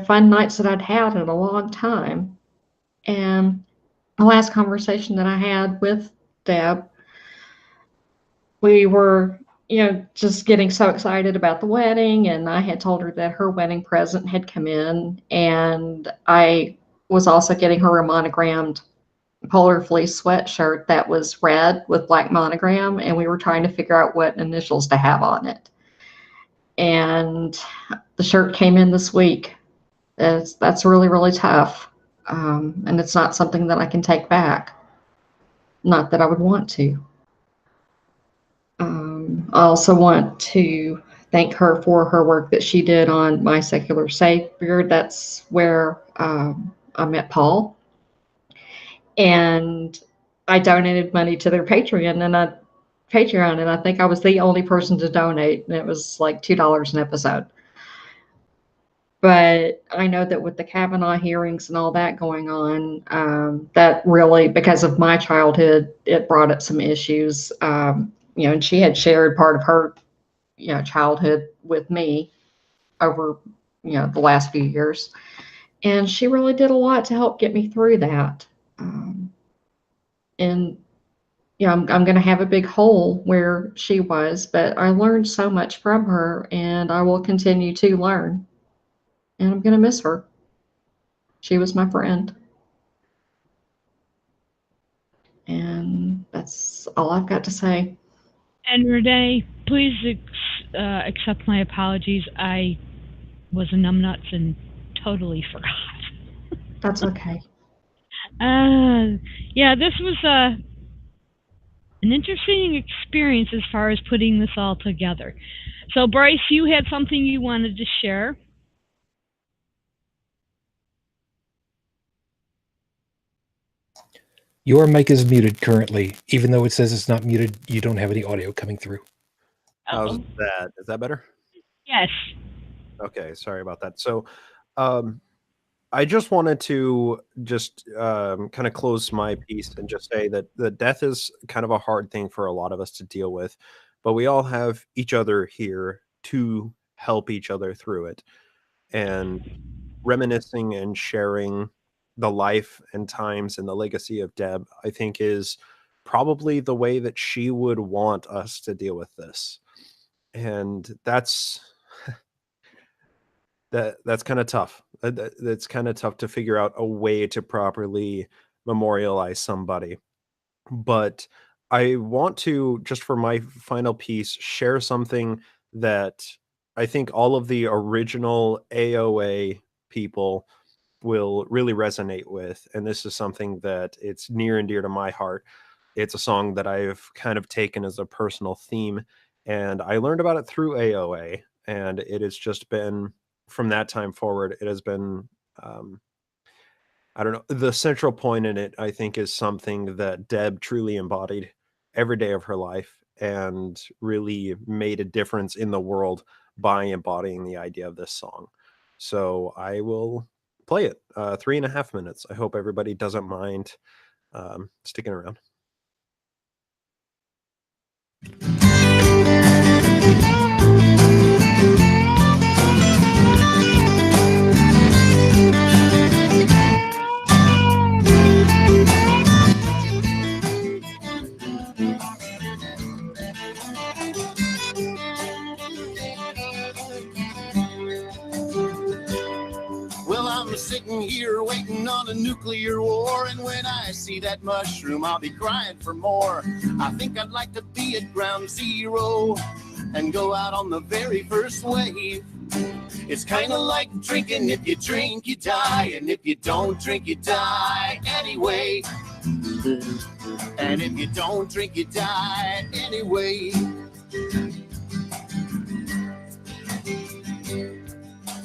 fun nights that I'd had in a long time. And the last conversation that I had with Deb, we were, just getting so excited about the wedding. And I had told her that her wedding present had come in. And I was also getting her a monogrammed polar fleece sweatshirt that was red with black monogram, and we were trying to figure out what initials to have on it. And the shirt came in this week. That's really, really tough. And it's not something that I can take back. Not that I would want to. I also want to thank her for her work that she did on My Secular Savior. That's where I met Paul. And I donated money to their Patreon, and I think I was the only person to donate, and it was like $2 an episode. But I know that with the Kavanaugh hearings and all that going on, that really, because of my childhood, it brought up some issues. And she had shared part of her, childhood with me over, the last few years. And she really did a lot to help get me through that. And I'm going to have a big hole where she was, but I learned so much from her, and I will continue to learn. And I'm going to miss her. She was my friend. And that's all I've got to say. And Renee, please accept my apologies. I was a numbnuts and totally forgot. That's okay. Yeah, this was an interesting experience as far as putting this all together. So, Bryce, you had something you wanted to share. Your mic is muted currently. Even though it says it's not muted, you don't have any audio coming through. How's that? Is that better? Yes. Okay, sorry about that. So I just wanted to kind of close my piece and just say that the death is kind of a hard thing for a lot of us to deal with, but we all have each other here to help each other through it. And reminiscing and sharing the life and times and the legacy of Deb, I think, is probably the way that she would want us to deal with this. And that's kind of tough. That's kind of tough to figure out a way to properly memorialize somebody. But I want to, just for my final piece, share something that I think all of the original AOA people will really resonate with. And this is something that it's near and dear to my heart. It's a song that I've kind of taken as a personal theme, and I learned about it through AOA. And it has just been, from that time forward, it has been, I don't know, the central point in it, I think, is something that Deb truly embodied every day of her life and really made a difference in the world by embodying the idea of this song. So I will play it, 3.5 minutes. I hope everybody doesn't mind sticking around. I'm sitting here waiting on a nuclear war, and when I see that mushroom, I'll be crying for more. I think I'd like to be at ground zero and go out on the very first wave. It's kind of like drinking. If you drink, you die, and if you don't drink, you die anyway. And if you don't drink, you die anyway.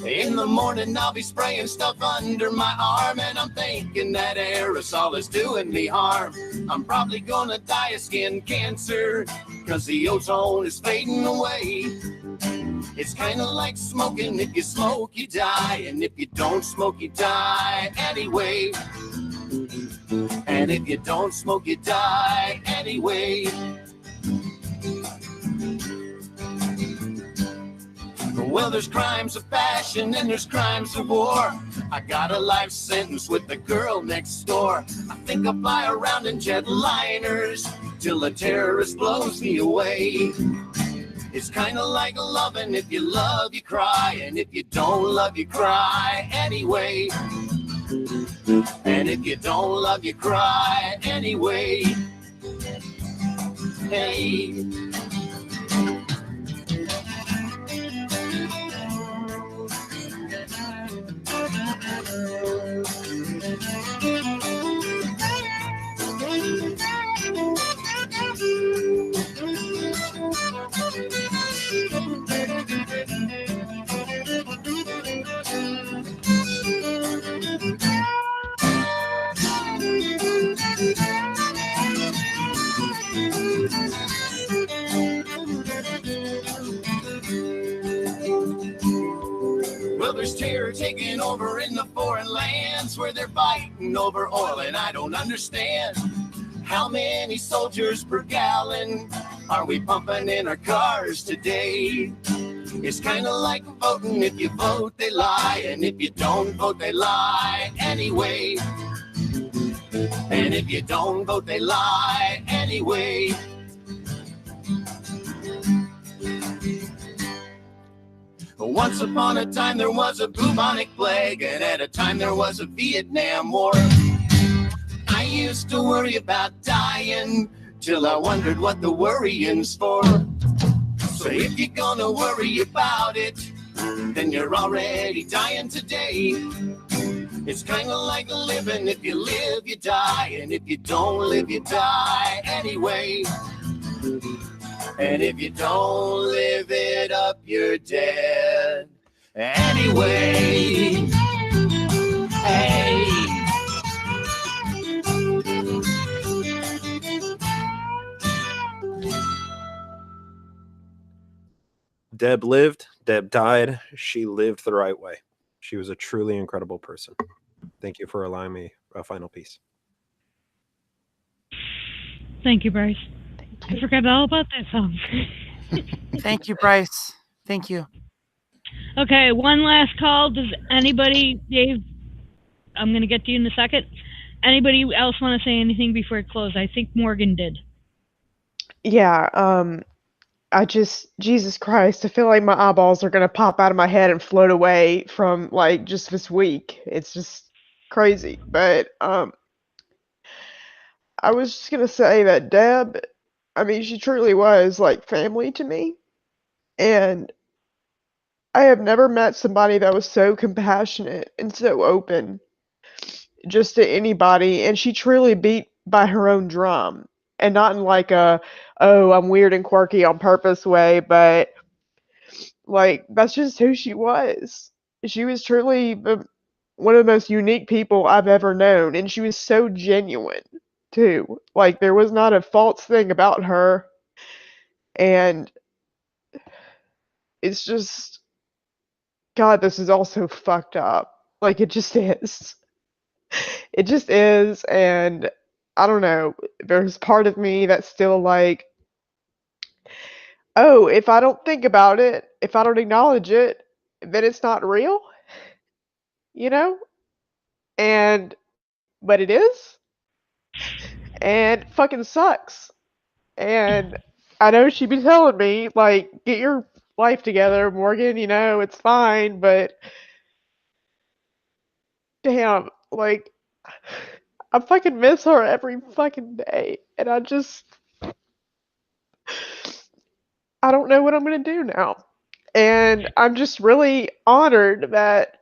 In the morning I'll be spraying stuff under my arm, and I'm thinking that aerosol is doing me harm. I'm probably gonna die of skin cancer, cause the ozone is fading away. It's kinda like smoking. If you smoke, you die, and if you don't smoke, you die anyway. And if you don't smoke, you die anyway. Well, there's crimes of passion and there's crimes of war. I got a life sentence with the girl next door. I think I'll fly around in jetliners till a terrorist blows me away. It's kind of like loving. If you love, you cry, and if you don't love, you cry anyway. And if you don't love, you cry anyway. Hey. Well, there's terror taking over in the foreign lands where they're fighting over oil, and I don't understand how many soldiers per gallon are we pumping in our cars today. It's kind of like voting. If you vote, they lie, and if you don't vote, they lie anyway. And if you don't vote, they lie anyway. Once upon a time there was a bubonic plague, and at a time there was a Vietnam War. I used to worry about dying till I wondered what the worrying's for. So if you're gonna worry about it, then you're already dying today. It's kind of like living. If you live, you die, and if you don't live, you die anyway. And if you don't live it up, you're dead anyway. Hey. Deb lived, Deb died. She lived the right way. She was a truly incredible person. Thank you for allowing me a final piece. Thank you, Bryce. I forgot all about that song. Thank you, Bryce. Thank you. Okay, one last call. Does anybody, Dave, I'm going to get to you in a second. Anybody else want to say anything before I close? I think Morgan did. Yeah, Jesus Christ, I feel like my eyeballs are gonna pop out of my head and float away from like just this week. It's just crazy. But I was just gonna say that Deb, I mean, she truly was like family to me. And I have never met somebody that was so compassionate and so open just to anybody. And she truly beat by her own drum. And not in like a, oh, I'm weird and quirky on purpose way, but like that's just who she was. She was truly one of the most unique people I've ever known. And she was so genuine too. Like there was not a false thing about her. And it's just, God, this is all so fucked up. Like it just is. It just is. And I don't know. There's part of me that's still like, oh, if I don't think about it, if I don't acknowledge it, then it's not real, you know? And, but it is. And it fucking sucks. And I know she'd be telling me, like, get your life together, Morgan, you know, it's fine, but damn, like, I fucking miss her every fucking day. And I don't know what I'm gonna do now. And I'm just really honored that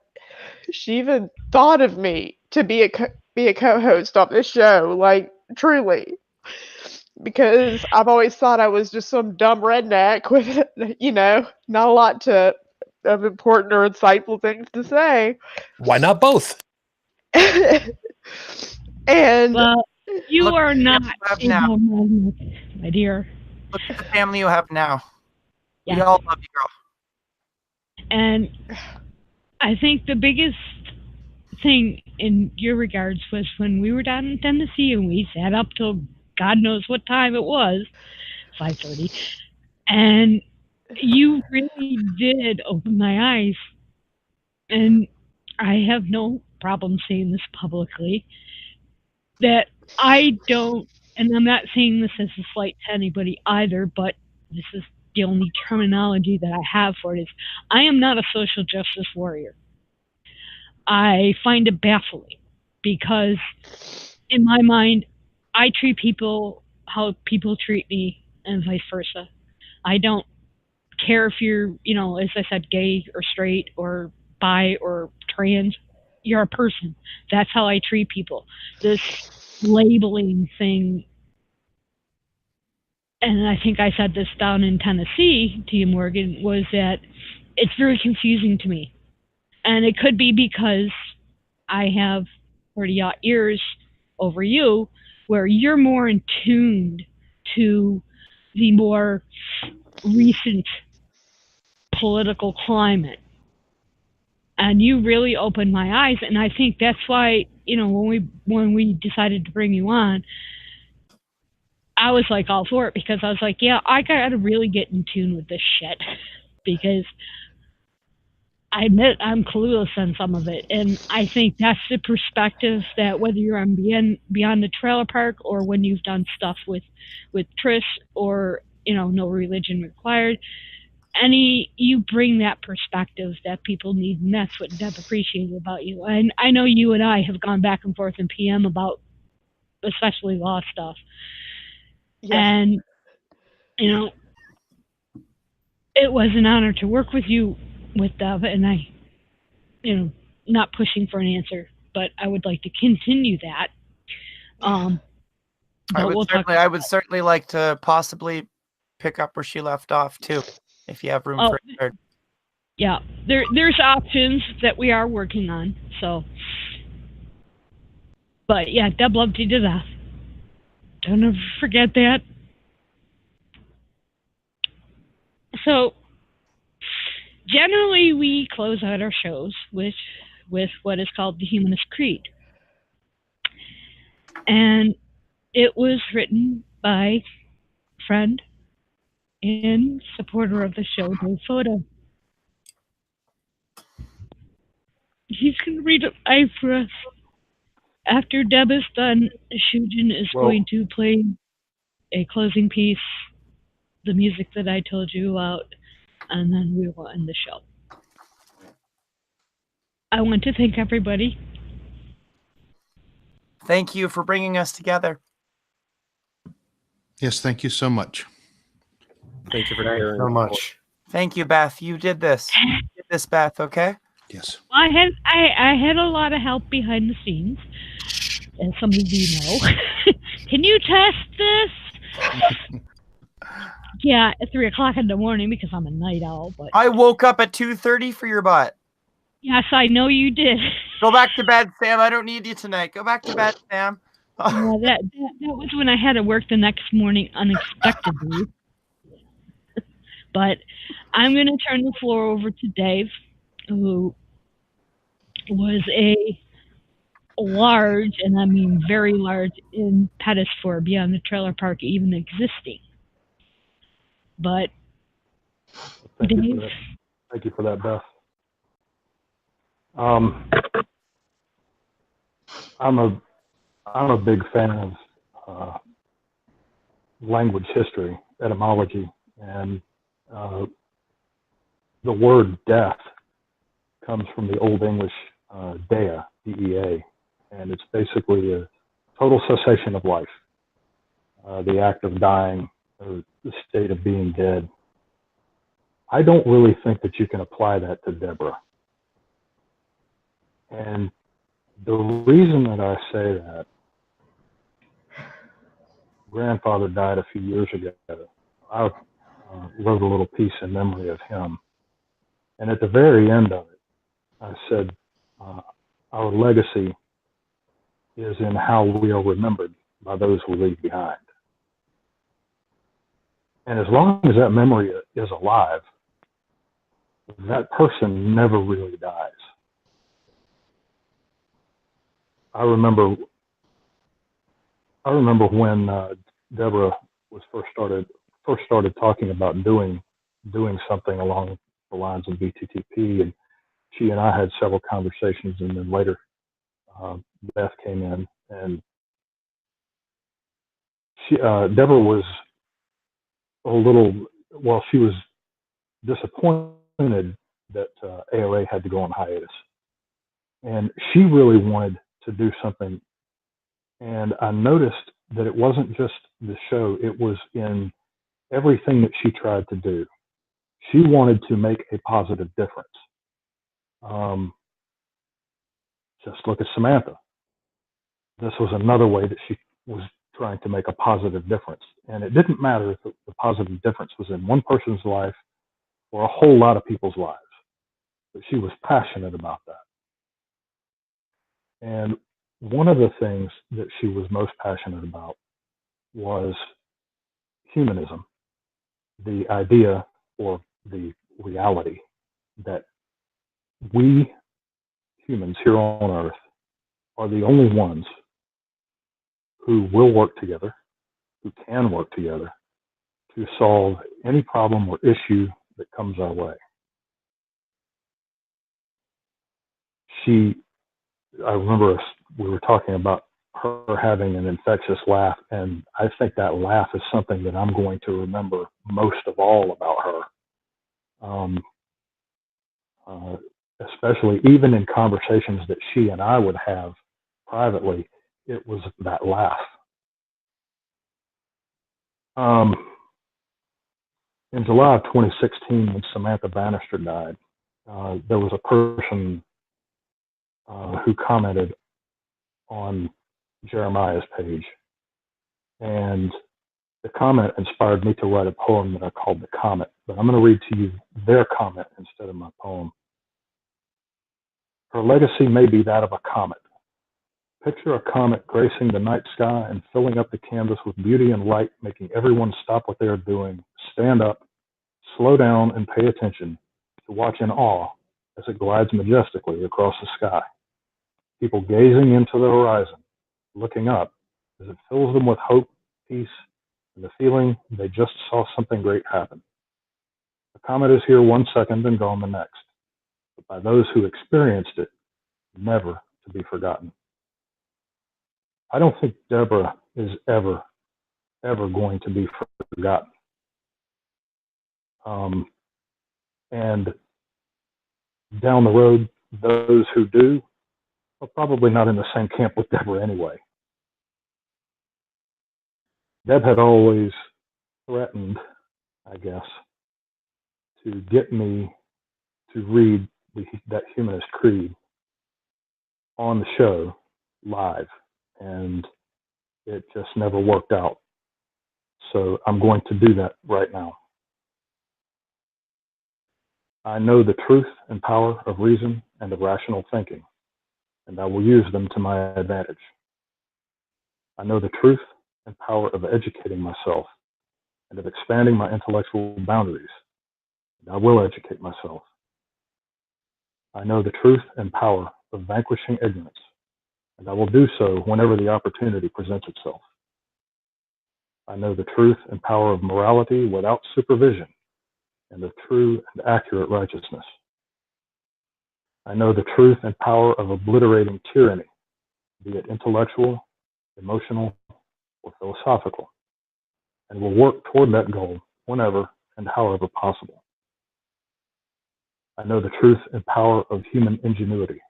she even thought of me to be a co-host on this show, like truly, because I've always thought I was just some dumb redneck with, you know, not a lot of important or insightful things to say. Why not both? And well, you look are not have now. my dear. Look at the family you have now. Yeah. We all love you, girl. And I think the biggest thing in your regards was when we were down in Tennessee and we sat up till God knows what time it was, 5:30, and you really did open my eyes. And I have no problem saying this publicly, that I don't, and I'm not saying this as a slight to anybody either, but this is the only terminology that I have for it, is I am not a social justice warrior. I find it baffling because in my mind, I treat people how people treat me and vice versa. I don't care if you're, you know, as I said, gay or straight or bi or trans. You're a person. That's how I treat people. This labeling thing, and I think I said this down in Tennessee to you, Morgan, was that it's very confusing to me. And it could be because I have 30-odd years over you, where you're more in tuned to the more recent political climate. And you really opened my eyes, and I think that's why, you know, when we decided to bring you on, I was like all for it, because I was like, yeah, I gotta really get in tune with this shit, because I admit I'm clueless on some of it, and I think that's the perspective that whether you're on beyond the trailer park or when you've done stuff with Trish or, you know, No Religion Required, you bring that perspective that people need, and that's what Deb appreciated about you. And I know you and I have gone back and forth in PM about especially law stuff. Yeah. And, you know, it was an honor to work with you with Deb, and I, you know, not pushing for an answer, but I would like to continue that. I would certainly like to possibly pick up where she left off too, if you have room for a third. Yeah, there's options that we are working on. So, but yeah, Deb loved you to death. Don't ever forget that. So, generally, we close out our shows with what is called the Humanist Creed, and it was written by friend and supporter of the show, Dave Photo. He's going to read it for us. After Deb is done, Shujin is going to play a closing piece, the music that I told you about, and then we will end the show. I want to thank everybody. Thank you for bringing us together. Yes, thank you so much. Thank you for sharing so much. Thank you, Beth. You did this. You did this, Beth, okay? Yes. I had a lot of help behind the scenes, as some of you know. Can you test this? Yeah, at 3 o'clock in the morning, because I'm a night owl. But I woke up at 2:30 for your butt. Yes, I know you did. Go back to bed, Sam. I don't need you tonight. Go back to bed, Sam. Yeah, that was when I had to work the next morning unexpectedly. But I'm going to turn the floor over to Dave, who was a large, and I mean very large, impetus for Beyond the Trailer Park even existing. But Thank you for that, Beth. I'm a big fan of language history, etymology, and the word death comes from the Old English dea, D-E-A, and it's basically a total cessation of life, the act of dying, or the state of being dead. I don't really think that you can apply that to Deborah. And the reason that I say that, grandfather died a few years ago. I wrote a little piece in memory of him. And at the very end of it, I said, our legacy is in how we are remembered by those we leave behind. And as long as that memory is alive, that person never really dies. I remember when Deborah was first started talking about doing something along the lines of BTTP, and she and I had several conversations, and then later Beth came in, and Deborah was she was disappointed that ARA had to go on hiatus, and she really wanted to do something. And I noticed that it wasn't just the show, it was in everything that she tried to do. She wanted to make a positive difference. Just look at Samantha. This was another way that she was trying to make a positive difference. And it didn't matter if the positive difference was in one person's life or a whole lot of people's lives, but she was passionate about that. And one of the things that she was most passionate about was humanism, the idea or the reality that we humans here on Earth are the only ones who will work together, who can work together to solve any problem or issue that comes our way. I remember we were talking about her having an infectious laugh, and I think that laugh is something that I'm going to remember most of all about her. Especially even in conversations that she and I would have privately, it was that laugh. In July of 2016, when Samantha Bannister died, there was a person who commented on Jeremiah's page, and the comment inspired me to write a poem that I called The Comet, but I'm going to read to you their comment instead of my poem. Her legacy may be that of a comet. Picture a comet gracing the night sky and filling up the canvas with beauty and light, making everyone stop what they are doing, stand up, slow down, and pay attention to watch in awe as it glides majestically across the sky. People gazing into the horizon, looking up as it fills them with hope, peace, and the feeling they just saw something great happen. The comet is here 1 second and gone the next, but by those who experienced it, never to be forgotten. I don't think Deborah is ever going to be forgotten. And down the road, those who do are probably not in the same camp with Deborah anyway. Deb had always threatened, I guess, to get me to read that humanist creed on the show live, and it just never worked out. So I'm going to do that right now. I know the truth and power of reason and of rational thinking, and I will use them to my advantage. I know the truth and power of educating myself and of expanding my intellectual boundaries, and I will educate myself. I know the truth and power of vanquishing ignorance, and I will do so whenever the opportunity presents itself. I know the truth and power of morality without supervision and of true and accurate righteousness. I know the truth and power of obliterating tyranny, be it intellectual, emotional, or philosophical, and will work toward that goal whenever and however possible. I know the truth and power of human ingenuity.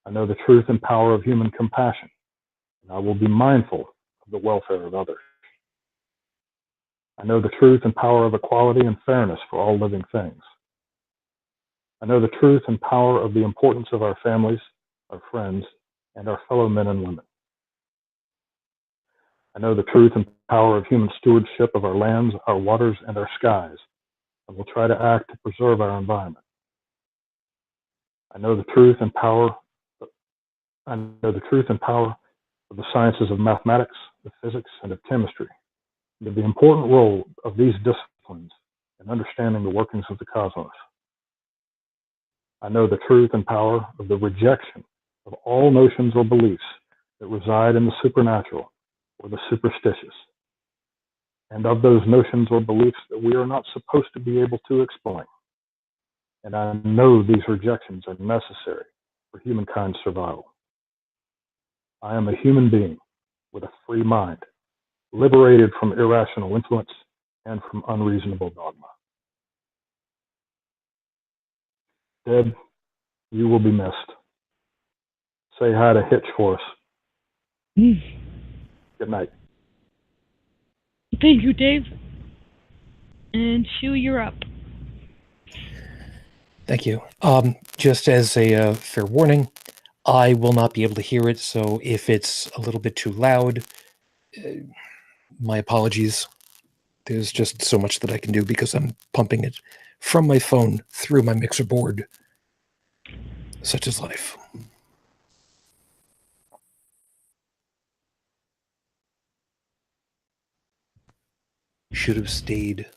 I know the truth and power of human compassion, and I will be mindful of the welfare of others. I know the truth and power of equality and fairness for all living things. I know the truth and power of the importance of our families, our friends, and our fellow men and women. I know the truth and power of human stewardship of our lands, our waters, and our skies, and will try to act to preserve our environment. I know the truth and power of the sciences of mathematics, of physics, and of chemistry, and of the important role of these disciplines in understanding the workings of the cosmos. I know the truth and power of the rejection of all notions or beliefs that reside in the supernatural or the superstitious, and of those notions or beliefs that we are not supposed to be able to explain. And I know these rejections are necessary for humankind's survival. I am a human being with a free mind, liberated from irrational influence and from unreasonable dogma. Deb, you will be missed. say hi to Hitch for us. Mm. Good night. Thank you, Dave. And Sue, you're up. Thank you. Just as a fair warning, I will not be able to hear it, so if it's a little bit too loud, my apologies. There's just so much that I can do because I'm pumping it from my phone through my mixer board. Such is life. Should have stayed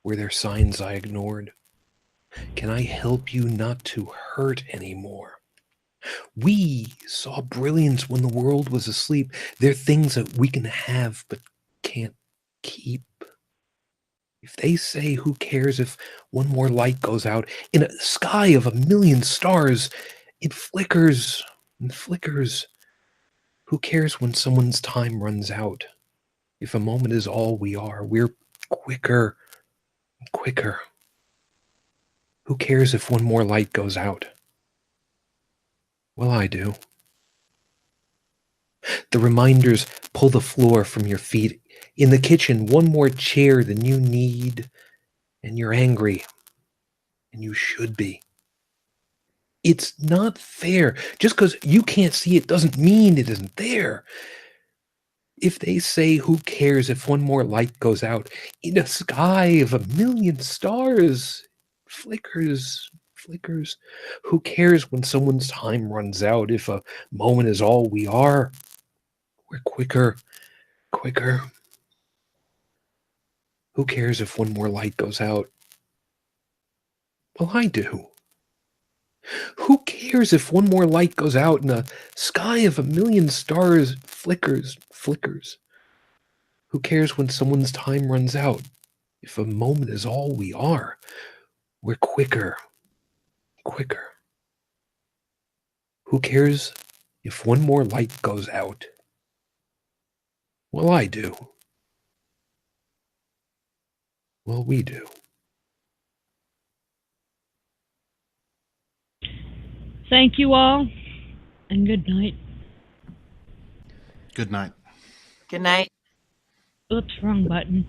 where their signs I ignored. Can I help you not to hurt anymore? We saw brilliance when the world was asleep. They're things that we can have but can't keep. If they say, who cares if one more light goes out in a sky of 1,000,000 stars, it flickers and flickers. Who cares when someone's time runs out? If a moment is all we are, we're quicker and quicker. Who cares if one more light goes out? Well, I do. The reminders pull the floor from your feet. In the kitchen, one more chair than you need, and you're angry, and you should be. It's not fair. Just because you can't see it doesn't mean it isn't there. If they say, who cares if one more light goes out in a sky of 1,000,000 stars, flickers, flickers. Who cares when someone's time runs out? If a moment is all we are, we're quicker, quicker. Who cares if one more light goes out? Well, I do. Who cares if one more light goes out and a sky of 1,000,000 stars flickers, flickers? Who cares when someone's time runs out? If a moment is all we are, we're quicker, quicker. Who cares if one more light goes out? Well, I do. Well, we do. Thank you all, and good night. Good night. Good night. Oops, wrong button.